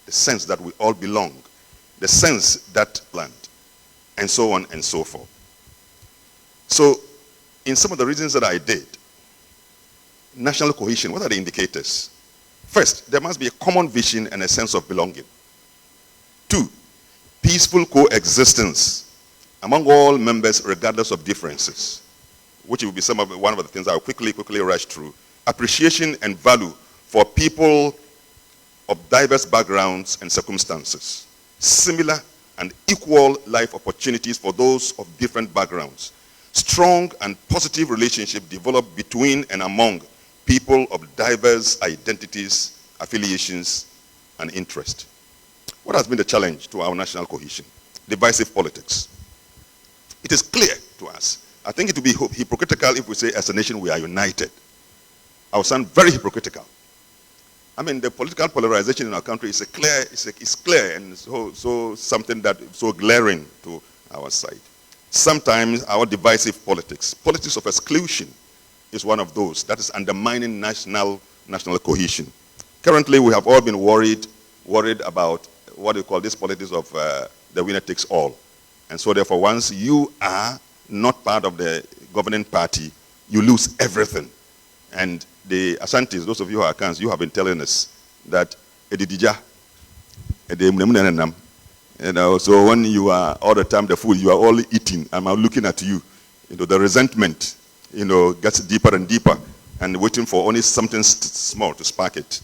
The sense that we all belong. The sense that land. And so on and so forth. So, in some of the reasons that I did, national cohesion, what are the indicators? First, there must be a common vision and a sense of belonging. 2, peaceful coexistence among all members regardless of differences, which will be one of the things I'll quickly rush through. Appreciation and value for people of diverse backgrounds and circumstances. Similar and equal life opportunities for those of different backgrounds. Strong and positive relationship developed between and among people of diverse identities, affiliations, and interests. What has been the challenge to our national cohesion? Divisive politics. It is clear to us. I think it would be hypocritical if we say as a nation we are united. I will sound very hypocritical. I mean, the political polarization in our country is clear and so something that is so glaring to our side. Sometimes our divisive politics of exclusion, is one of those that is undermining national cohesion. Currently, we have all been worried about what we call this politics of the winner takes all. And so therefore, once you are not part of the governing party, you lose everything. And the Asantis, those of you who are Akans, you have been telling us that so when you are all the time the food, you are all eating, I'm looking at you. The resentment, gets deeper and deeper, and waiting for only something small to spark it.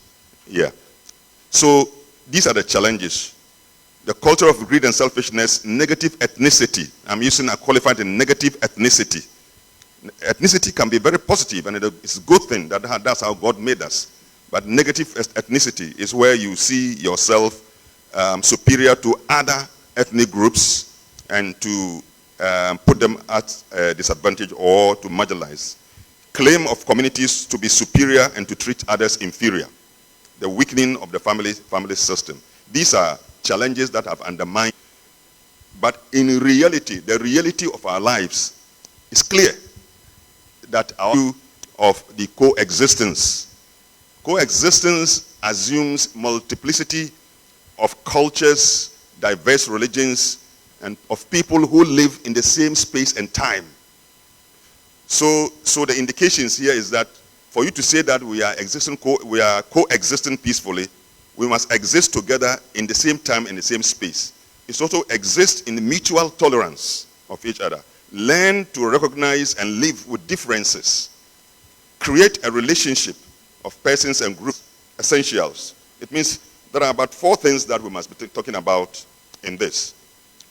Yeah. So these are the challenges. The culture of greed and selfishness, negative ethnicity. I'm using a qualified in negative ethnicity. Ethnicity can be very positive, and it's a good thing. That's how God made us. But negative ethnicity is where you see yourself superior to other ethnic groups and to put them at a disadvantage or to marginalize. Claim of communities to be superior and to treat others inferior. The weakening of the family system. These are challenges that have undermined. But in reality, the reality of our lives is clear. That our view of the coexistence. Coexistence assumes multiplicity of cultures, diverse religions, and of people who live in the same space and time. So the indications here is that for you to say that we are coexisting peacefully, we must exist together in the same time and the same space. It's also exist in mutual tolerance of each other. Learn to recognize and live with differences. Create a relationship of persons and groups, essentials. It means There are about 4 things that we must be talking about in this.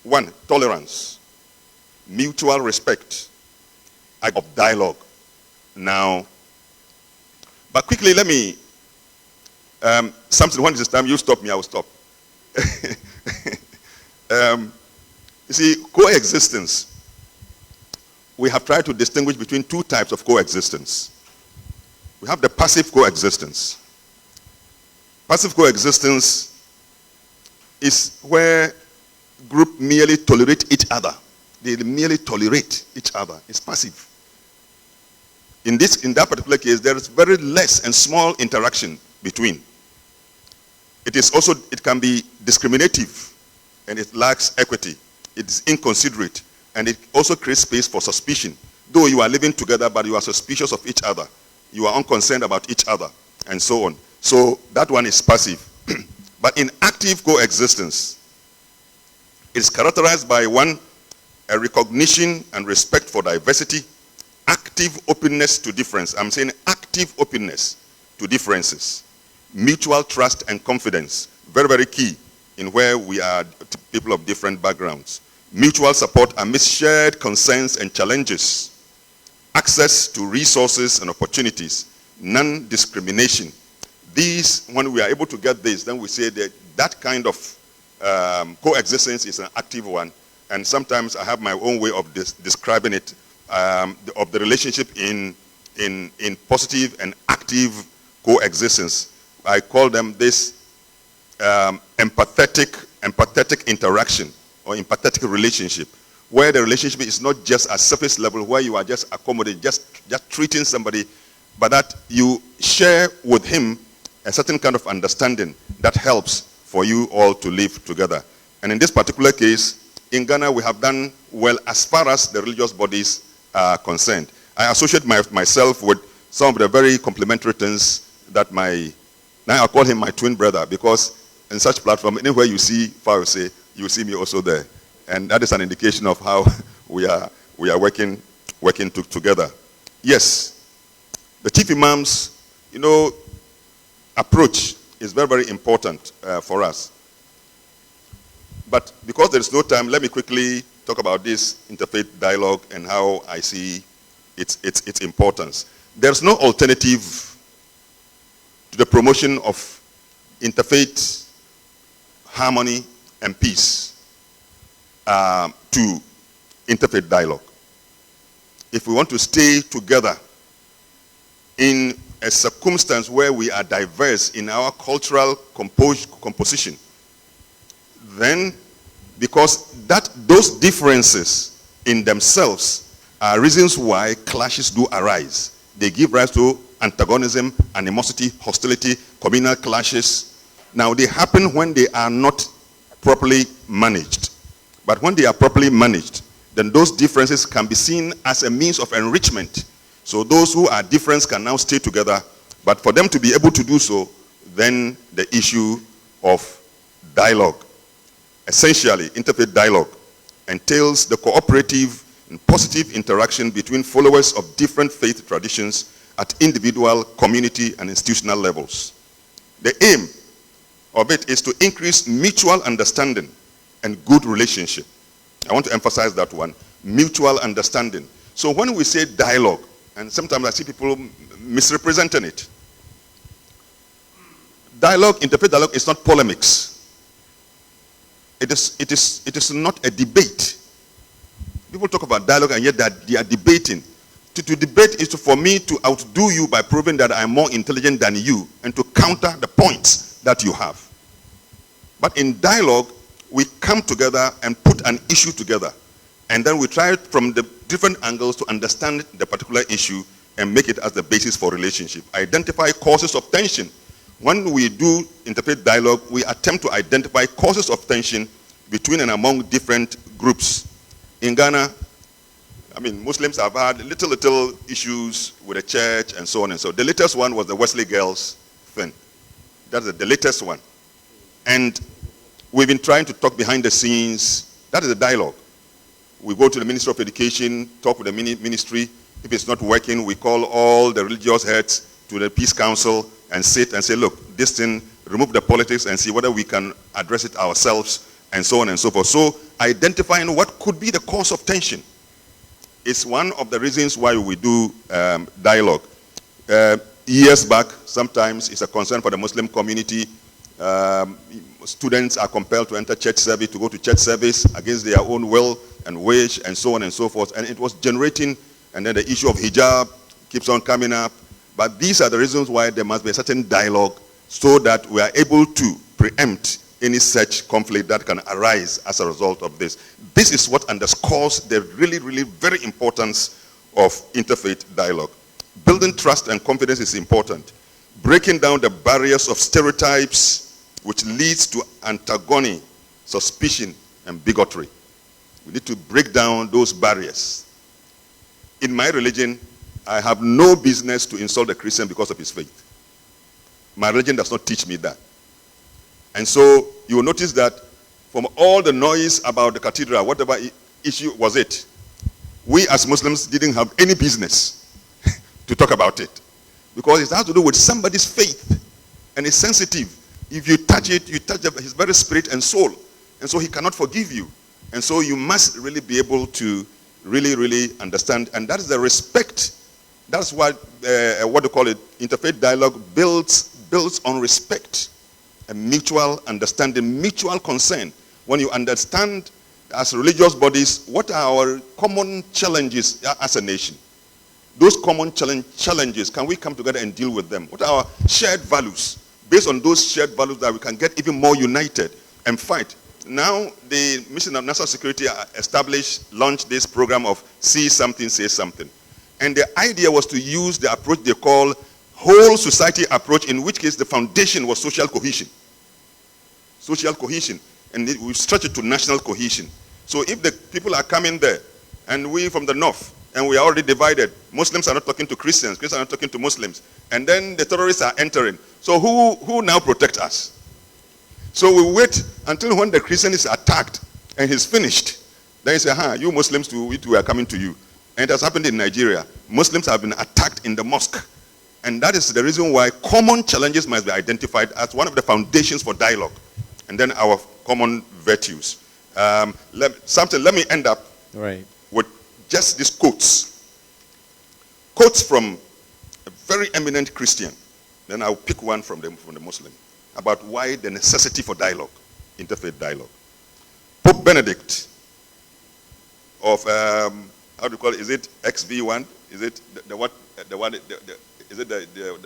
1, tolerance, mutual respect, of dialogue. Now, but quickly, let me, something, when it's time you stop me, I will stop. You see, coexistence. We have tried to distinguish between 2 types of coexistence. We have the passive coexistence. Passive coexistence is where groups merely tolerate each other. They merely tolerate each other. It's passive. In that particular case, there is very less and small interaction between. It can be discriminative, and it lacks equity. It is inconsiderate, and it also creates space for suspicion. Though you are living together, but you are suspicious of each other. You are unconcerned about each other, and so on. So that one is passive. But in active coexistence, it is characterized by 1, a recognition and respect for diversity, active openness to difference. I'm saying active openness to differences, mutual trust and confidence, very, very key in where we are people of different backgrounds, mutual support amidst shared concerns and challenges, access to resources and opportunities, non-discrimination. These, when we are able to get this, then we say that that kind of coexistence is an active one. And sometimes I have my own way of describing it, of the relationship in positive and active coexistence. I call them this empathetic interaction or empathetic relationship, where the relationship is not just at surface level, where you are just accommodating, just treating somebody, but that you share with him a certain kind of understanding that helps for you all to live together. And in this particular case, in Ghana, we have done well as far as the religious bodies are concerned. I associate myself with some of the very complimentary things that now I call him my twin brother, because in such platform, anywhere you see Fire say, you see me also there. And that is an indication of how we are working together. Yes, the chief imam's, approach is very, very important for us. But because there is no time, let me quickly talk about this interfaith dialogue and how I see its importance. There's no alternative to the promotion of interfaith harmony and peace to interfaith dialogue. If we want to stay together in a circumstance where we are diverse in our cultural composition, then because those differences in themselves are reasons why clashes do arise. They give rise to antagonism, animosity, hostility, communal clashes. Now, they happen when they are not properly managed. But when they are properly managed, then those differences can be seen as a means of enrichment. So those who are different can now stay together. But for them to be able to do so, then the issue of dialogue, essentially interfaith dialogue, entails the cooperative and positive interaction between followers of different faith traditions at individual, community, and institutional levels. The aim of it is to increase mutual understanding and good relationship. I want to emphasize that one, mutual understanding. So when we say dialogue, and sometimes I see people misrepresenting it. Dialogue, interfaith dialogue is not polemics. It is not a debate. People talk about dialogue and yet they are debating. To debate is for me to outdo you by proving that I'm more intelligent than you and to counter the points that you have. But in dialogue, we come together and put an issue together. And then we try from the different angles to understand the particular issue and make it as the basis for relationship. Identify causes of tension. When we do interfaith dialogue, we attempt to identify causes of tension between and among different groups. In Ghana, Muslims have had little issues with the church and so on and so on. The latest one was the Wesley girls thing. That's the latest one. And we've been trying to talk behind the scenes. That is a dialogue. We go to the Ministry of Education, talk with the ministry. If it's not working, we call all the religious heads to the Peace Council and sit and say, look, this thing remove the politics and see whether we can address it ourselves, and so on and so forth. So identifying what could be the cause of tension is one of the reasons why we do dialogue. Years back, sometimes it's a concern for the Muslim community. Students are compelled to enter church service, to go to church service against their own will and wish, and so on and so forth. And it was generating, and then the issue of hijab keeps on coming up. But these are the reasons why there must be a certain dialogue so that we are able to preempt any such conflict that can arise as a result of this. This is what underscores the really, really very importance of interfaith dialogue. Building trust and confidence is important. Breaking down the barriers of stereotypes, which leads to antagony, suspicion, and bigotry. We need to break down those barriers. In my religion, I have no business to insult a Christian because of his faith. My religion does not teach me that. And so you will notice that from all the noise about the cathedral, whatever issue was it, we as Muslims didn't have any business to talk about it. Because it has to do with somebody's faith. And it's sensitive. If you touch it, you touch his very spirit and soul. And so he cannot forgive you. And so you must really be able to really, really understand. And that is the respect. That's what they call it, interfaith dialogue builds on respect and mutual understanding, mutual concern. When you understand as religious bodies, what are our common challenges as a nation? Those common challenges, can we come together and deal with them? What are our shared values? Based on those shared values that we can get even more united and fight. Now, the Mission of National Security launched this program of See Something, Say Something. And the idea was to use the approach they call whole society approach, in which case the foundation was social cohesion. Social cohesion. And we stretch it to national cohesion. So if the people are coming there, and we from the north, and we are already divided, Muslims are not talking to Christians, Christians are not talking to Muslims, and then the terrorists are entering. So who now protects us? So we wait until when the Christian is attacked and he's finished. Then you say, you Muslims too, we are coming to you. And it has happened in Nigeria. Muslims have been attacked in the mosque. And that is the reason why common challenges must be identified as one of the foundations for dialogue. And then our common virtues. Let me end up with just these quotes. Quotes from a very eminent Christian. Then I'll pick one from the Muslim. About why the necessity for dialogue, interfaith dialogue. Pope Benedict of, how do you call it? Is it XV1? Is it the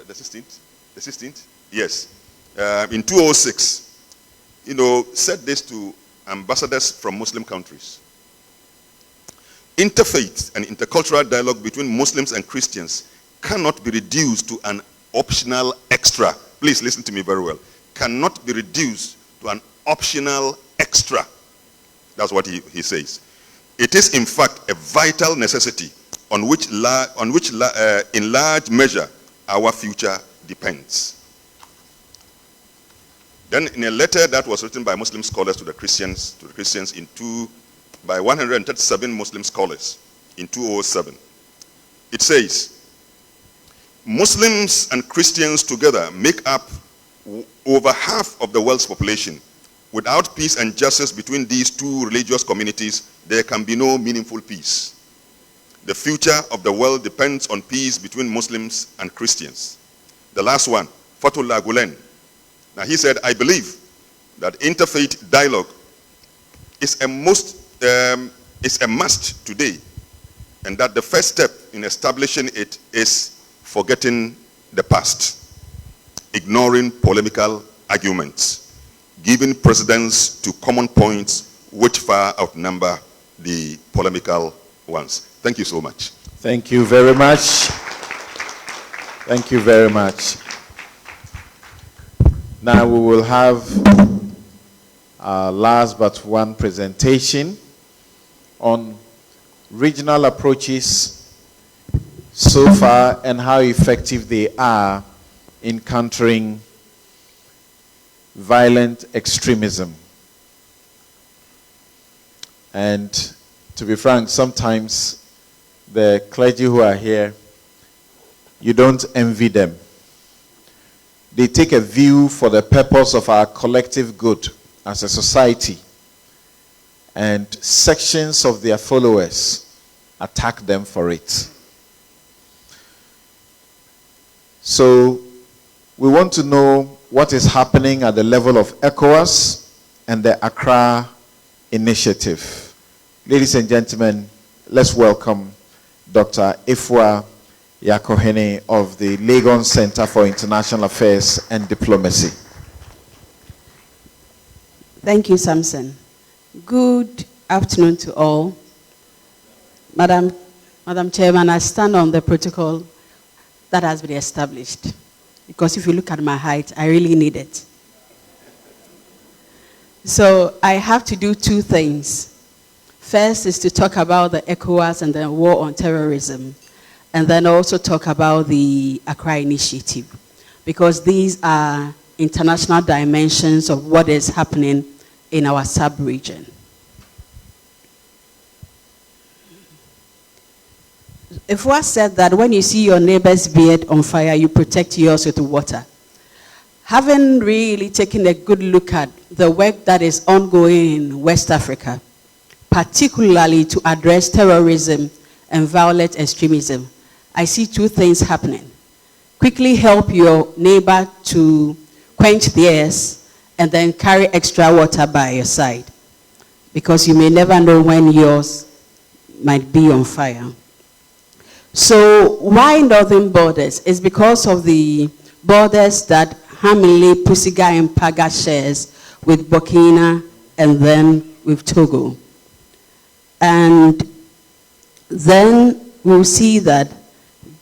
16th? The 16th? Yes. In 2006, said this to ambassadors from Muslim countries. Interfaith and intercultural dialogue between Muslims and Christians cannot be reduced to an optional extra. Please listen to me very well. Cannot be reduced to an optional extra. That's what he says. It is in fact a vital necessity on which in large measure our future depends. Then in a letter that was written by Muslim scholars to the Christians by 137 Muslim scholars in 2007, it says, Muslims and Christians together make up over half of the world's population. Without peace and justice between these two religious communities, there can be no meaningful peace. The future of the world depends on peace between Muslims and Christians. The last one, Fatullah Gulen. Now he said, I believe that interfaith dialogue is a must today, and that the first step in establishing it is forgetting the past, ignoring polemical arguments, giving precedence to common points which far outnumber the polemical ones. Thank you so much. Thank you very much. Thank you very much. Now we will have our last but one presentation on regional approaches so far and how effective they are in countering violent extremism. And to be frank, sometimes the clergy who are here, you don't envy them. they take a view for the purpose of our collective good as a society, and sections of their followers attack them for it. So we want to know what is happening at the level of ECOWAS and the Accra initiative. Ladies and gentlemen, let's welcome Dr. Ifua Yakohene of the Legon Center for International Affairs and Diplomacy. Thank you, Samson. Good afternoon to all. Madam Chairman, I stand on the protocol that has been established, because if you look at my height, I really need it. So I have to do two things. First is to talk about the ECOWAS and the war on terrorism, and then also talk about the Accra initiative, because these are international dimensions of what is happening in our sub-region. If one said that when you see your neighbor's beard on fire, you protect yours with water. Having really taken a good look at the work that is ongoing in West Africa, particularly to address terrorism and violent extremism, I see two things happening. Quickly help your neighbor to quench theirs, and then carry extra water by your side, because you may never know when yours might be on fire. So why northern borders? It's because of the borders that Hamile, Pusiga, and Paga shares with Burkina and then with Togo. And then we'll see that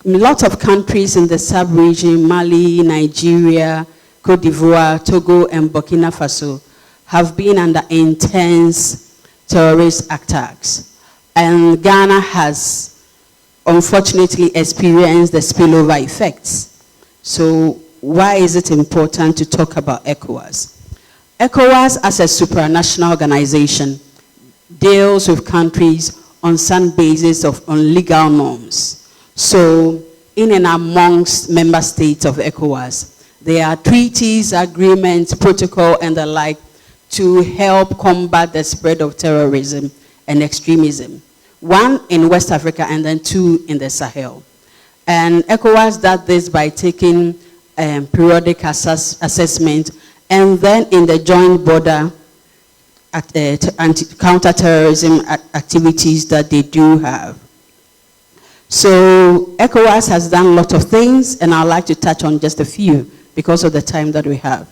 a lot of countries in the sub-region, Mali, Nigeria, Cote d'Ivoire, Togo, and Burkina Faso, have been under intense terrorist attacks. And Ghana has unfortunately experienced the spillover effects. So why is it important to talk about ECOWAS? ECOWAS, as a supranational organization, deals with countries on some basis of legal norms. So in and amongst member states of ECOWAS, there are treaties, agreements, protocol, and the like to help combat the spread of terrorism and extremism. One in West Africa and then two in the Sahel. And ECOWAS does this by taking periodic assessment, and then in the joint border counter-terrorism activities that they do have. So ECOWAS has done a lot of things, and I'd like to touch on just a few because of the time that we have.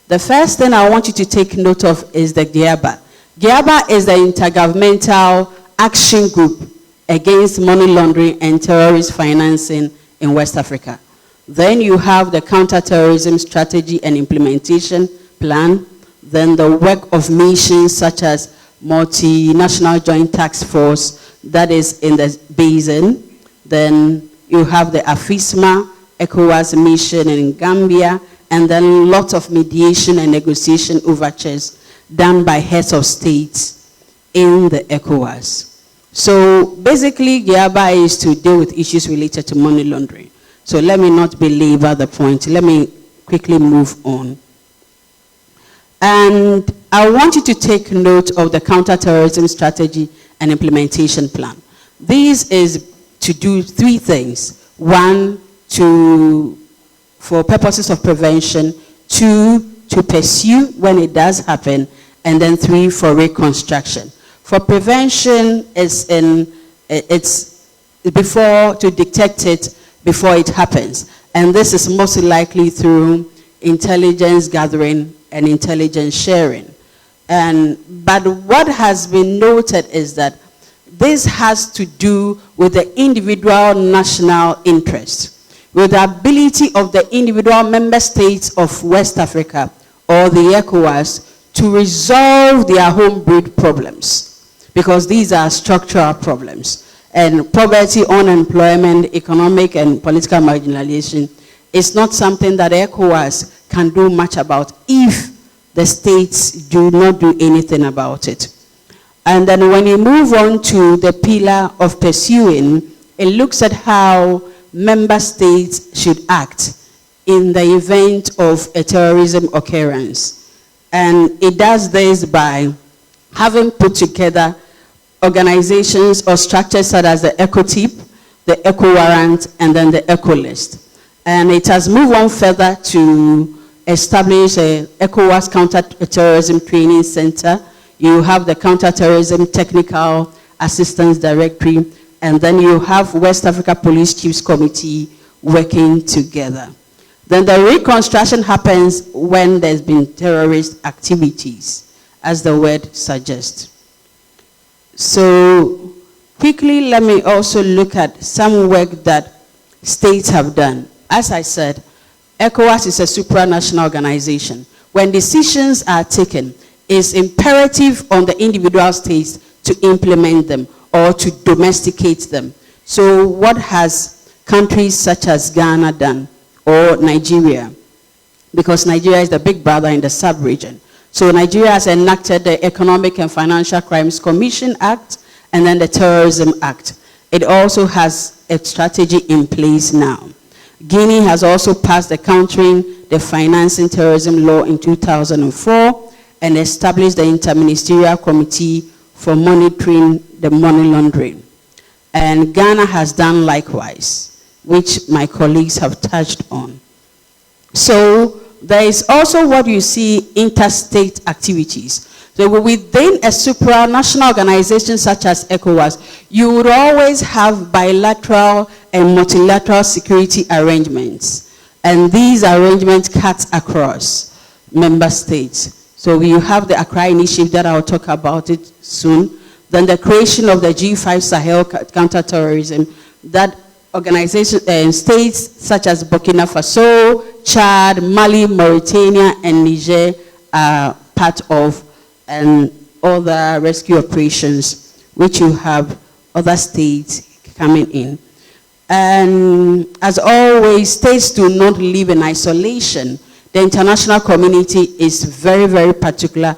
The first thing I want you to take note of is the GIABA. GIABA is the Intergovernmental Action Group Against Money Laundering and Terrorist Financing in West Africa. Then you have the Counterterrorism Strategy and Implementation Plan, then the work of missions such as Multinational Joint Task Force that is in the basin. Then you have the AFISMA, ECOWAS mission in Gambia, and then lots of mediation and negotiation overtures done by heads of states in the ECOWAS. So basically, GIABA is to deal with issues related to money laundering. So let me not belabor the point. Let me quickly move on. And I want you to take note of the Counterterrorism Strategy and Implementation Plan. This is to do three things. One, for purposes of prevention. Two, to pursue when it does happen. And then three, for reconstruction. For prevention, it's before, to detect it before it happens. And this is most likely through intelligence gathering and intelligence sharing. But what has been noted is that this has to do with the individual national interest, with the ability of the individual member states of West Africa or the ECOWAS to resolve their home-brewed problems, because these are structural problems. And poverty, unemployment, economic and political marginalization is not something that ECOWAS can do much about if the states do not do anything about it. And then when you move on to the pillar of pursuing, it looks at how member states should act in the event of a terrorism occurrence. And it does this by having put together organizations or structures such as the ECOTIP, the ECO warrant, and then the ECO list. And it has moved on further to establish a ECOWAS Counter-Terrorism Training Center. You have the Counter-Terrorism Technical Assistance Directory, and then you have West Africa Police Chiefs Committee working together. Then the reconstruction happens when there's been terrorist activities, as the word suggests. So quickly, let me also look at some work that states have done. As I said, ECOWAS is a supranational organization. When decisions are taken, it's imperative on the individual states to implement them or to domesticate them. So what has countries such as Ghana done, or Nigeria? Because Nigeria is the big brother in the sub-region. So Nigeria has enacted the Economic and Financial Crimes Commission Act and then the Terrorism Act. It also has a strategy in place now. Guinea has also passed the Countering the Financing Terrorism Law in 2004 and established the Interministerial Committee for monitoring the money laundering. And Ghana has done likewise, which my colleagues have touched on. So there is also what you see interstate activities. So within a supranational organization such as ECOWAS, you would always have bilateral and multilateral security arrangements. And these arrangements cut across member states. So you have the Accra initiative that I'll talk about it soon. Then the creation of the G5 Sahel counterterrorism, that organization and states such as Burkina Faso, Chad, Mali, Mauritania, and Niger are part of, and other rescue operations, which you have other states coming in. And as always, states do not live in isolation. The international community is very, very particular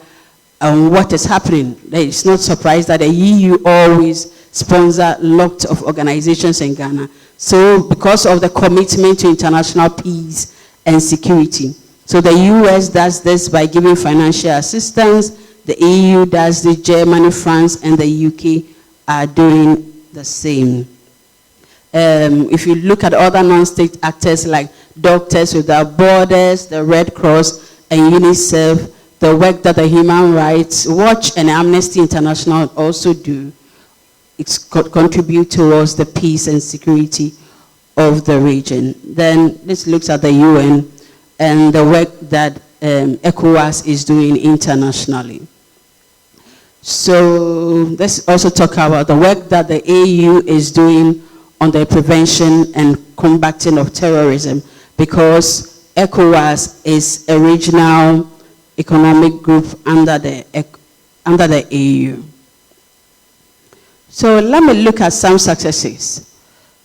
on what is happening. It's not surprised that the EU always sponsor lots of organizations in Ghana. So because of the commitment to international peace and security. So the US does this by giving financial assistance. The EU does this, Germany, France, and the UK are doing the same. If you look at other non-state actors like Doctors Without Borders, the Red Cross, and UNICEF, the work that the Human Rights Watch and Amnesty International also do, it contribute towards the peace and security of the region. Then let's look at the UN and the work that ECOWAS is doing internationally. So let's also talk about the work that the AU is doing on the prevention and combating of terrorism, because ECOWAS is a regional economic group under the AU. So let me look at some successes.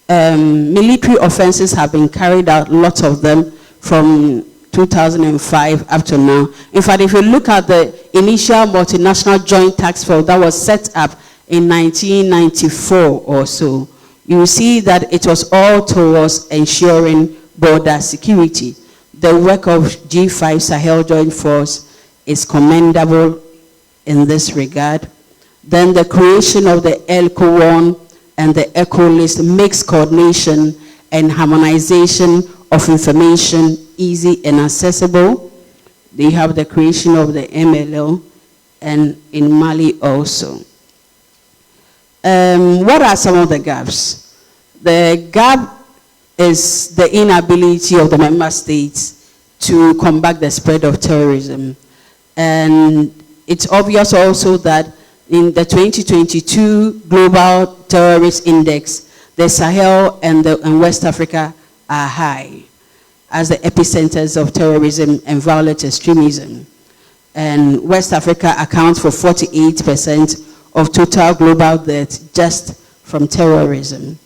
Military offenses have been carried out, lots of them, from 2005 up to now. In fact, if you look at the initial multinational joint task force that was set up in 1994 or so, you will see that it was all towards ensuring border security. The work of G5 Sahel Joint Force is commendable in this regard. Then the creation of the ECO1 and the ECO list makes coordination and harmonization of information easy and accessible. They have the creation of the MLO, and in Mali also. What are some of the gaps? The gap is the inability of the member states to combat the spread of terrorism. And it's obvious also that in the 2022 Global Terrorist Index, the Sahel and West Africa are high as the epicenters of terrorism and violent extremism. And West Africa accounts for 48% of total global deaths just from terrorism.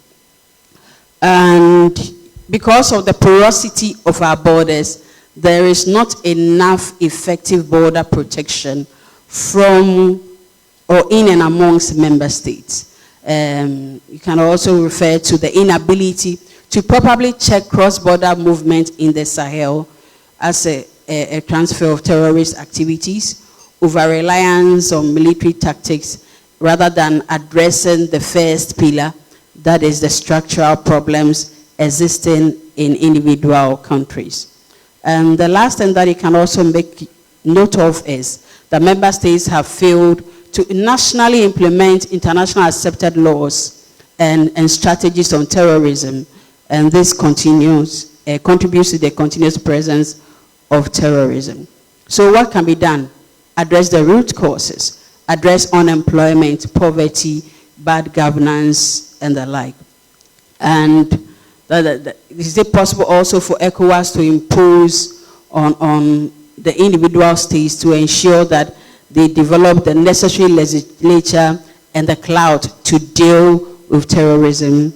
And because of the porosity of our borders, there is not enough effective border protection from or in and amongst member states. You can also refer to the inability to properly check cross-border movement in the Sahel as a transfer of terrorist activities, over-reliance on military tactics, rather than addressing the first pillar, that is the structural problems existing in individual countries. And the last thing that you can also make note of is that member states have failed to nationally implement international accepted laws and strategies on terrorism, and this contributes to the continuous presence of terrorism. So what can be done? Address the root causes, address unemployment, poverty, bad governance, and the like. And is it possible also for ECOWAS to impose on the individual states to ensure that they develop the necessary legislature and the clout to deal with terrorism?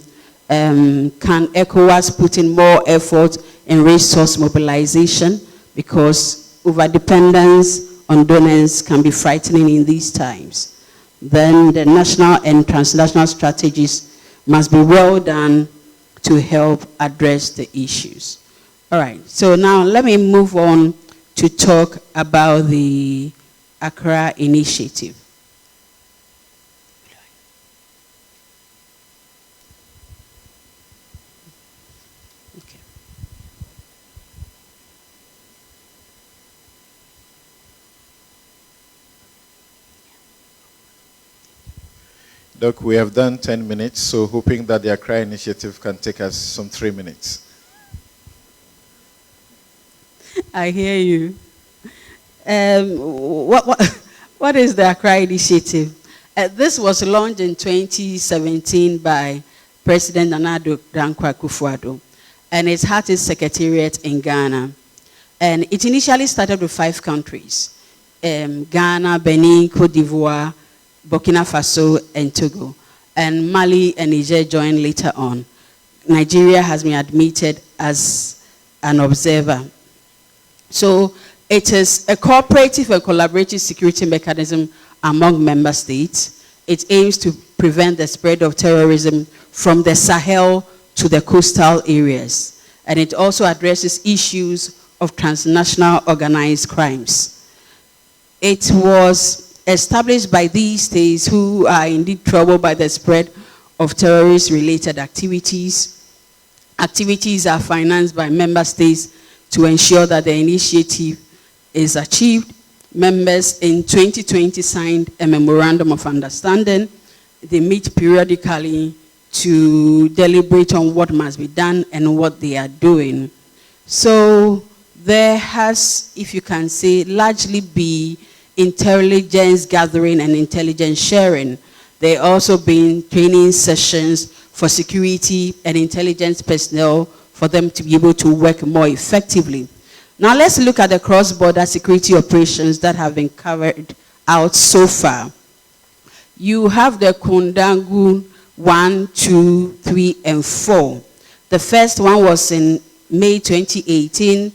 Can ECOWAS put in more effort in resource mobilization? Because overdependence on donors can be frightening in these times. Then the national and transnational strategies must be well done to help address the issues. All right, so now let me move on to talk about the Accra initiative. Doc, we have done 10 minutes, so hoping that the Accra initiative can take us some 3 minutes. I hear you. What is the Accra initiative? This was launched in 2017 by President Nana Dankwa Akufo-Addo, and it had its secretariat in Ghana. And it initially started with 5 countries, Ghana, Benin, Cote d'Ivoire, Burkina Faso, and Togo. And Mali and Niger joined later on. Nigeria has been admitted as an observer. So it is a cooperative and collaborative security mechanism among member states. It aims to prevent the spread of terrorism from the Sahel to the coastal areas. And it also addresses issues of transnational organized crimes. It was established by these states who are indeed troubled by the spread of terrorist-related activities. Activities are financed by member states to ensure that the initiative is achieved. Members in 2020 signed a memorandum of understanding. They meet periodically to deliberate on what must be done and what they are doing. So there has, if you can say, largely be intelligence gathering and intelligence sharing. There have also been training sessions for security and intelligence personnel for them to be able to work more effectively. Now let's look at the cross-border security operations that have been carried out so far. You have the Kundangu 1, 2, 3, and 4. The first one was in May 2018,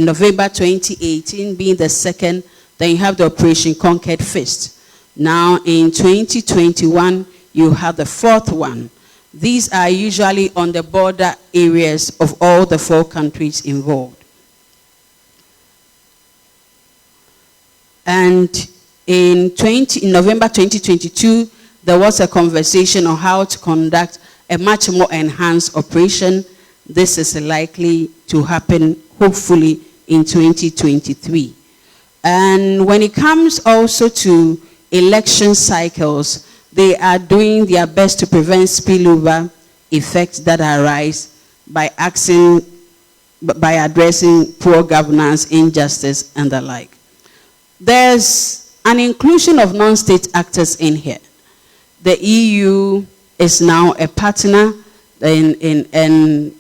November 2018 being the second. Then you have the Operation Conquered Fist. Now in 2021, you have the fourth one. These are usually on the border areas of all the 4 countries involved. And in November 2022, there was a conversation on how to conduct a much more enhanced operation. This is likely to happen, hopefully, in 2023. And when it comes also to election cycles, they are doing their best to prevent spillover effects that arise by addressing poor governance, injustice, and the like. There's an inclusion of non-state actors in here. The EU is now a partner, and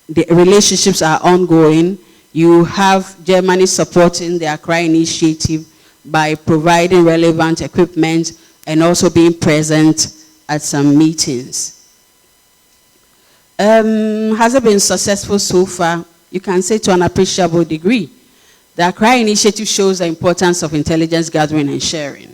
the relationships are ongoing. You have Germany supporting the Accra initiative by providing relevant equipment and also being present at some meetings. Has it been successful so far? You can say to an appreciable degree. The Accra initiative shows the importance of intelligence gathering and sharing.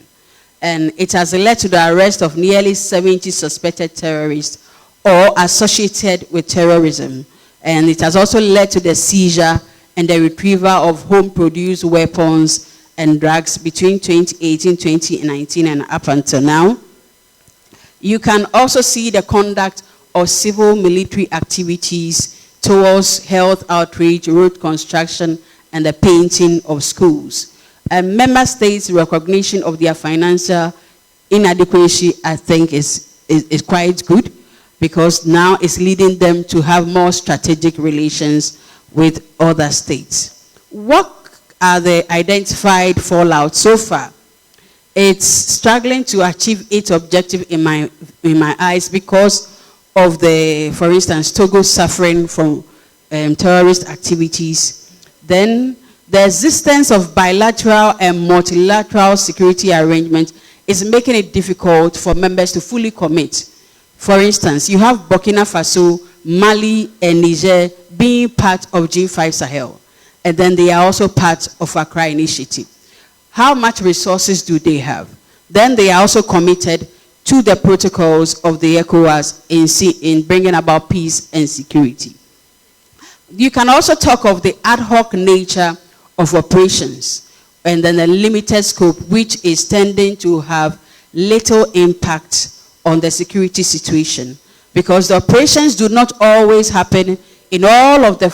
And it has led to the arrest of nearly 70 suspected terrorists, or associated with terrorism. And it has also led to the seizure and the retrieval of home-produced weapons and drugs between 2018, 2019, and up until now. You can also see the conduct of civil military activities towards health outreach, road construction, and the painting of schools. And member states' recognition of their financial inadequacy, I think, is quite good, because now it's leading them to have more strategic relations with other states. What are the identified fallout so far? It's struggling to achieve its objective in my eyes because of the, for instance, Togo suffering from terrorist activities. Then the existence of bilateral and multilateral security arrangements is making it difficult for members to fully commit. For instance, you have Burkina Faso, Mali, and Niger being part of G5 Sahel, and then they are also part of Accra Initiative. How much resources do they have? Then they are also committed to the protocols of the ECOWAS in bringing about peace and security. You can also talk of the ad hoc nature of operations, and then the limited scope, which is tending to have little impact on the security situation, because the operations do not always happen in all of the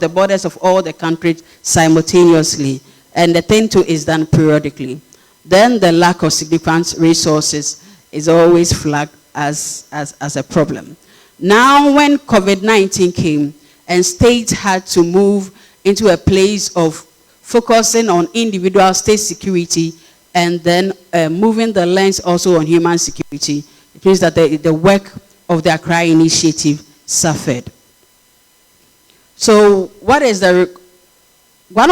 borders of all the countries simultaneously, and the thing too is done periodically. Then the lack of significant resources is always flagged as a problem. Now, when COVID-19 came and states had to move into a place of focusing on individual state security and then moving the lens also on human security, it means that the work of the Accra Initiative suffered. So one of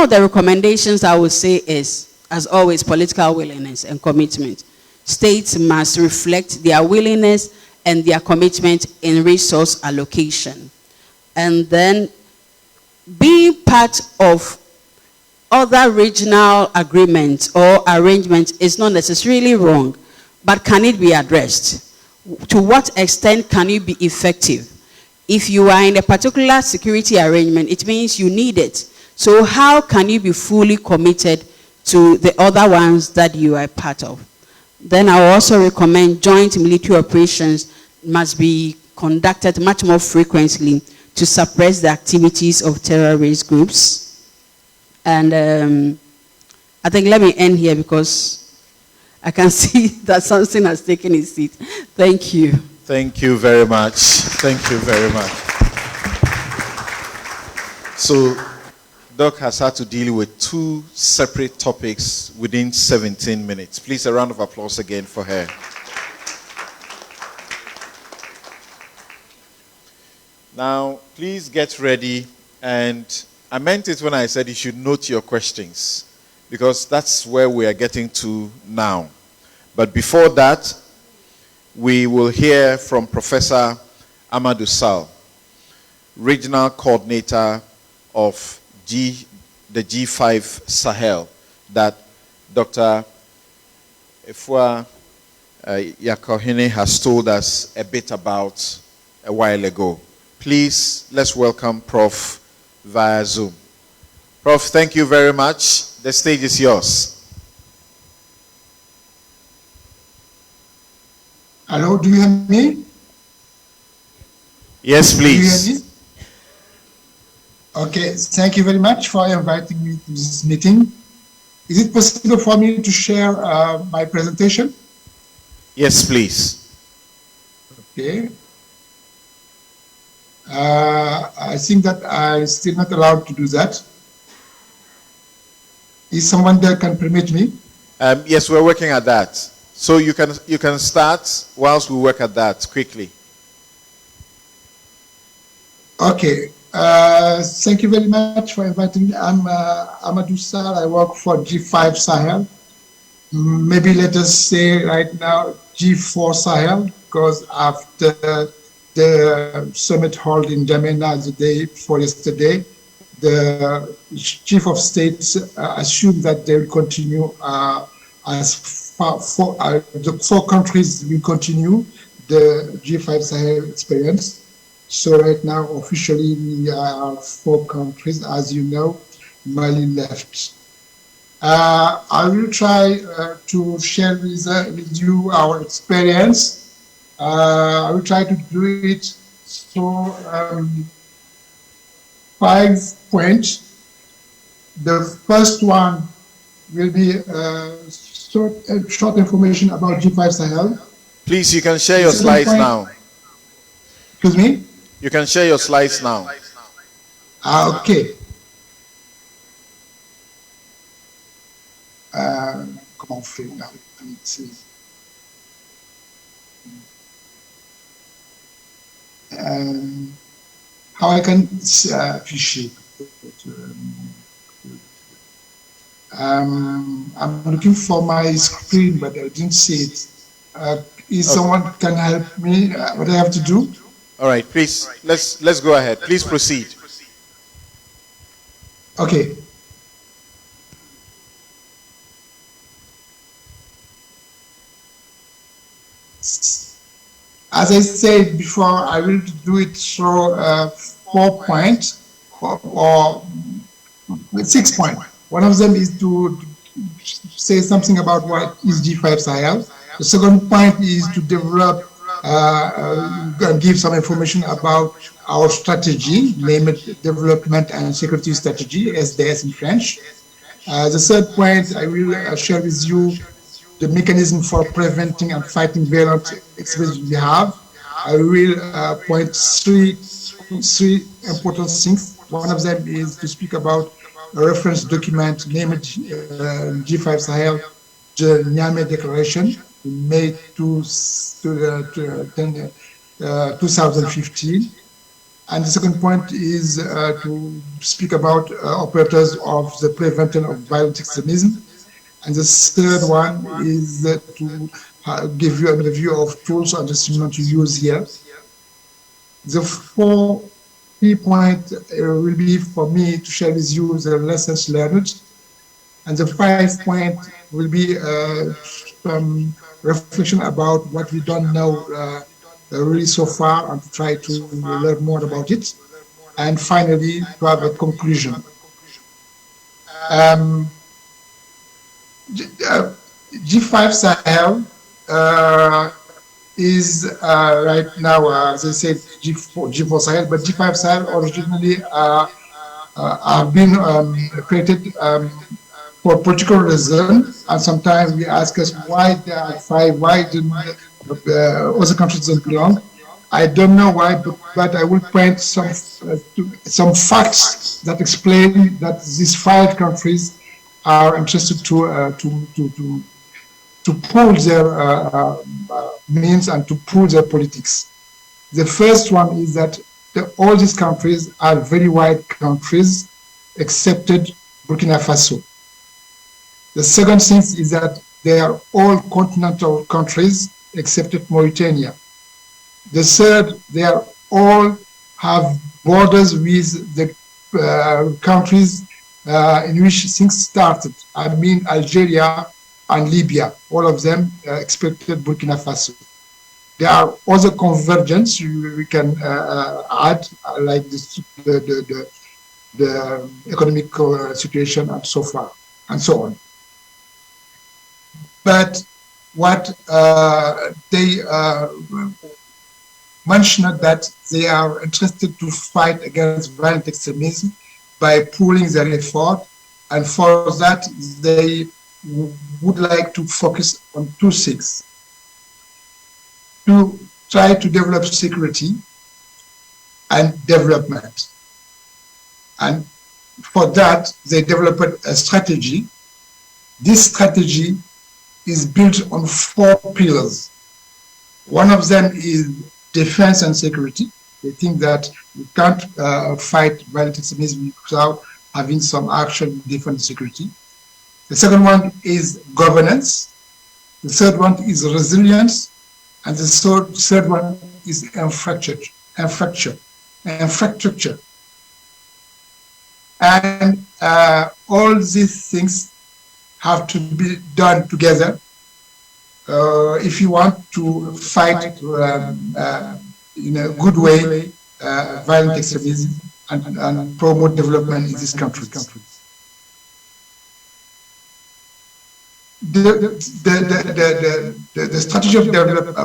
the recommendations I would say is, as always, political willingness and commitment. States must reflect their willingness and their commitment in resource allocation. And then being part of other regional agreements or arrangements is not necessarily wrong, but can it be addressed? To what extent can it be effective? If you are in a particular security arrangement, it means you need it. So how can you be fully committed to the other ones that you are part of? Then I will also recommend joint military operations must be conducted much more frequently to suppress the activities of terrorist groups. And I think let me end here because I can see that something has taken its seat. Thank you. Thank you very much. Thank you very much. So, Doc has had to deal with two separate topics within 17 minutes. Please, a round of applause again for her. Now, please get ready, and I meant it when I said you should note your questions, because that's where we are getting to now. But before that, we will hear from Professor Amadou Sall, Regional Coordinator of the G5 Sahel, that Dr. Efua Yakohene has told us a bit about a while ago. Please, let's welcome Prof. via Zoom. Prof, thank you very much. The stage is yours. Hello, do you hear me? Yes, please. Do you hear me? Okay, thank you very much for inviting me to this meeting. Is it possible for me to share my presentation? Yes, please. Okay. I think that I'm still not allowed to do that. Is someone there can permit me? Yes, we're working at that. So you can start whilst we work at that quickly. Okay. Thank you very much for inviting me. I'm Amadou Sall. I work for G5 Sahel. Maybe let us say right now G4 Sahel, because after the summit held in Jamena the day before yesterday, the chief of states assumed that they will continue as the 4 countries will continue. the G5 Sahel experience. So right now, officially, we are 4 countries. As you know, Mali left. I will try to share with you our experience. I will try to do it so 5 points. The first one will be short information about G5 Sahel. Please, you can share your slides now. Excuse me? You can share your slides now. Okay. Comment on fait là? How I can afficher. I'm looking for my screen, but I didn't see it. If someone can help me, what I have to do? All right, please, let's go ahead. Please proceed. Okay. As I said before, I will do it through 4 points or 6 points. One of them is to say something about what is G5 Sahel. The second point is to develop and give some information about our strategy, namely Development and Security Strategy, SDS in French. The third point, I will share with you the mechanism for preventing and fighting violent extremism we have. I will point three important things. One of them is to speak about a reference document named G5 Sahel, the Niamey Declaration, in May 2015. And the second point is to speak about operators of the prevention of violent extremism. And the third one is to give you an overview of tools and instruments to use here. The 4 key points will be for me to share with you the lessons learned. And the 5 points will be some reflection about what we don't know really so far and to try to learn more about it. And finally, to have a conclusion. G5 Sahel is right now, as I said, G4 Sahel, but G5 Sahel originally have been created for political reasons, and sometimes we ask us why there are 5, why didn't other countries don't belong. I don't know why, but I will point some facts that explain that these 5 countries are interested to pool their means and to pool their politics. The first one is that all these countries are very wide countries, excepted Burkina Faso. The second thing is that they are all continental countries, excepted Mauritania. The third, they are all have borders with the countries in which things started. I mean Algeria and Libya, all of them expected Burkina Faso. There are other convergence we can add, like the economic situation and so far, and so on. But what they mentioned that they are interested to fight against violent extremism by pooling their effort, and for that they would like to focus on 2 things. To try to develop security and development. And for that, they developed a strategy. This strategy is built on 4 pillars. One of them is defense and security. They think that you can't fight violent extremism without having some action in defense and security. The second one is governance. The third one is resilience. And the third one is infrastructure. And all these things have to be done together if you want to fight in a good way violent extremism and promote development in these countries. The strategy of development,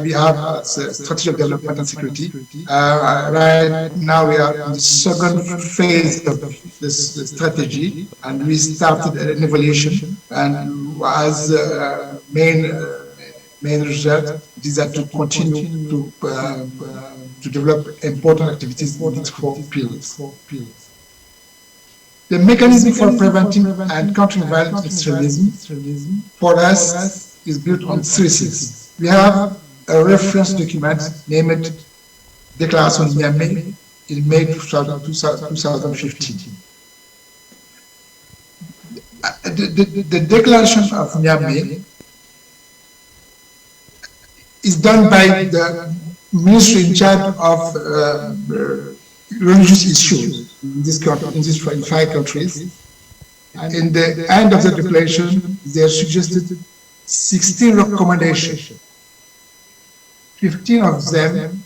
we have a strategy of development and security. Right now we are in the second phase of this strategy, and we started an evaluation, and as main result is that to continue to develop important activities in these 4 pillars. The mechanism for preventing and countering violent extremism for us is built on 3 things. We have a reference document named Declaration of Ncce in May 2015. The Declaration of Ncce is done by the ministry in charge of religious issues in these 5 countries. And in the end of the declaration, they suggested 16 recommendations. 15 of them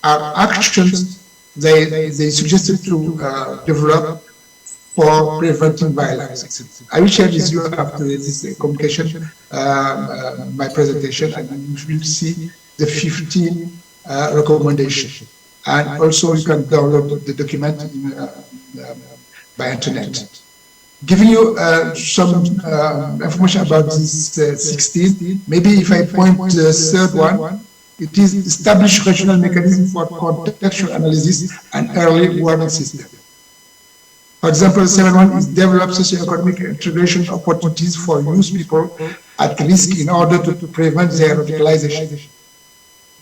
are actions they suggested to develop for preventing violence. I will share with you after this communication my presentation, and you will see the 15 recommendations. And also you can download the document by internet. Giving you some information about this 16, maybe if I point to the 3rd one, it is establish regional mechanism for contextual analysis and early warning system. For example, the 7th one is develop socio-economic integration opportunities for youth people at risk in order to prevent their radicalization.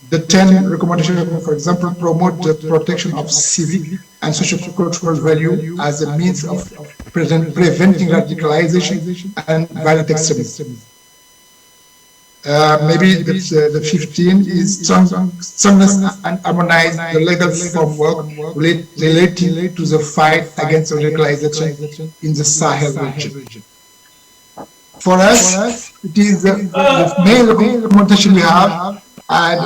The 10 recommendations, for example, promote the protection of civic and socio-cultural value as a means of preventing radicalization and violent extremism. Maybe the 15 is strongness and harmonize the legal framework relating to the fight against radicalization in the Sahel region. For us, it is the main recommendation we have. And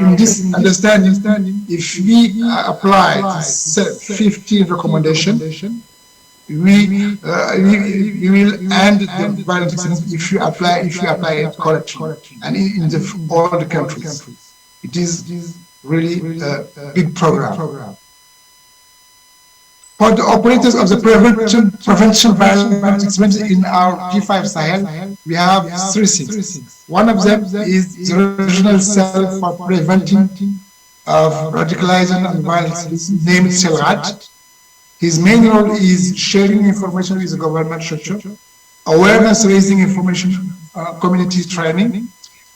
in this understanding, if we apply this 15 recommendation, we will end the violent extremism if you apply it correctly, and in all the countries. It is really a big program. For the operators of the prevention violent extremism in our G5 Sahel, we have 3 things. One of them is the regional cell for preventing of radicalization and violence, named CELRAD. His main role is sharing information with the government structure, awareness raising information, community training,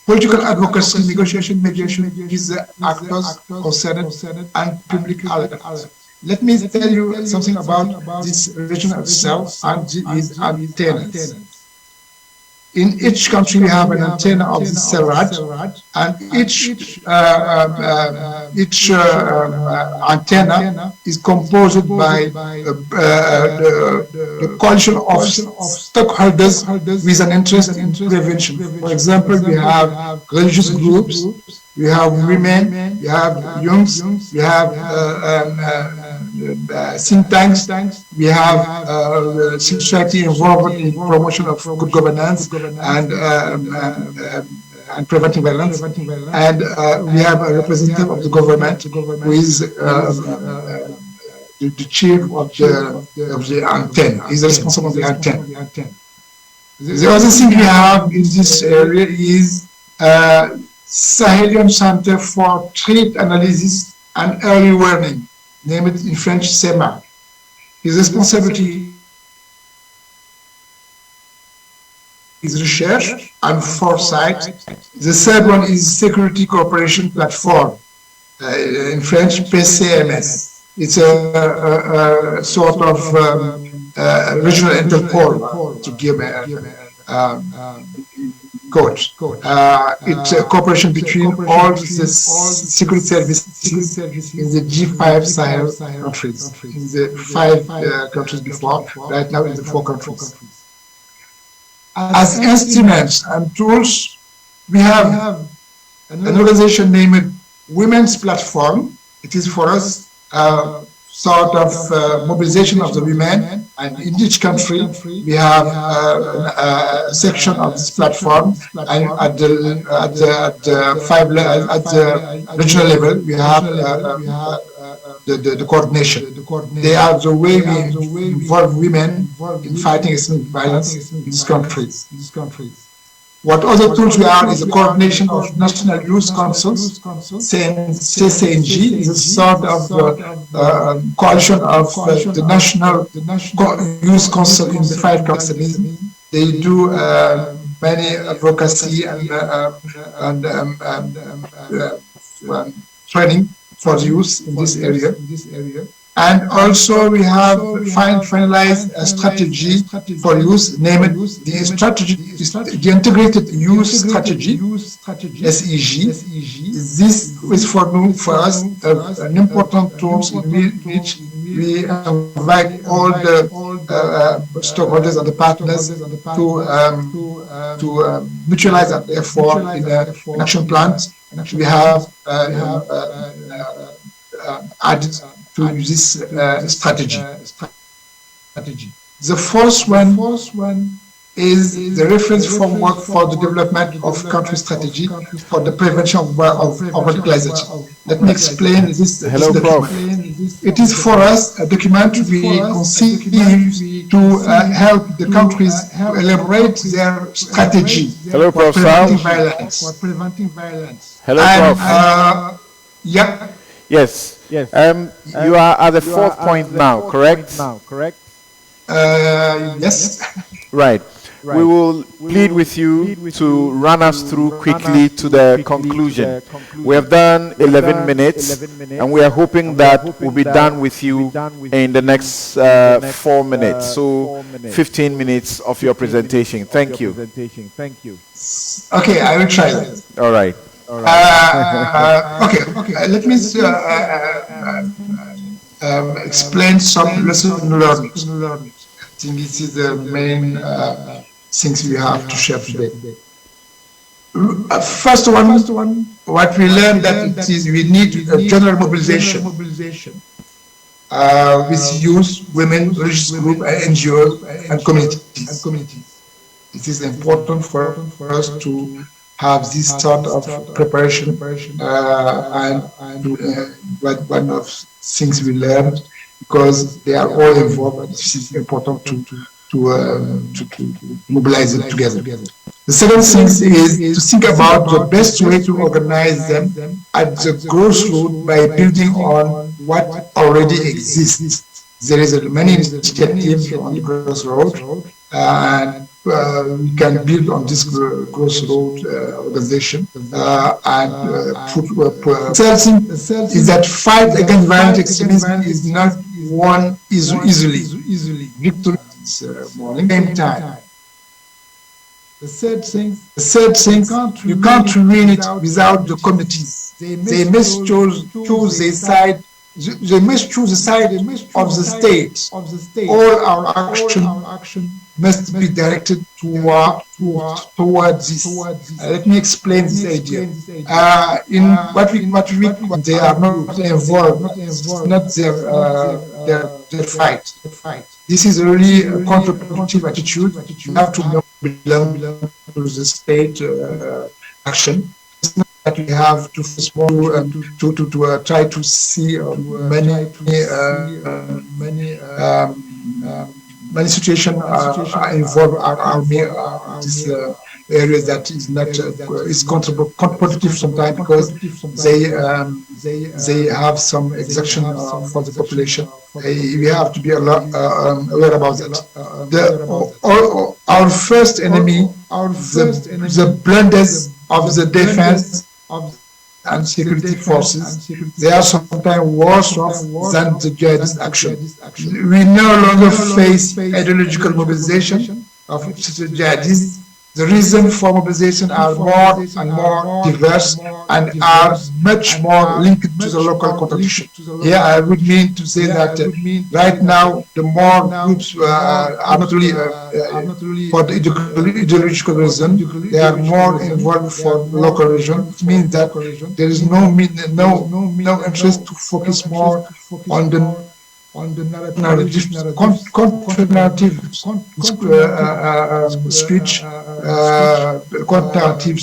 political advocacy, negotiation, mediation with the actors concerned, and public alert. Let me tell you something about this regional cell and its antennas. In each country, we have an antenna of the CELRAD, and each antenna is composed by the coalition of stakeholders with an interest in prevention. For example, we have religious groups, we have women, we have youths, we have think tanks, we have society involved in promotion of good governance and preventing violence, and we have a representative of the government who is the chief of the antenna. He's responsible of the antenna. The other thing we have in this area is Sahelian Center for Threat Analysis and Early Warning, named in French CEMA. His responsibility is research and foresight. The 3rd one is Security Cooperation Platform, in French PCMS. It's a sort of regional Interpol, to give a code. It's a cooperation between all the security services in the G5 Sahel countries, in the 5 countries before, right now in the 4 countries. As instruments and tools, we have an organization named Women's Platform. It is for us sort of mobilization of the women, and in each country we have a section of this platform, and at the regional level we have the coordination. They are the way we involve women in fighting extreme violence in these countries. What other tools we are is the coordination of national youth councils. Ncce is a sort of coalition of the national youth council in the fight against extremism. They do many advocacy and training for the youth in this area. And also we have finalized a strategy for youth, named the strategy, the integrated youth strategy, SEG. This is for us an important tool in which we invite all the stakeholders and the partners to mutualize our effort in the action plans. We have added to this strategy. The first one is the reference framework for the development of country strategy for the prevention of radicalization. Let me explain this document. It is for us a document we conceive to help the countries to elaborate their strategy for preventing violence. Hello, Prof. Yeah. Yes. You are at the fourth point now, correct? Yes. Right. We will plead with you to run us through quickly to the conclusion. We have done 11 minutes, and we are hoping that we'll be done with you in the next 4 minutes. So 15 minutes of your presentation. Thank you. Okay, I will try that. All right. Okay. Let me explain some lessons learned. I think this is the main things we have to share today. First one, what we learned that it is we need a general mobilization with youth, women, religious groups, NGOs, and communities. It is important for us to have this sort of preparation and one of things we learned, because they are all involved. This is important to mobilize them together. The second thing is to think about the best way to organize them at the grassroots by building on what already exists. There is many initiatives on the grassroots, and we can build on this grassroots organization and third thing is that fight against violent extremism is not won easily. Victory is morning same time. The third thing, you can't win it without the communities. They must choose their side. They must choose the side of the state. All our action must be directed towards this. Let me explain this idea. In what we they are not involved. It's not their fight. This is really a counterproductive attitude. You have to belong to the state action. It's not that we have to try to see many situations involve our army, these areas that is not is counterproductive sometimes, because they have some exaction for the population. We have to be aware about that. Our first enemy are the blunders of the defense and security forces. They are sometimes worse off than the jihadist action. We no longer face ideological mobilization of jihadists, The reasons for mobilization are more and more diverse and are much more linked to the local contradiction. Here I would mean to say that right now the more groups are not really for the ideological reason, they are more involved for local region. It means that there is no interest to focus more on the narrative speech, narrative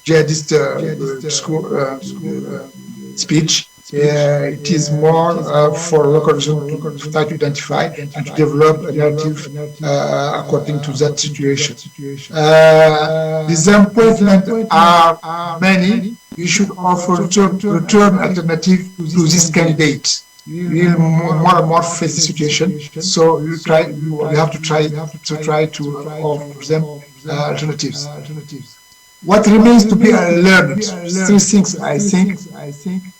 jihadist speech. It is more for local region to try to identify and to develop a narrative according to that situation. The disappointments are many. We should offer return alternative to this candidate. We will more and more face the situation, so we have to try to offer them alternatives. What remains to be learned? Three things, I think.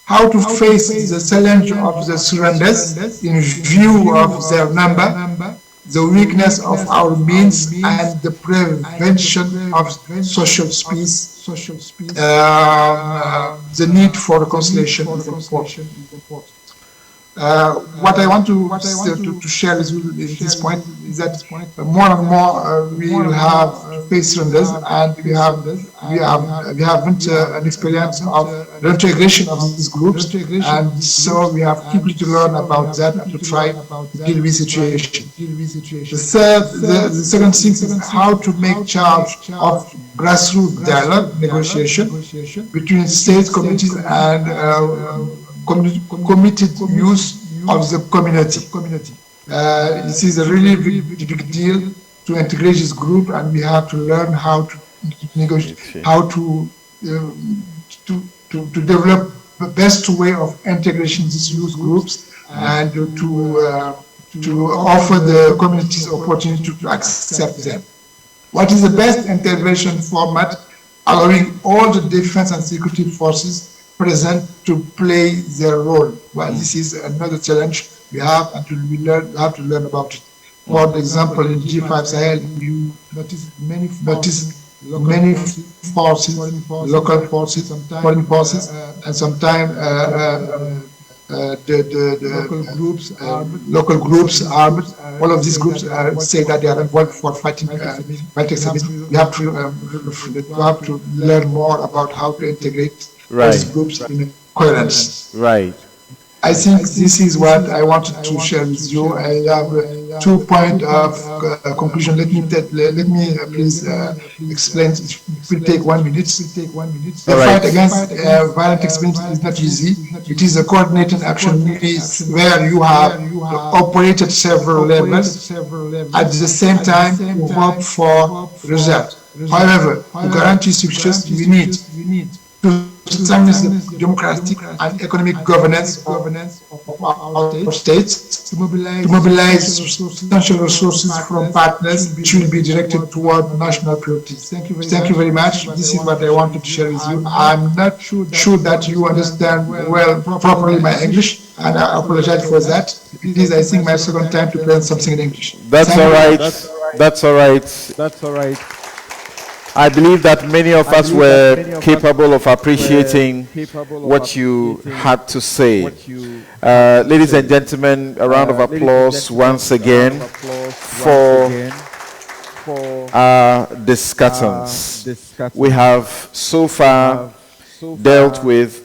How to face the challenge of the surrenders in view of their number, the weakness of our means, and the prevention of social peace. The need for reconciliation is important. What I want to share with you at this point is that more and more we will have face surrenders, and we haven't an experience of reintegration of these groups, and so we have quickly to learn about that and to try to deal with the situation. The second thing is how to make charge of grassroots dialogue negotiation between state communities and committed use of the community. This is a really big deal to integrate this group, and we have to learn how to negotiate, how to develop the best way of integration these youth groups, and to offer the communities opportunity to accept them. What is the best intervention format, allowing all the defense and security forces present to play their role? Well, this is another challenge we have, and we have to learn about it. For example, in G5 Sahel, you notice many forces, local forces, foreign forces, and sometimes local groups, armed. All of these groups say that they are involved for fighting extremism. We have to learn more about how to integrate these groups in coherence. Right. I think this is what I wanted to share with you. I have 2 points of conclusion. Let me please explain. It will take 1 minute. The fight against violent extremism is not easy. It is a coordinated action where you have operated several levels. At the same time, you hope for results. However, to guarantee success, we need to strengthen the democratic and economic governance of our states, to mobilize substantial resources from partners which will be directed toward national priorities. Thank you very much. This is what I wanted to share with you. I'm not sure that you understand properly my English, and I apologize for that. It is, I think, my second time to present something in English. That's all right. That's all right. I believe that many of us were capable of appreciating what you had to say. Ladies and gentlemen, a round of applause once again for our discussants. We have so far dealt with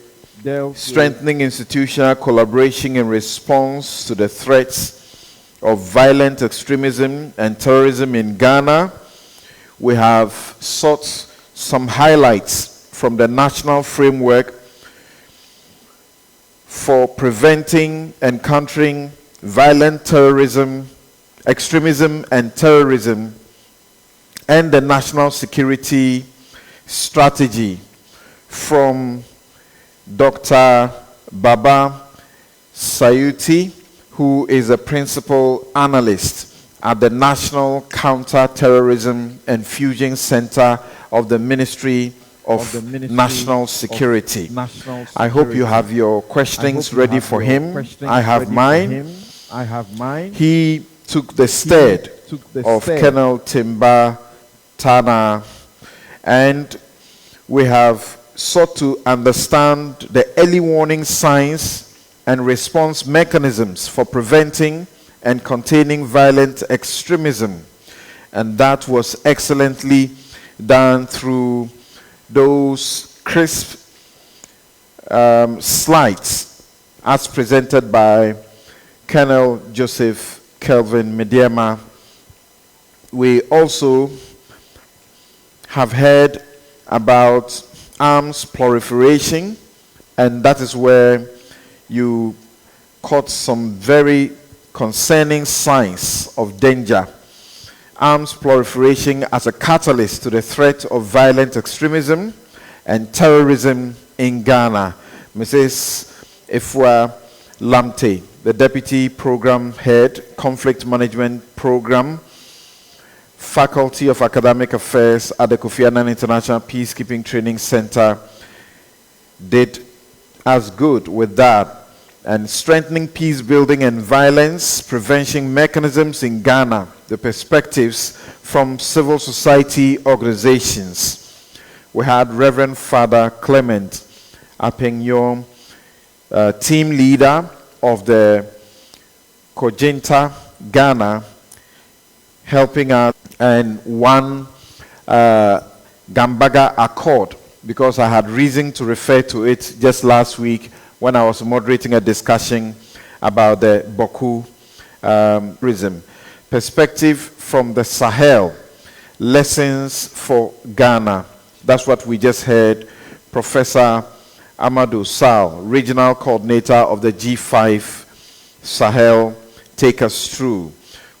strengthening institutional collaboration in response to the threats of violent extremism and terrorism in Ghana. We have sought some highlights from the national framework for preventing and countering violent terrorism, extremism and terrorism, and the national security strategy from Dr. Baba Sayuti, who is a principal analyst at the National Counter-Terrorism and Fusion Center of the Ministry of National Security. I hope you have your questions ready for him. I have mine. He took the stead of Colonel Timba Tana, and we have sought to understand the early warning signs and response mechanisms for preventing and containing violent extremism. And that was excellently done through those crisp slides as presented by Colonel Joseph Kelvin Mediema. We also have heard about arms proliferation, and that is where you caught some very concerning signs of danger. Arms proliferation as a catalyst to the threat of violent extremism and terrorism in Ghana. Mrs. Ifwa Lamte, the Deputy Program Head, Conflict Management Program, Faculty of Academic Affairs at the Kofi Annan International Peacekeeping Training Center, did as good with that. And strengthening peace building and violence prevention mechanisms in Ghana, the perspectives from civil society organizations. We had Reverend Father Clement Apengyo, team leader of the Kojinta Ghana, helping out, and one Gambaga Accord, because I had reason to refer to it just last week when I was moderating a discussion about the Boku tourism. Perspective from the Sahel, lessons for Ghana. That's what we just heard. Professor Amadou Sal, Regional Coordinator of the G5 Sahel, take us through.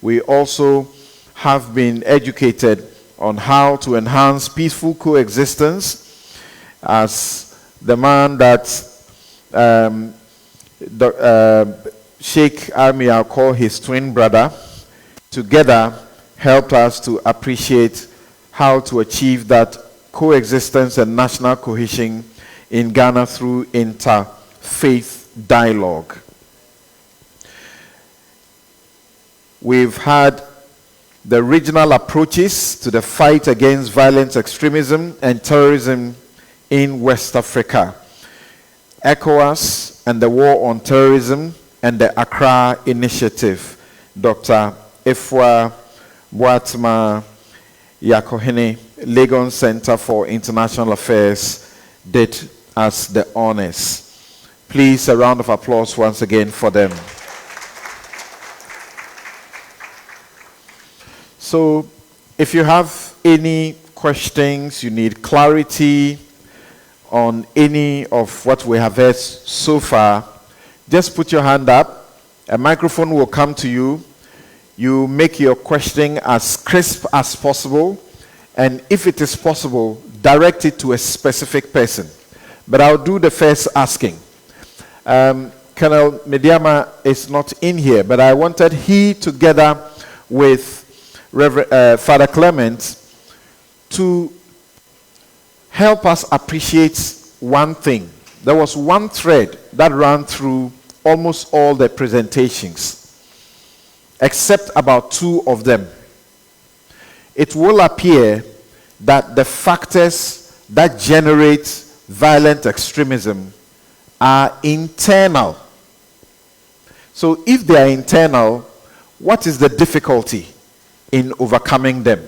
We also have been educated on how to enhance peaceful coexistence, as the man that Sheikh Army, I'll call his twin brother, together helped us to appreciate how to achieve that coexistence and national cohesion in Ghana through interfaith dialogue. We've had the regional approaches to the fight against violent extremism and terrorism in West Africa, ECOWAS and the war on terrorism, and the Accra initiative. Dr. Ifwa Boatma Yakohene, Legon Center for International Affairs, did us the honors. Please, a round of applause once again for them. So, if you have any questions, you need clarity on any of what we have heard so far, just put your hand up. A microphone will come to you. You make your question as crisp as possible, and if it is possible, direct it to a specific person. But I'll do the first asking. Colonel Mediema is not in here, but I wanted he, together with Father Clement, to help us appreciate one thing. There was one thread that ran through almost all the presentations, except about two of them. It will appear that the factors that generate violent extremism are internal. So if they are internal, what is the difficulty in overcoming them?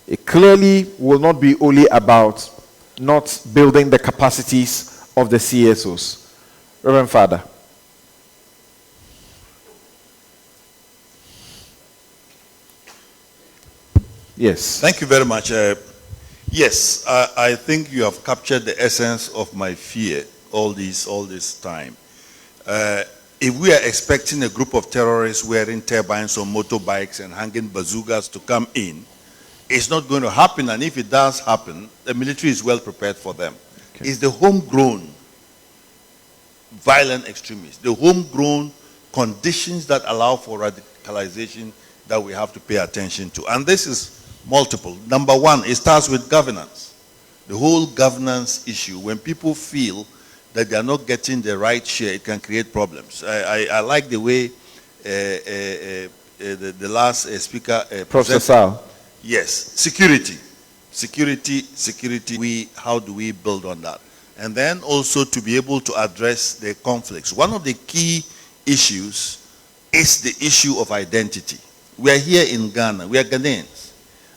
It clearly will not be only about not building the capacities of the CSOs. Reverend Father. Yes. Thank you very much. Yes, I think you have captured the essence of my fear all this time. If we are expecting a group of terrorists wearing turbines on motorbikes and hanging bazookas to come in, it's not going to happen. And if it does happen, the military is well prepared for them. Okay. It's the homegrown violent extremists, the homegrown conditions that allow for radicalization that we have to pay attention to. And this is multiple. Number one, it starts with governance. The whole governance issue. When people feel that they are not getting the right share, it can create problems. I like the way the last speaker Professor Sal. Yes, security. How do we build on that? And then also to be able to address the conflicts. One of the key issues is the issue of identity. We are here in Ghana, we are Ghanaians,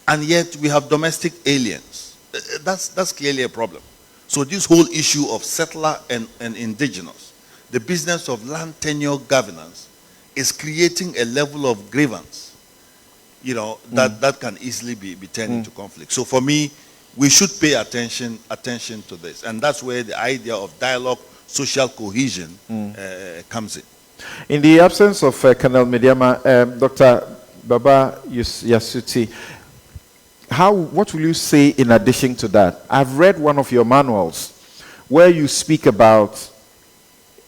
and yet we have domestic aliens. That's clearly a problem. So this whole issue of settler and indigenous, the business of land tenure governance, is creating a level of grievance, that can easily be turned into conflict. So for me, we should pay attention to this, and that's where the idea of dialogue, social cohesion comes in. In the absence of Colonel Mediama, Dr. Baba Yasuti, what will you say in addition to that? I've read one of your manuals where you speak about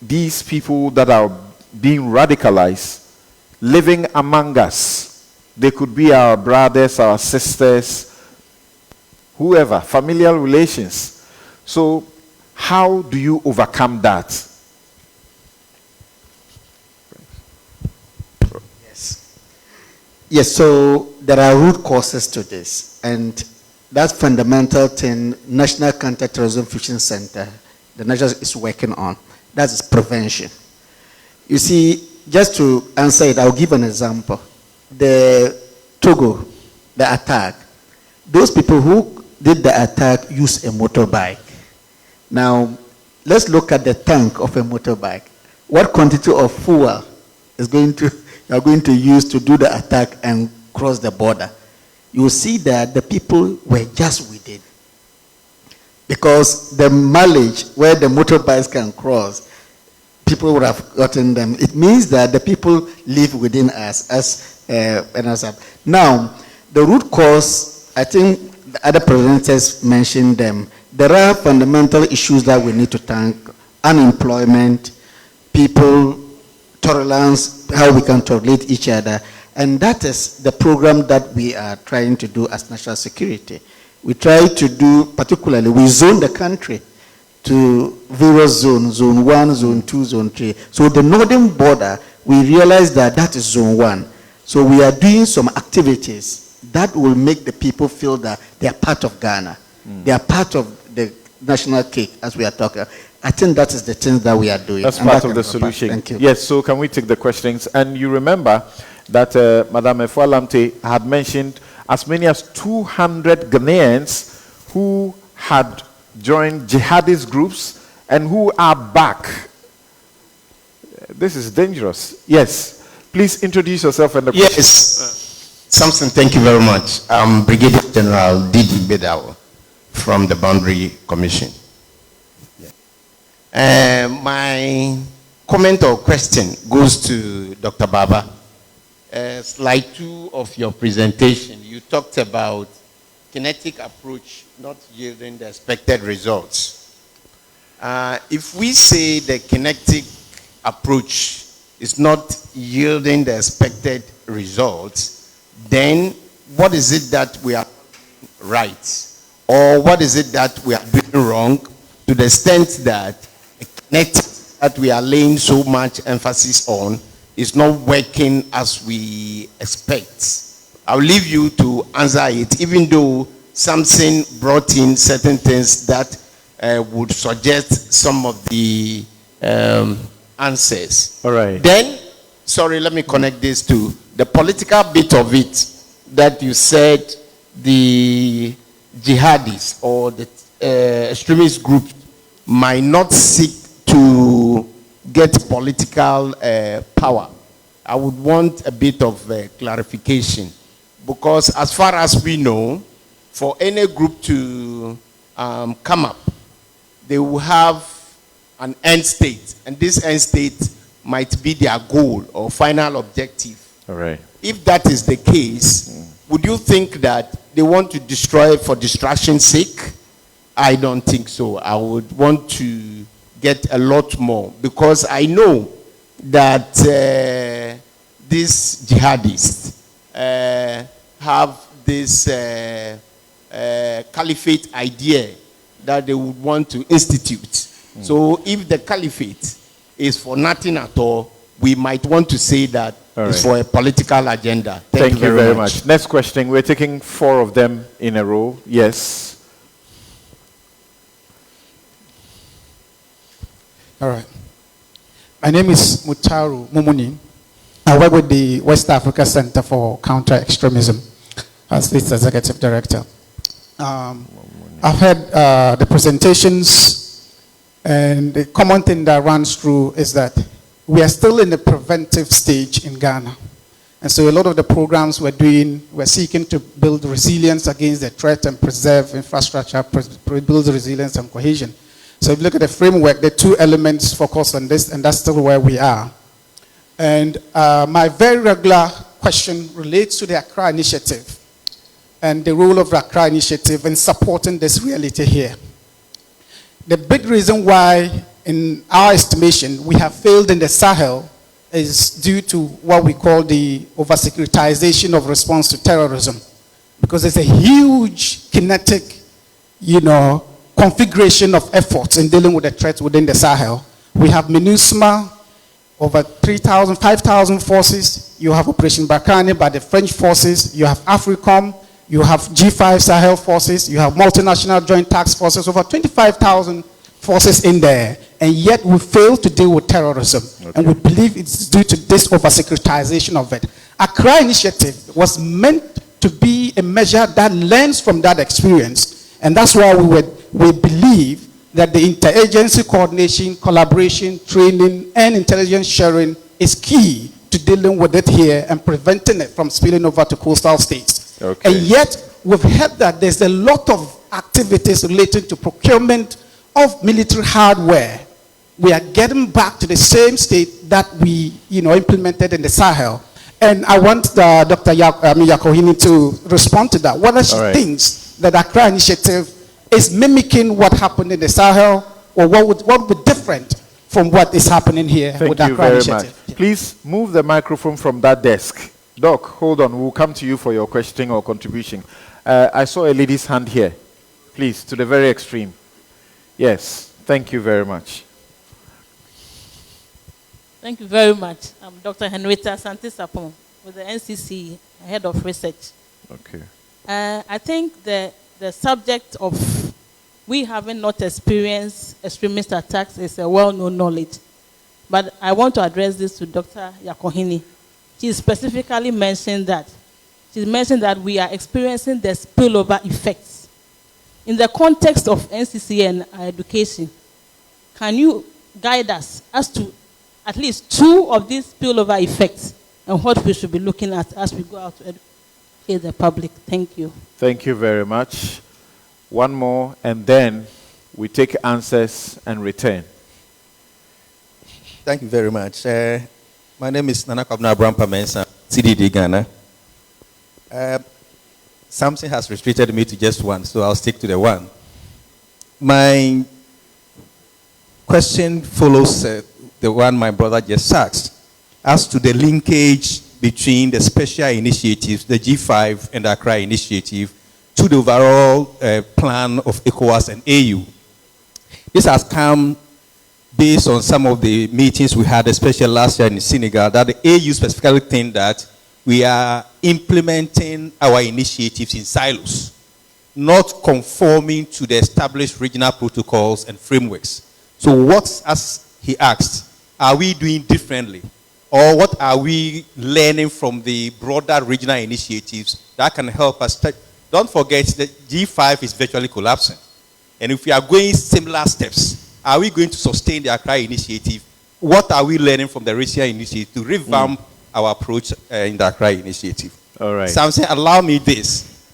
these people that are being radicalized living among us. They could be our brothers, our sisters, whoever, familial relations. So how do you overcome that? Yes, so there are root causes to this, and that's fundamental thing National Counter-Terrorism Fusion Center, the national is working on. That's prevention. You see, just to answer it, I'll give an example. The Togo, the attack, those people who did the attack used a motorbike. Now, let's look at the tank of a motorbike. What quantity of fuel is you are going to use to do the attack and cross the border? You will see that the people were just within. Because the mileage where the motorbikes can cross, people would have gotten them. It means that the people live within us as Now, the root cause, I think the other presenters mentioned them. There are fundamental issues that we need to tackle: unemployment, people, tolerance, how we can tolerate each other. And that is the program that we are trying to do as national security. We try to do, particularly, we zone the country to various zones, zone 1, zone 2, zone 3. So the northern border, we realize that that is zone 1. So we are doing some activities that will make the people feel that they are part of Ghana. They are part of the national cake, as we are talking. I think that is the things that we are doing. That's part of the solution. Thank you. Yes, so can we take the questions? And you remember that Madame Efualamte had mentioned as many as 200 Ghanaians who had joined jihadist groups and who are back. This is dangerous. Yes. Please introduce yourself and the question. Yes. Samson, thank you very much. I'm Brigadier General Didi Bedao from the Boundary Commission. My comment or question goes to Dr. Baba. Slide 2 of your presentation, you talked about kinetic approach not yielding the expected results. If we say the kinetic approach is not yielding the expected results, then what is it that we are doing right? Or what is it that we are doing wrong to the extent that the kinetic that we are laying so much emphasis on is not working as we expect? I'll leave you to answer it, even though Samson brought in certain things that would suggest some of the answers. All right. Then, sorry, let me connect this to the political bit of it that you said the jihadists or the extremist group might not seek to get political power. I would want a bit of clarification, because as far as we know, for any group to come up, they will have an end state, and this end state might be their goal or final objective. All right. If that is the case, would you think that they want to destroy for distraction's sake? I don't think so. I would want to get a lot more, because I know that these jihadists have this caliphate idea that they would want to institute. So if the caliphate is for nothing at all, we might want to say that it's for a political agenda. Thank you very much. Next question. We're taking 4 of them in a row. Yes. All right. My name is Mutaru Mumuni. I work with the West Africa Center for Counter-Extremism as its executive director. I've heard the presentations, and the common thing that runs through is that we are still in the preventive stage in Ghana. And so a lot of the programs we're doing, we're seeking to build resilience against the threat and preserve infrastructure, build resilience and cohesion. So if you look at the framework, the 2 elements focus on this, and that's still where we are. And my very regular question relates to the Accra Initiative and the role of the Accra Initiative in supporting this reality here. The big reason why, in our estimation, we have failed in the Sahel is due to what we call the over-securitization of response to terrorism. Because there's a huge kinetic, configuration of efforts in dealing with the threats within the Sahel. We have MINUSMA, over 3,000, 5,000 forces. You have Operation Barkhane by the French forces. You have AFRICOM. You have G5 Sahel forces. You have multinational joint task forces, over 25,000 forces in there. And yet we fail to deal with terrorism. Okay. And we believe it's due to this over-securitization of it. Accra Initiative was meant to be a measure that learns from that experience. And that's why we believe that the interagency coordination, collaboration, training, and intelligence sharing is key to dealing with it here and preventing it from spilling over to coastal states. Okay. And yet, we've heard that there's a lot of activities related to procurement of military hardware. We are getting back to the same state that we, implemented in the Sahel. And I want Dr. Yakohini to respond to that. Whether she thinks that the Accra Initiative is mimicking what happened in the Sahel, or what would be different from what is happening here with the Accra Initiative. Much. Please move the microphone from that desk. Doc, hold on. We'll come to you for your question or contribution. I saw a lady's hand here. Please, to the very extreme. Yes, thank you very much. Thank you very much. I'm Dr. Henrietta Santisapon with the Ncce, Head of Research. Okay. I think the subject of we having not experienced extremist attacks is a well-known knowledge. But I want to address this to Dr. Yakohini. She specifically mentioned that. She mentioned that we are experiencing the spillover effects. In the context of Ncce and education, can you guide us as to at least 2 of these spillover effects and what we should be looking at as we go out to educate the public? Thank you. Thank you very much. One more, and then we take answers and return. Thank you very much. My name is Nana Kwabena Abrampa Mensa, CDD Ghana. Something has restricted me to just one, so I'll stick to the one. My question follows the one my brother just asked, as to the linkage between the special initiatives, the G5 and the Accra Initiative, to the overall plan of ECOWAS and AU. This has come based on some of the meetings we had, especially last year in Senegal, that the AU specifically think that we are implementing our initiatives in silos, not conforming to the established regional protocols and frameworks. So what, as he asked, are we doing differently? Or what are we learning from the broader regional initiatives that can help us? Don't forget that G5 is virtually collapsing. And if we are going similar steps, are we going to sustain the Accra Initiative? What are we learning from the regional initiative to revamp our approach in the Accra Initiative? All right. Samson, allow me this.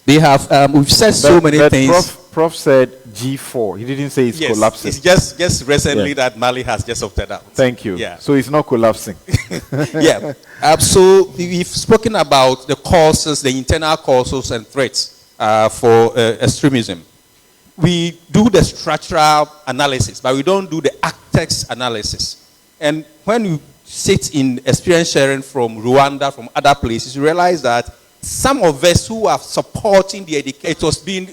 They have, we've said so many things. Prof said G4. He didn't say it's collapsing. It's just recently that Mali has just opted out. Thank you. Yeah. So it's not collapsing. Yeah. So we've spoken about the causes, the internal causes and threats for extremism. We do the structural analysis, but we don't do the context analysis. And when you sit in experience sharing from Rwanda, from other places, you realize that some of us who are supporting the educators being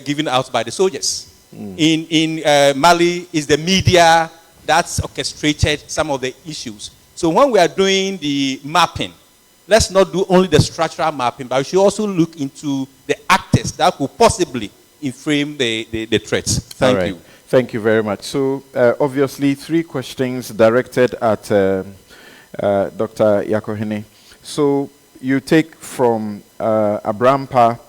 given out by the soldiers. In Mali is the media that's orchestrated some of the issues. So when we are doing the mapping, let's not do only the structural mapping, but we should also look into the actors that could possibly inframe the threats. Thank you. Thank you very much. So obviously 3 questions directed at Dr. Yakohene. So you take from Abrampa,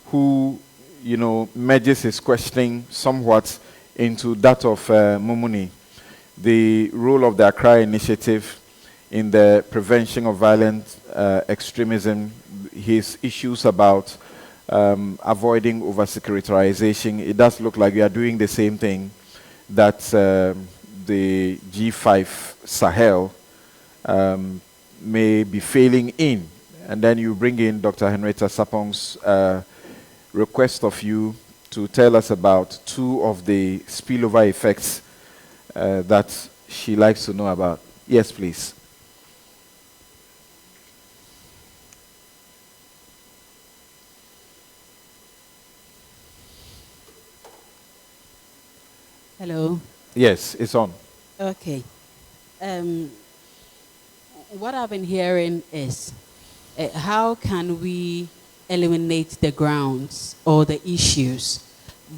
who, you know, merges his questioning somewhat into that of Mumuni, the role of the Accra Initiative in the prevention of violent extremism, his issues about avoiding over-securitization. It does look like we are doing the same thing that the G5 Sahel may be failing in. And then you bring in Dr. Henrietta Sapong's request of you to tell us about 2 of the spillover effects that she likes to know about. Yes, please. Hello. Yes, it's on. Okay. What I've been hearing is how can we eliminate the grounds or the issues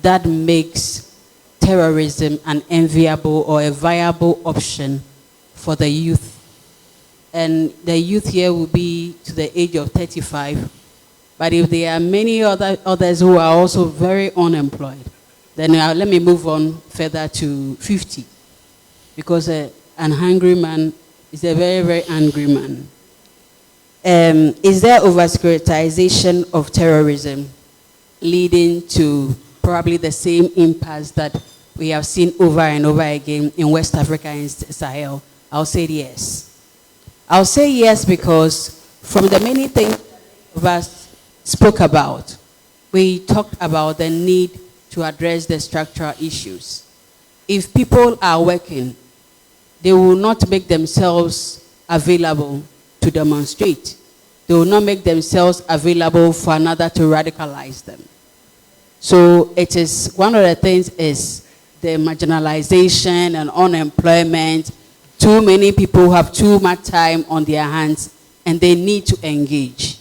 that makes terrorism an enviable or a viable option for the youth. And the youth here will be to the age of 35. But if there are many others who are also very unemployed, then let me move on further to 50. Because an hungry man is a very, very angry man. Is there over-securitization of terrorism leading to probably the same impasse that we have seen over and over again in West Africa and Sahel? I'll say yes. I'll say yes because from the many things of us spoke about, we talked about the need to address the structural issues. If people are working, they will not make themselves available to demonstrate. They will not make themselves available for another to radicalize them. So it is, one of the things is the marginalization and unemployment. Too many people have too much time on their hands and they need to engage.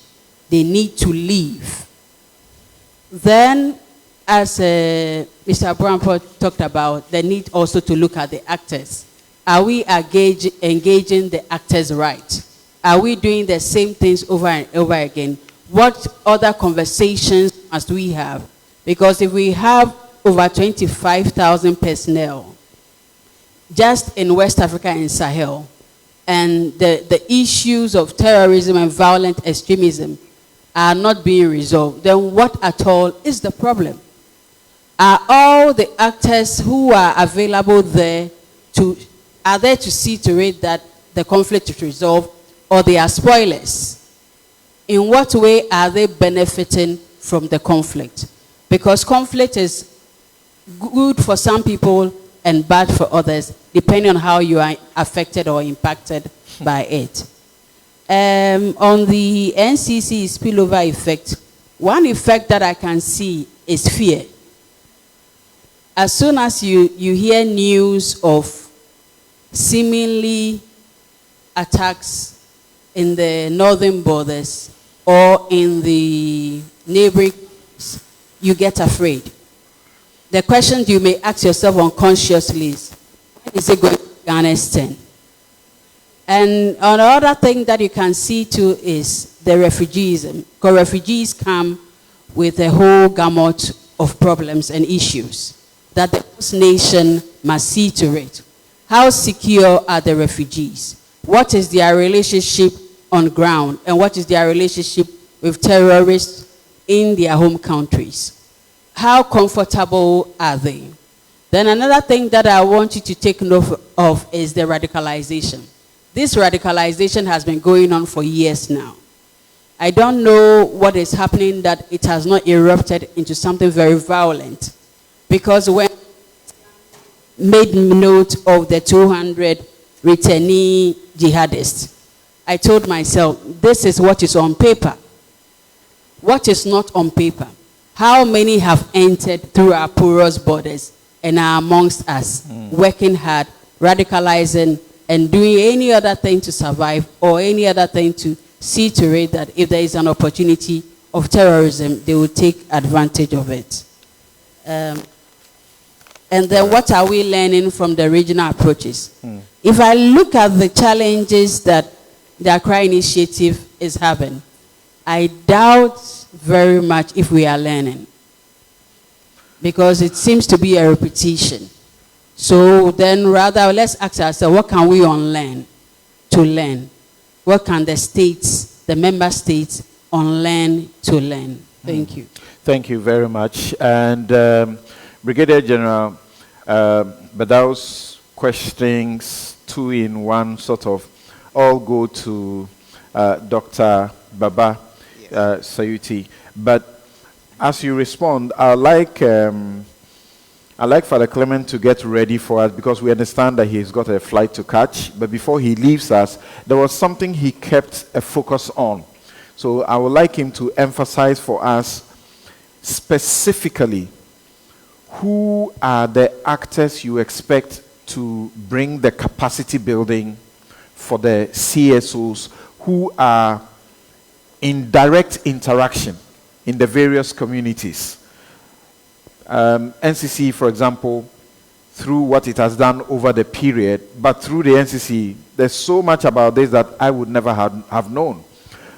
They need to leave. Then, as Mr. Bramford talked about, the need also to look at the actors. Are we engaging the actors right? Are we doing the same things over and over again? What other conversations must we have? Because if we have over 25,000 personnel just in West Africa and Sahel, and the issues of terrorism and violent extremism are not being resolved, then what at all is the problem? Are all the actors who are available there to see to it that the conflict is resolved, or they are spoilers? In what way are they benefiting from the conflict? Because conflict is good for some people and bad for others, depending on how you are affected or impacted by it. On the Ncce spillover effect, one effect that I can see is fear. As soon as you hear news of seemingly attacks in the northern borders or in the neighboring, you get afraid. The question you may ask yourself unconsciously is, when is it going to Ghana's turn? And another thing that you can see too is the refugees. Because refugees come with a whole gamut of problems and issues that the host nation must see to it. How secure are the refugees? What is their relationship on ground? And what is their relationship with terrorists in their home countries? How comfortable are they? Then another thing that I want you to take note of is the radicalization. This radicalization has been going on for years now. I don't know what is happening that it has not erupted into something very violent. Because when I made note of the 200 returnee jihadists, I told myself, this is what is on paper. What is not on paper? How many have entered through our porous borders and are amongst us, working hard, radicalizing, and doing any other thing to survive or any other thing to see to it that if there is an opportunity of terrorism, they will take advantage of it. And then what are we learning from the regional approaches? If I look at the challenges that the Accra initiative is having, I doubt very much if we are learning, because it seems to be a repetition. So then rather let's ask ourselves, what can we unlearn to learn? What can the states, the member states, unlearn to learn? Thank you. Thank you very much. And Brigadier General, Badau's questions, 2 in 1 sort of, all go to Dr. Baba Sayuti. But as you respond, I'd like Father Clement to get ready for us, because we understand that he's got a flight to catch. But before he leaves us, there was something he kept a focus on. So I would like him to emphasize for us specifically who are the actors you expect to bring the capacity building for the CSOs who are in direct interaction in the various communities. Ncce, for example, through what it has done over the period, but through the Ncce, there's so much about this that I would never have known.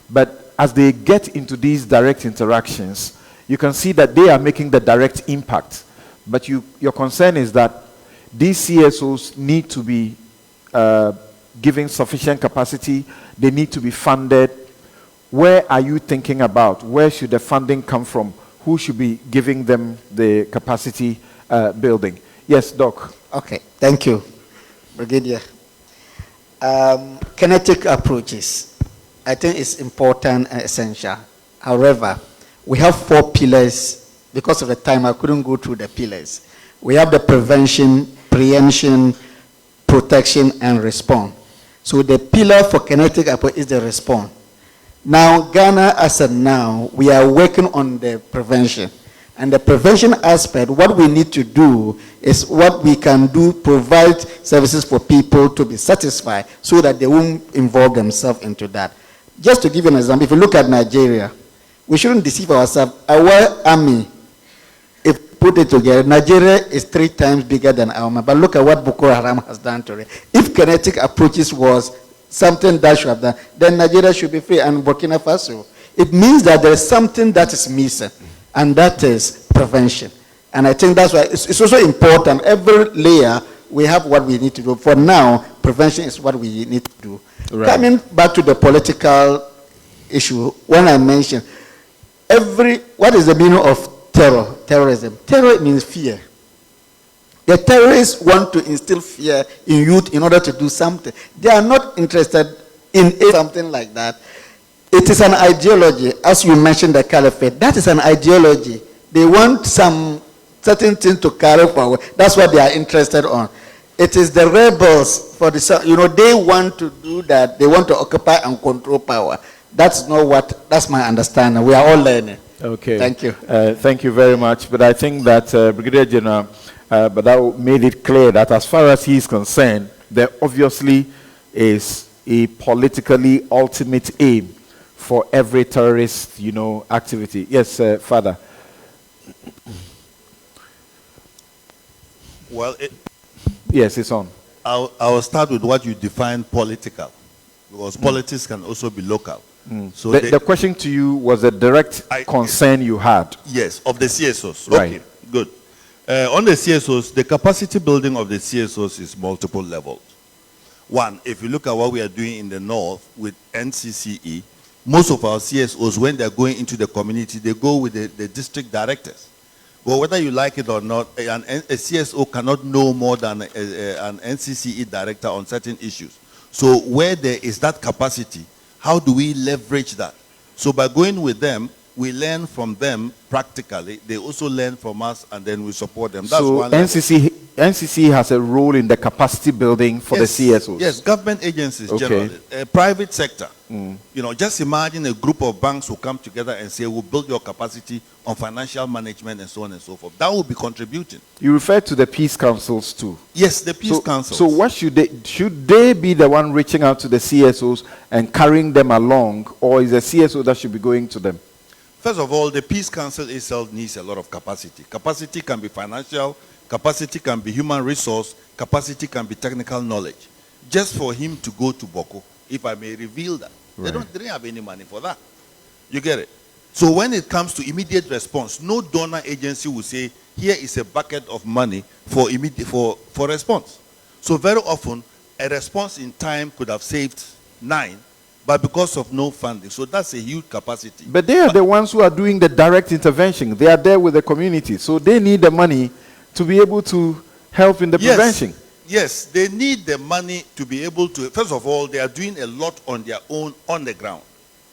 But as they get into these direct interactions, you can see that they are making the direct impact. But your concern is that these CSOs need to be given sufficient capacity, they need to be funded. Where are you thinking about? Where should the funding come from? Who should be giving them the capacity building? Yes, Doc. Okay, thank you, Brigadier. Kinetic approaches, I think it's important and essential. However, we have 4 pillars. Because of the time, I couldn't go through the pillars. We have the prevention, preemption, protection, and response. So the pillar for kinetic approach is the response. Now, Ghana, as of now, we are working on the prevention. And the prevention aspect, what we need to do is what we can do, provide services for people to be satisfied so that they won't involve themselves into that. Just to give you an example, if you look at Nigeria, we shouldn't deceive ourselves. Our army, if put it together, Nigeria is 3 times bigger than our army. But look at what Boko Haram has done to it. If kinetic approaches was something that should have done, then Nigeria should be free and Burkina Faso. It means that there is something that is missing, and that is prevention. And I think that's why it's also important. Every layer, we have what we need to do. For now, prevention is what we need to do. Right. Coming back to the political issue, when I mentioned, what is the meaning of terrorism? Terror means fear. The terrorists want to instill fear in youth in order to do something. They are not interested in something like that. It is an ideology, as you mentioned, the caliphate. That is an ideology. They want some certain thing to carry forward. That's what they are interested on. It is the rebels for the, they want to do that. They want to occupy and control power. That's my understanding. We are all learning. Okay. Thank you. Thank you very much. But I think that Brigadier General Badau made it clear that as far as he is concerned, there obviously is a politically ultimate aim for every terrorist, activity. Yes, Father. Well, yes, it's on. I'll start with what you define political, because politics can also be local. So the question to you was a direct concern you had. Yes, of the CSOs. Right. Okay, good. On the CSOs, the capacity building of the CSOs is multiple levels. One, if you look at what we are doing in the north with Ncce, most of our CSOs, when they're going into the community, they go with the district directors. But whether you like it or not, a CSO cannot know more than an Ncce director on certain issues. So where there is that capacity, how do we leverage that? So by going with them, we learn from them practically. They also learn from us, and then we support them. That's so one Ncce NCC has a role in the capacity building for the CSOs? Yes, government agencies generally, private sector. You know, just imagine a group of banks who come together and say, we'll build your capacity on financial management and so on and so forth. That will be contributing. You refer to the peace councils too? Yes, the peace councils. So what should they be the one reaching out to the CSOs and carrying them along, or is the CSO that should be going to them? First of all, the peace council itself needs a lot of capacity. Capacity can be financial, capacity can be human resource, capacity can be technical knowledge. Just for him to go to Boko, if I may reveal that. They didn't have any money for that. You get it? So when it comes to immediate response, no donor agency will say, here is a bucket of money for response. So very often, a response in time could have saved 9, but because of no funding. So that's a huge capacity. But they are the ones who are doing the direct intervention. They are there with the community. So they need the money to be able to help in the prevention. Yes, they need the money to be able to. First of all, they are doing a lot on their own on the ground.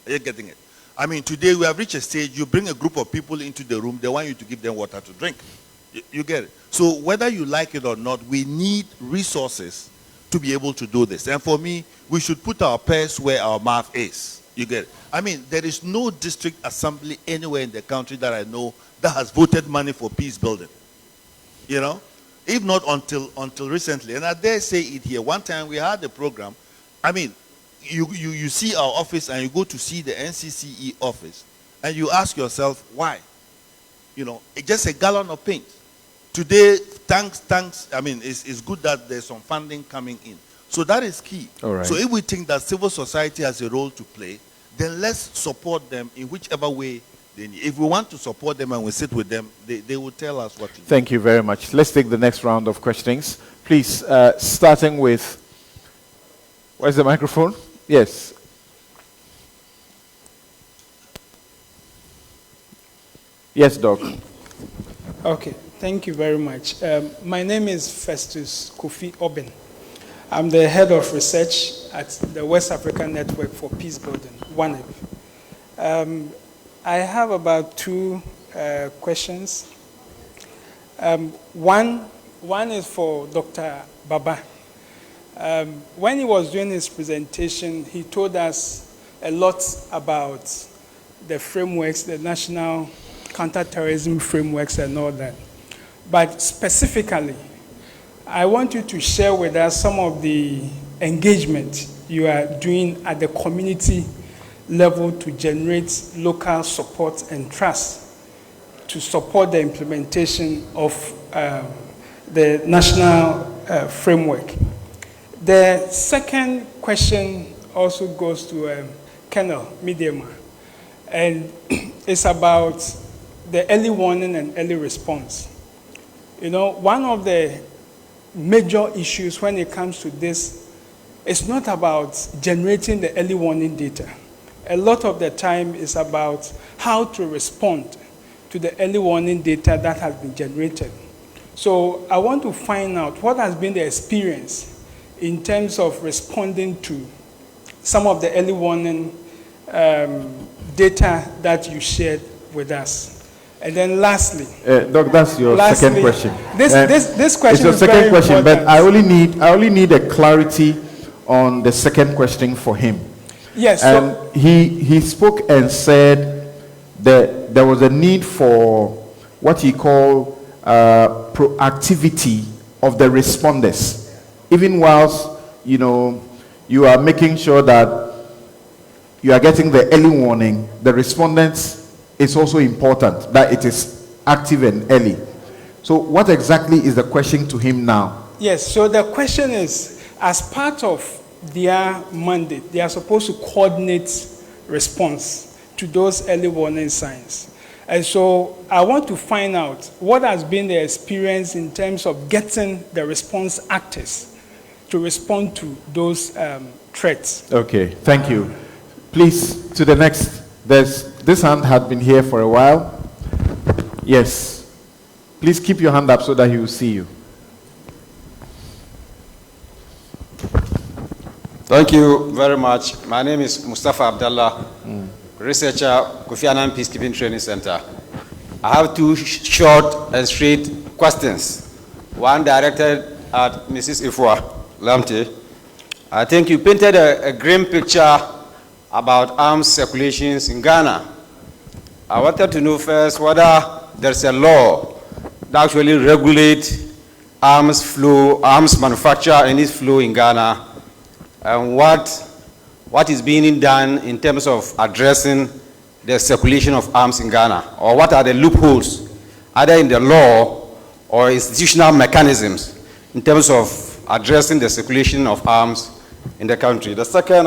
Are you getting it? I mean, today we have reached a stage, you bring a group of people into the room, they want you to give them water to drink. You get it? So whether you like it or not, we need resources to be able to do this. And for me, we should put our purse where our mouth is. You get it? I mean, there is no district assembly anywhere in the country that I know that has voted money for peace building. You know? If not until recently. And I dare say it here. One time we had a program. I mean, you see our office and you go to see the Ncce office and you ask yourself, why? You know, it's just a gallon of paint. Today, thanks, I mean, it's good that there's some funding coming in. So that is key. All right. So if we think that civil society has a role to play, then let's support them in whichever way they need. If we want to support them and we sit with them, they will tell us what to do. Thank you very much. Let's take the next round of questionings. Please, starting with, where's the microphone? Yes. Yes, Doc. Okay, thank you very much. My name is Festus Kofi Oben. I'm the head of research at the West African Network for Peace Building, WANEP. I have about 2 questions. One is for Dr. Baba. When he was doing his presentation, he told us a lot about the frameworks, the national counterterrorism frameworks and all that. But specifically, I want you to share with us some of the engagement you are doing at the community level to generate local support and trust to support the implementation of the national framework. The second question also goes to Colonel Midiema, and it's about the early warning and early response. You know, one of the major issues when it comes to this is not about generating the early warning data. A lot of the time is about how to respond to the early warning data that has been generated. So I want to find out what has been the experience in terms of responding to some of the early warning data that you shared with us. And then lastly, Doc, that's your second question. This question is your is second very question, important. but I only need a clarity on the second question for him. Yes. And he spoke and said that there was a need for what he called proactivity of the responders, even whilst you are making sure that you are getting the early warning. The respondents is also important, that it is active and early. So what exactly is the question to him now? Yes, so the question is, as part of their mandate, they are supposed to coordinate response to those early warning signs. And so I want to find out what has been the experience in terms of getting the response actors to respond to those threats. Okay, thank you. Please, to the next. This hand had been here for a while. Yes. Please keep your hand up so that he will see you. Thank you very much. My name is Mustafa Abdallah, researcher, Kofi Annan Peacekeeping Training Center. I have 2 short and straight questions. one directed at Mrs. Ifua Lamte. I think you painted a grim picture about arms circulations in Ghana. I wanted to know first whether there's a law that actually regulates arms flow, arms manufacture and its flow in Ghana, and what is being done in terms of addressing the circulation of arms in Ghana, or what are the loopholes, either in the law or institutional mechanisms in terms of addressing the circulation of arms in the country. The second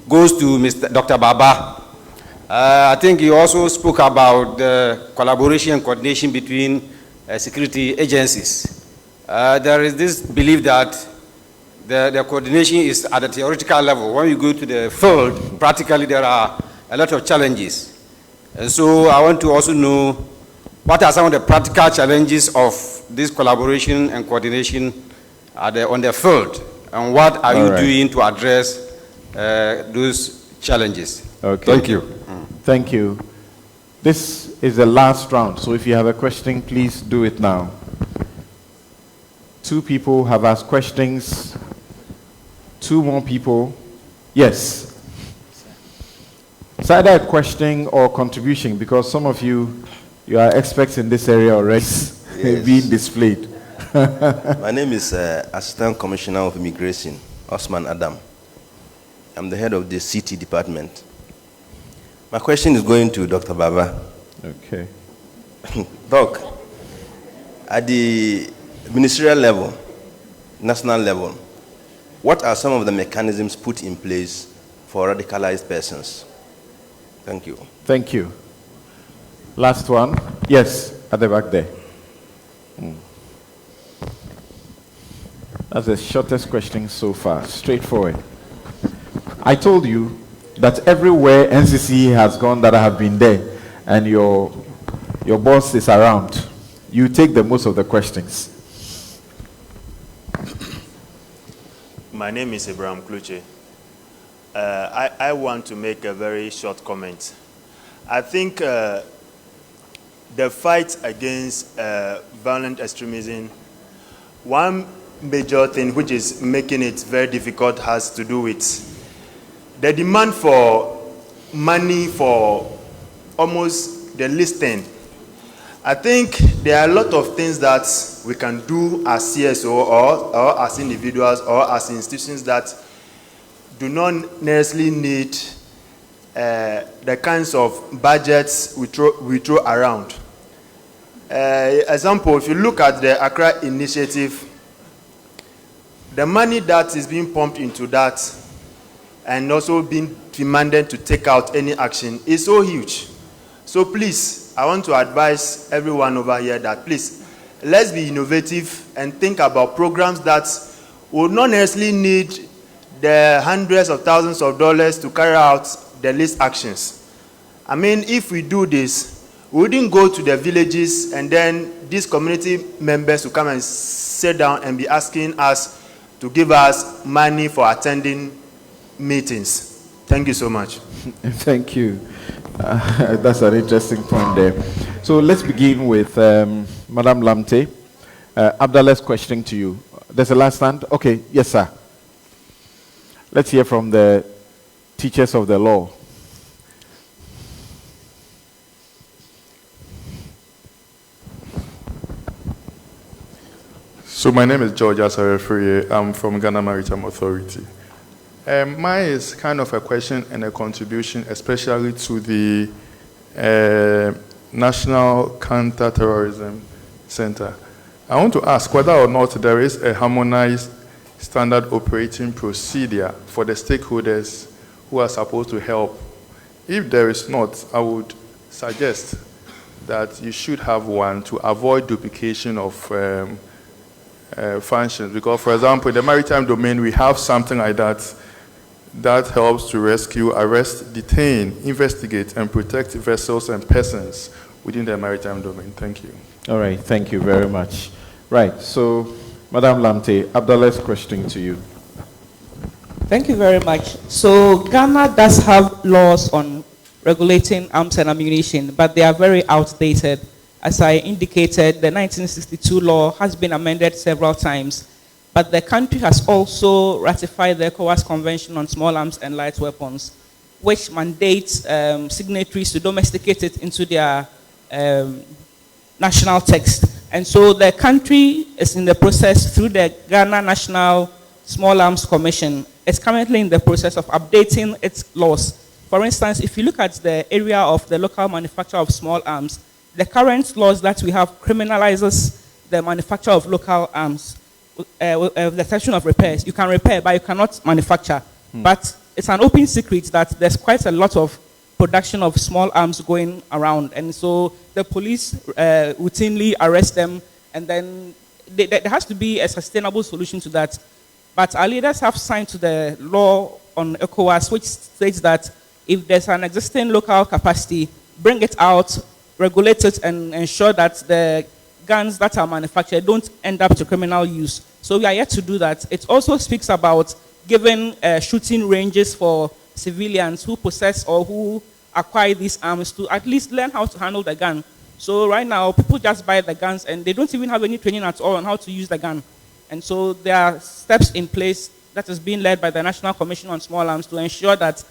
goes to Dr. Baba. I think you also spoke about the collaboration and coordination between security agencies. There is this belief that the coordination is at a theoretical level. When you go to the field, practically there are a lot of challenges. And so I want to also know what are some of the practical challenges of this collaboration and coordination on the field, and what are you doing to address those challenges? Okay. Thank you. Thank you. This is the last round, so if you have a question, please do it now. 2 people have asked questions. 2 more people. Yes. It's either a question or contribution, because some of you are experts in this area already. Yes. Being displayed. My name is Assistant Commissioner of Immigration, Osman Adam. I'm the head of the CT department. My question is going to Dr. Baba. Okay. Doc, at the ministerial level, national level, what are some of the mechanisms put in place for radicalized persons? Thank you. Thank you. Last one. Yes, at the back there. That's the shortest question so far. Straightforward. I told you that everywhere Ncce has gone that I have been there, and your boss is around, you take the most of the questions. My name is Abraham Kluche. I want to make a very short comment. I think the fight against violent extremism, one major thing which is making it very difficult has to do with the demand for money for almost the listing. I think there are a lot of things that we can do as CSO or as individuals or as institutions that do not necessarily need the kinds of budgets we throw around. Example, if you look at the Accra initiative, the money that is being pumped into that and also being demanded to take out any action is so huge. So please, I want to advise everyone over here that please, let's be innovative and think about programs that will not necessarily need the hundreds of thousands of dollars to carry out the list actions. I mean, if we do this, we wouldn't go to the villages and then these community members will come and sit down and be asking us to give us money for attending meetings. Thank you so much. Thank you. That's an interesting point there. So let's begin with Madam Lamte. Abdallah's question to you. There's a last stand? Okay, yes, sir. Let's hear from the teachers of the law. So my name is George Asarefrie. I'm from Ghana Maritime Authority. Mine is kind of a question and a contribution, especially to the National Counter-Terrorism Center. I want to ask whether or not there is a harmonized standard operating procedure for the stakeholders who are supposed to help. If there is not, I would suggest that you should have one to avoid duplication of functions. Because, for example, in the maritime domain, we have something like that that helps to rescue, arrest, detain, investigate, and protect vessels and persons within the maritime domain. Thank you. All right, thank you very much. Right, so, Madam Lamte, Abdallah's question to you. Thank you very much. So Ghana does have laws on regulating arms and ammunition, but they are very outdated. as I indicated, the 1962 law has been amended several times, but the country has also ratified the ECOWAS Convention on Small Arms and Light Weapons, which mandates signatories to domesticate it into their national text. And so the country is in the process through the Ghana National Small Arms Commission. It's currently in the process of updating its laws. For instance, if you look at the area of the local manufacture of small arms, the current laws that we have criminalizes the manufacture of local arms, the exception of repairs. You can repair, but you cannot manufacture. But it's an open secret that there's quite a lot of production of small arms going around. And so the police routinely arrest them, and then there has to be a sustainable solution to that. But our leaders have signed to the law on ECOWAS, which states that if there's an existing local capacity, bring it out, regulate it, and ensure that the guns that are manufactured don't end up to criminal use. So we are yet to do that. It also speaks about giving shooting ranges for civilians who possess or who acquire these arms to at least learn how to handle the gun. So right now, people just buy the guns and they don't even have any training at all on how to use the gun. And so there are steps in place that is being led by the National Commission on Small Arms to ensure that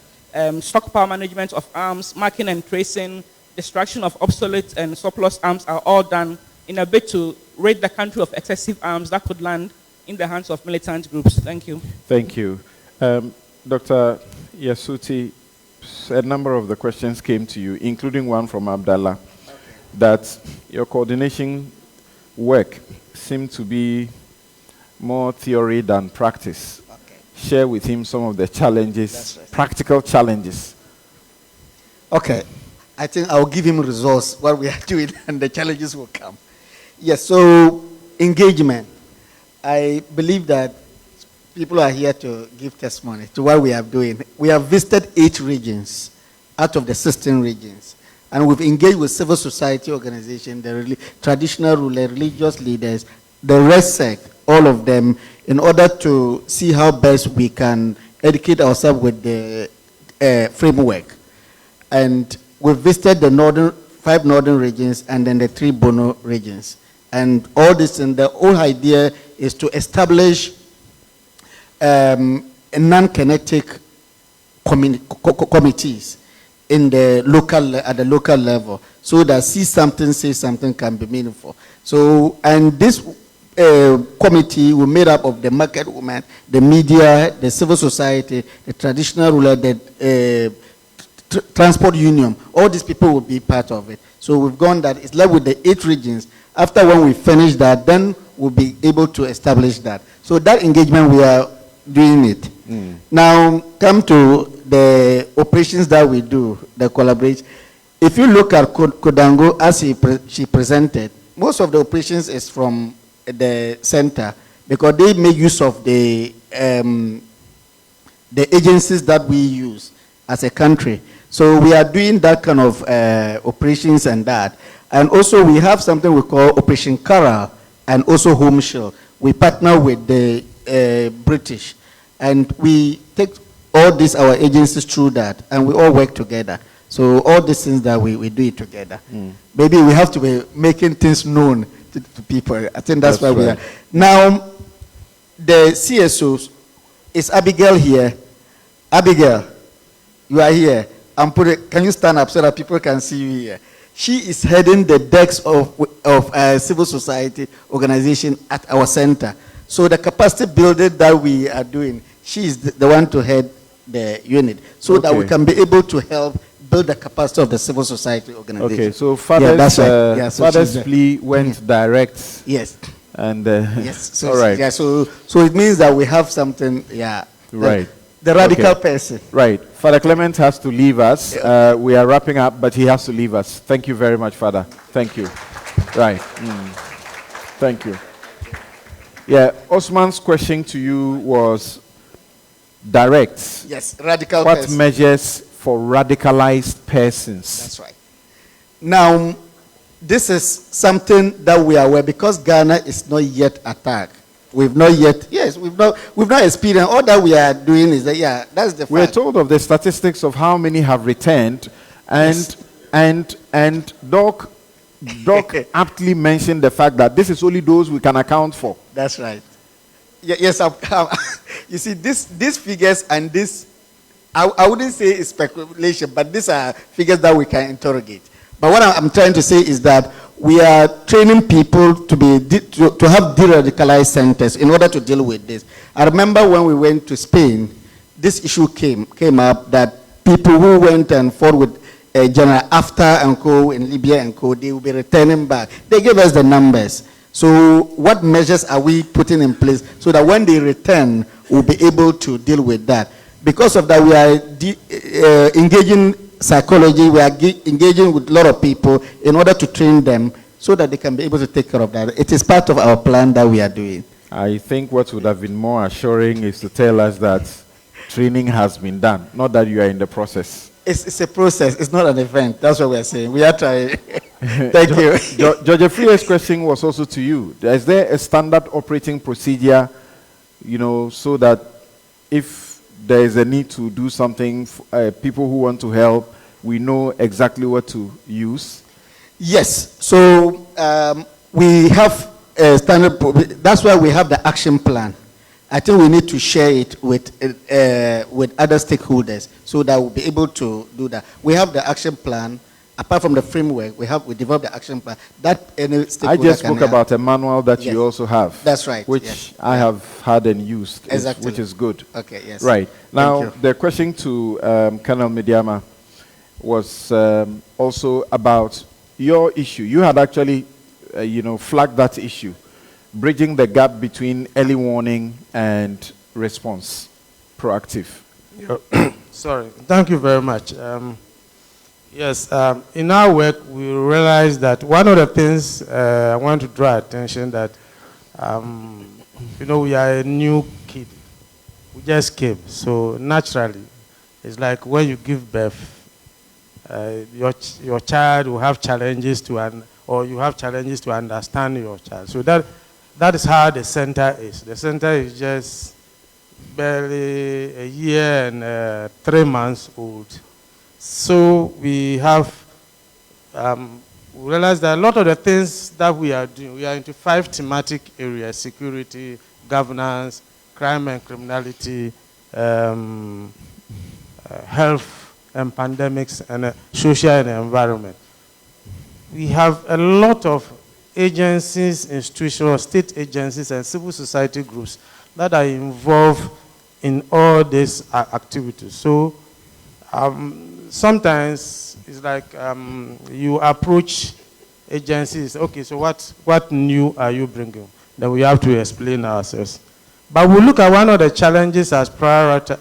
stockpile management of arms, marking and tracing, destruction of obsolete and surplus arms are all done in a bid to rid the country of excessive arms that could land in the hands of militant groups. Thank you. Thank you. Dr. Yasuti, a number of the questions came to you, including one from Abdallah, that your coordination work seemed to be more theory than practice. Okay. Share with him some of the challenges, right, practical challenges. Okay. I think I'll give him results, what we are doing, and the challenges will come. Yes, so engagement. I believe that people are here to give testimony to what we are doing. We have visited 8 regions out of the 16 regions, and we've engaged with civil society organizations, the traditional ruler, religious leaders, the RESEC, all of them, in order to see how best we can educate ourselves with the framework. And we've visited the 5 northern regions and then the 3 Bono regions. And all this, and the whole idea is to establish a non-kinetic committees in the local, at the local level, so that see something, say something can be meaningful. So, and this committee will made up of the market women, the media, the civil society, the traditional ruler, the transport union. All these people will be part of it. So we've gone that, it's left with the 8 regions. After when we finish that, then we'll be able to establish that. So that engagement, we are doing it. Now, come to the operations that we do, the collaboration. If you look at Kodango, as she presented, most of the operations is from the center, because they make use of the agencies that we use as a country. So we are doing that kind of operations and that. And also we have something we call Operation Kara and also Home Shield. We partner with the British, and we take all these, our agencies, through that, and we all work together. So all these things that we do it together. Maybe we have to be making things known to people. I think that's why we are. Now, the CSOs, is Abigail here? Abigail, you are here. Can you stand up so that people can see you here? She is heading the desk of civil society organization at our center. So the capacity building that we are doing, she is the one to head the unit, so that we can be able to help build the capacity of the civil society organization. Okay, so Father's, Father's plea went direct. Yes. And yes. So all right. Yeah. So it means that we have something. Yeah. Right. The radical person. Right. Father Clement has to leave us. We are wrapping up, but he has to leave us. Thank you very much, Father. Thank you. Right. Thank you. Yeah. Osman's question to you was direct. Yes. Radical What person. measures for radicalized persons? That's right. Now, this is something that we are aware, because Ghana is not yet attacked. We've not yet, yes, we've not experienced. All that we are doing is that, yeah, that's the fact. We're told of the statistics of how many have returned, and yes. and Doc Doc aptly mentioned the fact that this is only those we can account for. That's right. Yes, you see, these figures and this, I wouldn't say it's speculation, but these are figures that we can interrogate. But what I'm trying to say is that we are training people to have de-radicalized centers in order to deal with this. I remember when we went to Spain, this issue came up that people who went and fought with General Haftar and co in Libya and co, they will be returning back. They gave us the numbers. So what measures are we putting in place so that when they return, we'll be able to deal with that? Because of that, we are engaging psychology, we are engaging with a lot of people in order to train them so that they can be able to take care of that. It is part of our plan that we are doing. I think what would have been more assuring is to tell us that training has been done, not that you are in the process. It's a process. It's not an event. That's what we are saying. We are trying. Thank you. George Afrie's question was also to you. Is there a standard operating procedure, so that if there is a need to do something, people who want to help, we know exactly what to use? Yes. So we have a standard. That's why we have the action plan. I think we need to share it with other stakeholders so that we'll be able to do that. We have the action plan. Apart from the framework, we developed the action plan. That any stakeholder I just spoke about a manual that you also have. That's right. Which I have had and used, exactly. which is good. Okay, yes. Right. Now, the question to Colonel Midiama was also about your issue. You had actually, flagged that issue, bridging the gap between early warning and response, proactive. Sorry. Thank you very much. Yes, in our work, we realized that one of the things I want to draw attention that, we are a new kid. We just came. So naturally, it's like when you give birth, your child will have challenges or you have challenges to understand your child. So that is how the center is. The center is just barely a year and 3 months old. So we have realized that a lot of the things that we are doing, we are into 5 thematic areas: security, governance, crime and criminality, health and pandemics, and social and environment. We have a lot of agencies, institutional state agencies, and civil society groups that are involved in all these activities. So sometimes it's like you approach agencies, okay, so what new are you bringing? Then we have to explain ourselves. But we look at one of the challenges as priority,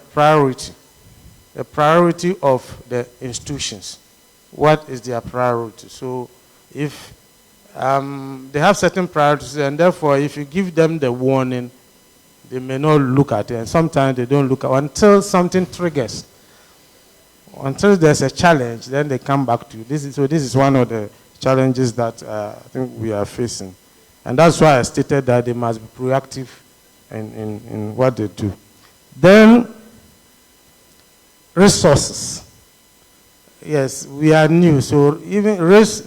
the priority of the institutions. What is their priority? So if they have certain priorities, and therefore if you give them the warning, they may not look at it, and sometimes they don't look at it until something triggers. Until there's a challenge, then they come back to you. This is one of the challenges that I think we are facing. And that's why I stated that they must be proactive in what they do. Then, resources. Yes, we are new, so even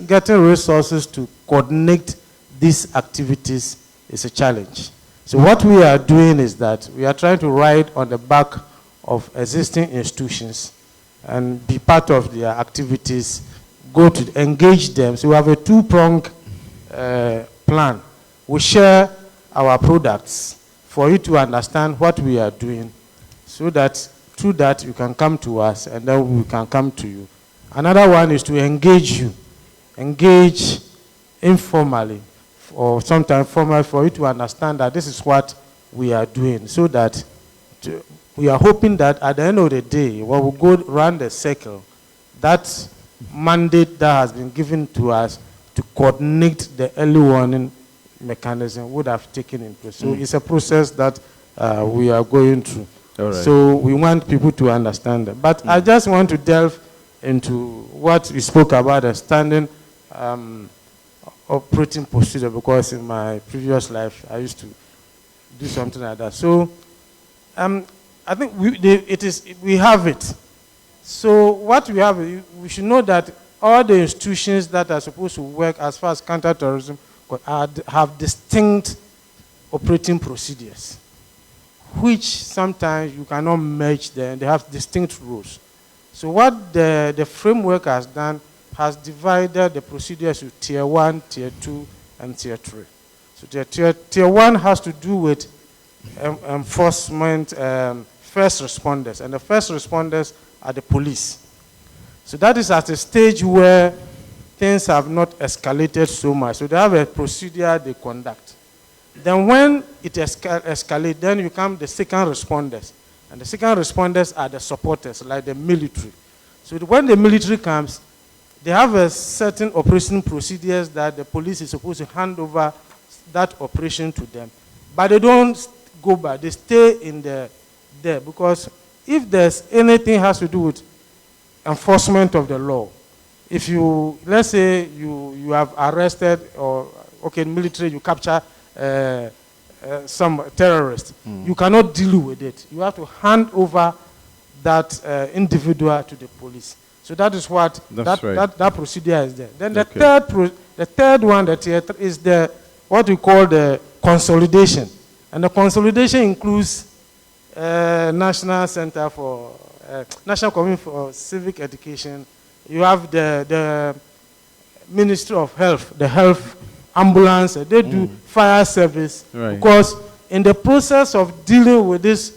getting resources to coordinate these activities is a challenge. So what we are doing is that we are trying to ride on the back of existing institutions and be part of their activities, go to engage them. So we have a 2-pronged plan. We share our products for you to understand what we are doing, so that through that you can come to us and then we can come to you. Another one is to engage you, engage informally or sometimes formally, for you to understand that this is what we are doing, so that we are hoping that at the end of the day, when we go around the circle, that mandate that has been given to us to coordinate the early warning mechanism would have taken in place. So it's a process that we are going through. All right. So we want people to understand that. But I just want to delve into what we spoke about, the standing operating procedure, because in my previous life I used to do something like that. So I think we have it. So what we have, we should know that all the institutions that are supposed to work as far as counterterrorism have distinct operating procedures, which sometimes you cannot merge them. They have distinct rules. So what the framework has done has divided the procedures to tier 1, tier 2, and tier 3. So tier 1 has to do with enforcement, first responders, and the first responders are the police. So that is at a stage where things have not escalated so much. So they have a procedure they conduct. Then when it escalates, then you come the second responders. And the second responders are the supporters, like the military. So when the military comes, they have a certain operation procedures that the police is supposed to hand over that operation to them. But they don't go back. They stay in there because if there's anything has to do with enforcement of the law, if you, let's say you have arrested or, okay, military, you capture some terrorist, you cannot deal with it. You have to hand over that individual to the police. So that is what that procedure is there. Then the third one, the tier 3, is the what we call the consolidation, and the consolidation includes National Center for National Commission for Civic Education. You have the Ministry of Health, the health ambulance. They do fire service because in the process of dealing with this.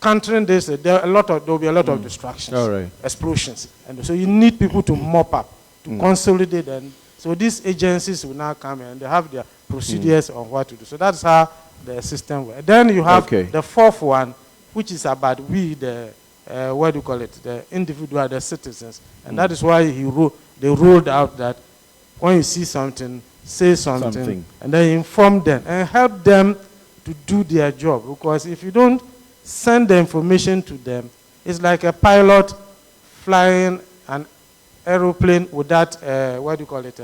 Countering this, there will be a lot of distractions, explosions, and so you need people to mop up, to consolidate, and so these agencies will now come and they have their procedures on what to do. So that's how the system works. Then you have the fourth one, which is about the what do you call it, the individual, the citizens, and that is why they rolled out that when you see something, say something, and then inform them and help them to do their job. Because if you don't send the information to them, it's like a pilot flying an aeroplane without what do you call it,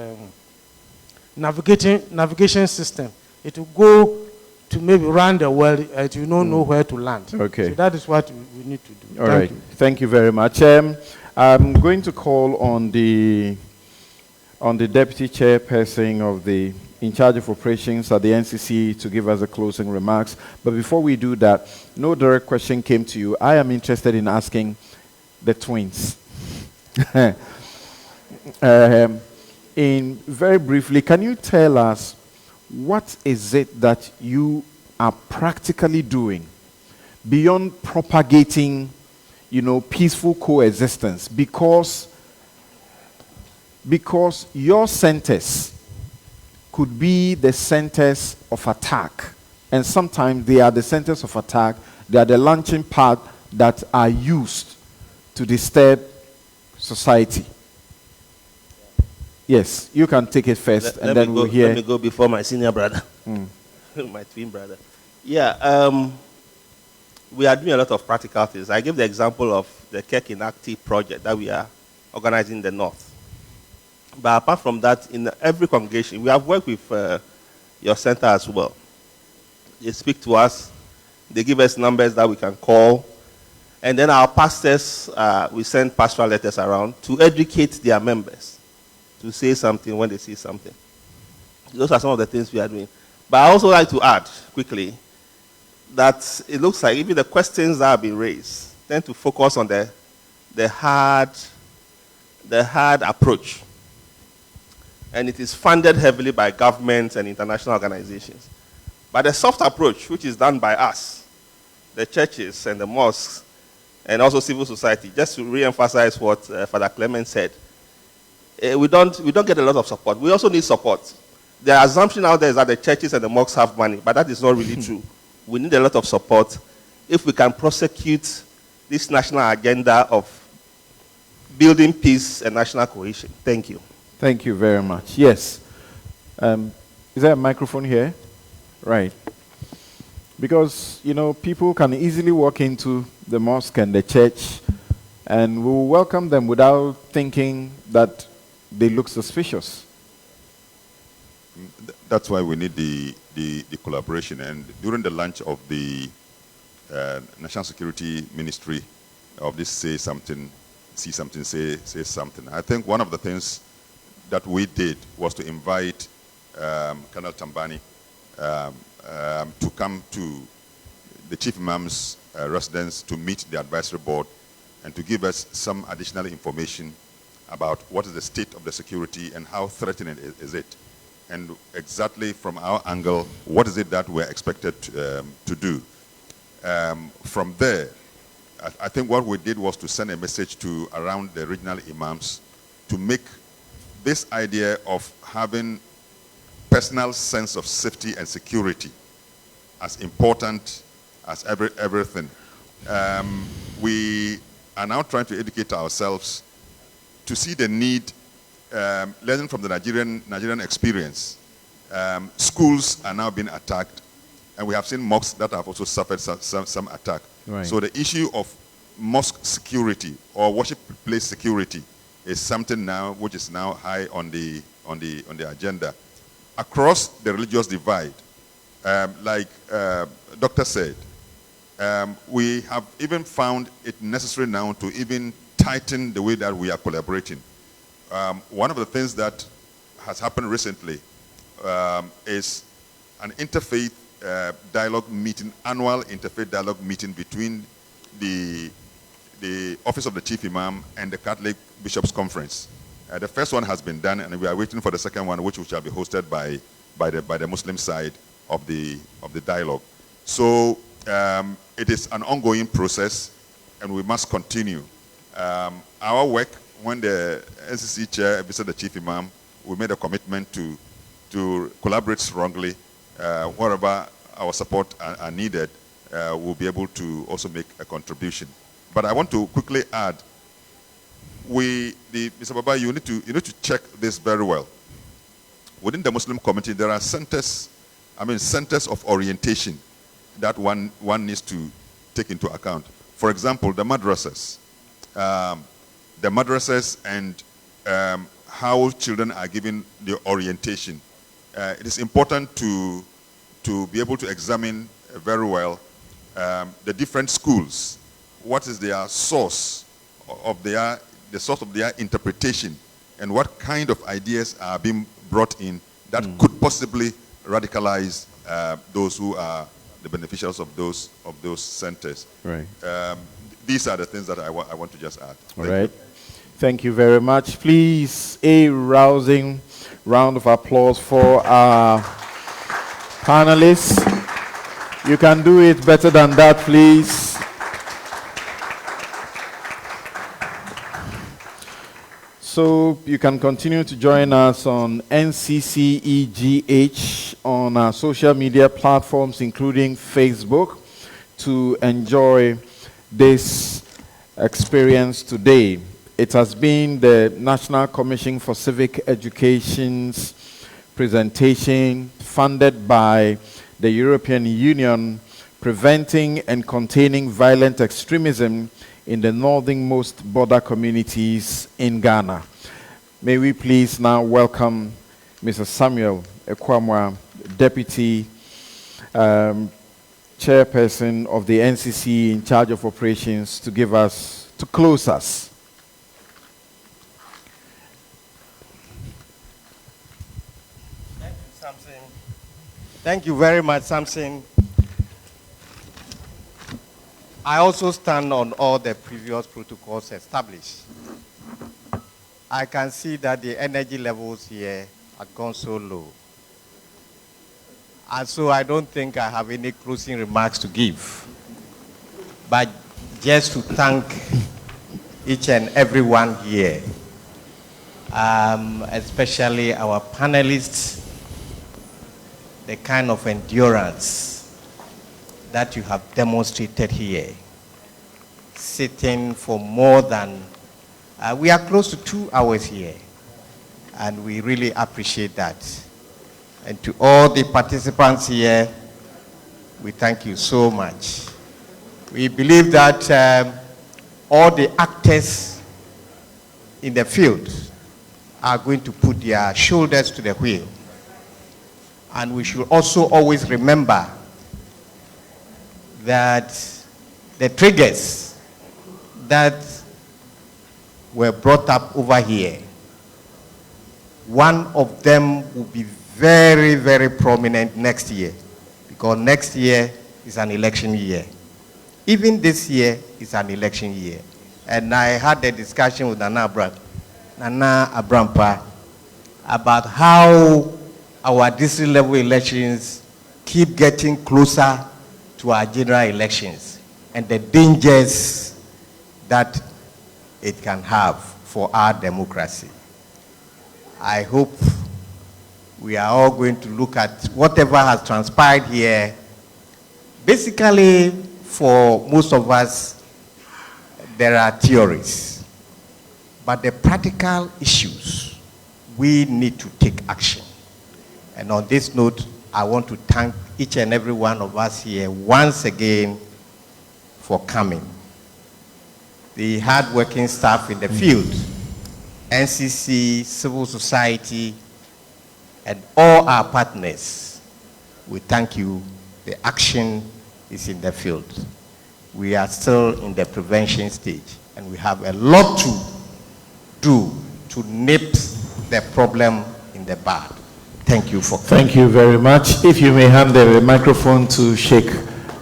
navigation system. It will go to maybe around the world, and you don't know where to land. Okay. So that is what we need to do. All right. Thank you very much. I'm going to call on the deputy chairperson of the in charge of operations at the Ncce to give us the closing remarks. But before we do that, no direct question came to you. I am interested in asking the twins. Very briefly, can you tell us what is it that you are practically doing beyond propagating, peaceful coexistence? Because your centers could be the centers of attack. And sometimes they are the centers of attack. They are the launching pad that are used to disturb society. Yes, you can take it first, and then we'll hear. Let me go before my senior brother, my twin brother. Yeah, we are doing a lot of practical things. I gave the example of the Kirk Inactive project that we are organizing in the north. But apart from that, in every congregation, we have worked with your center as well. They speak to us. They give us numbers that we can call. And then our pastors, we send pastoral letters around to educate their members, to say something when they see something. Those are some of the things we are doing. But I also like to add quickly that it looks like even the questions that have been raised tend to focus on the hard approach. And it is funded heavily by governments and international organizations. But the soft approach, which is done by us, the churches and the mosques, and also civil society, just to re-emphasize what Father Clement said, we don't get a lot of support. We also need support. The assumption out there is that the churches and the mosques have money, but that is not really true. We need a lot of support if we can prosecute this national agenda of building peace and national cohesion. Thank you. Thank you very much. Yes. Is there a microphone here? Right. Because, people can easily walk into the mosque and the church, and we will welcome them without thinking that they look suspicious. That's why we need the collaboration. And during the launch of the National Security Ministry of this Say Something see something, say something. I think one of the things that we did was to invite Colonel Tambani to come to the Chief Imam's residence to meet the advisory board and to give us some additional information about what is the state of the security and how threatening is it. And exactly from our angle, what is it that we're expected to do. From there, I think what we did was to send a message to around the regional imams to make this idea of having personal sense of safety and security as important as everything. We are now trying to educate ourselves to see the need, learning from the Nigerian experience. Schools are now being attacked, and we have seen mosques that have also suffered some attack. Right. So the issue of mosque security or worship place security is something now which is now high on the agenda. Across the religious divide, like Doctor said, we have even found it necessary now to even tighten the way that we are collaborating. One of the things that has happened recently is an interfaith dialogue meeting, annual interfaith dialogue meeting between the Office of the Chief Imam and the Catholic Bishops' Conference. The first one has been done, and we are waiting for the second one, which shall be hosted by the Muslim side of the dialogue. So it is an ongoing process, and we must continue. Our work, when the Ncce chair visited the Chief Imam, we made a commitment to collaborate strongly. Wherever our support are needed, we'll be able to also make a contribution. But I want to quickly add, Mr. Baba, you need to check this very well. Within the Muslim community, there are centers of orientation that one needs to take into account. For example, the madrasas. And how children are given the orientation. It is important to be able to examine very well the different schools. What is their source of their interpretation, and what kind of ideas are being brought in that could possibly radicalize those who are the beneficiaries of those centers. Right. These are the things that I want to just add. All right. Thank you very much. Please, a rousing round of applause for our panelists. You can do it better than that, please. So you can continue to join us on NCCEGH on our social media platforms, including Facebook, to enjoy this experience today. It has been the National Commission for Civic Education's presentation, funded by the European Union, preventing and containing violent extremism in the northernmost border communities in Ghana. May we please now welcome Mr. Samuel Ekwamwa, Deputy Chairperson of the Ncce in charge of operations, to close us. Thank you, Samson. Thank you very much, Samson. I also stand on all the previous protocols established. I can see that the energy levels here have gone so low. And so I don't think I have any closing remarks to give, but just to thank each and everyone here, especially our panelists, the kind of endurance that you have demonstrated here, sitting for more than, we are close to 2 hours here, and we really appreciate that. And to all the participants here, we thank you so much. We believe that all the actors in the field are going to put their shoulders to the wheel. And we should also always remember that the triggers that were brought up over here, one of them will be very, very prominent next year, because next year is an election year. Even this year is an election year. And I had a discussion with Nana Abrampa about how our district level elections keep getting closer to our general elections and the dangers that it can have for our democracy. I hope we are all going to look at whatever has transpired here. Basically, for most of us, there are theories, but the practical issues, we need to take action. And on this note, I want to thank each and every one of us here once again for coming. The hard-working staff in the field, Ncce, civil society, and all our partners, we thank you. The action is in the field. We are still in the prevention stage, and we have a lot to do to nip the problem in the bud. Thank you for coming. Thank you very much. If you may hand the microphone to Sheikh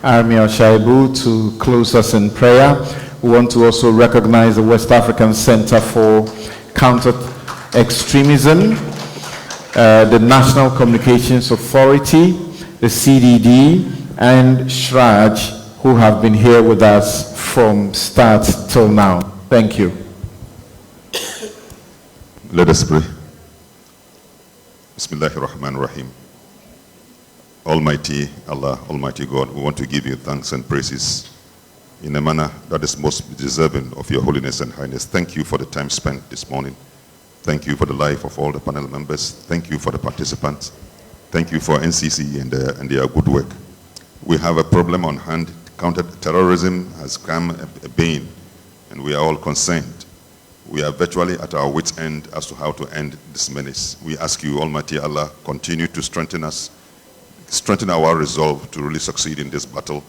Armi Al-Shaibu to close us in prayer. We want to also recognize the West African Center for Counter-Extremism, the National Communications Authority, the CDD, and Shraj, who have been here with us from start till now. Thank you. Let us pray. Bismillahir Rahmanir Rahim. Almighty Allah, Almighty God, we want to give you thanks and praises in a manner that is most deserving of your holiness and highness. Thank you for the time spent this morning. Thank you for the life of all the panel members. Thank you for the participants. Thank you for Ncce and their good work. We have a problem on hand. Counter-terrorism has come a bane, and we are all concerned. We are virtually at our wits' end as to how to end this menace. We ask you, Almighty Allah, continue to strengthen us, strengthen our resolve to really succeed in this battle.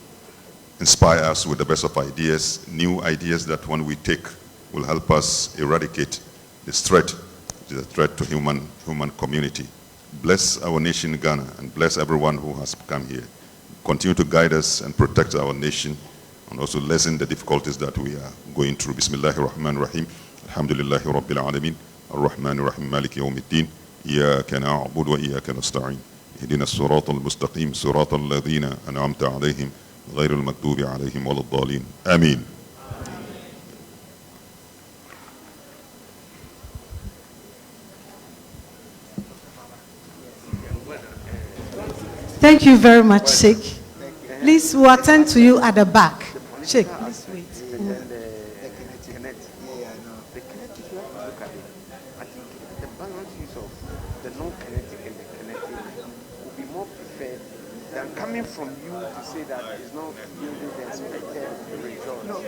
Inspire us with the best of ideas, new ideas that when we take will help us eradicate this threat, the threat to human community. Bless our nation, Ghana, and bless everyone who has come here. Continue to guide us and protect our nation, and also lessen the difficulties that we are going through. Bismillahir Rahmanir Rahim. Alhamdulillahi Rabbil Alameen. Ar-Rahmanir Rahim. Maliki Yawmiddin. Iyaka na'budu wa iyaka nasta'in. Ihdina as-sirata al-mustaqim. Sirata alladhina an'amta alayhim. غير المكتوب عليهم ولا الضالين. آمين. Thank you very much, Sheikh. Please, we'll attend to you at the back. Sheikh, please wait. Coming from you to say that it's not yielding the expected result. No.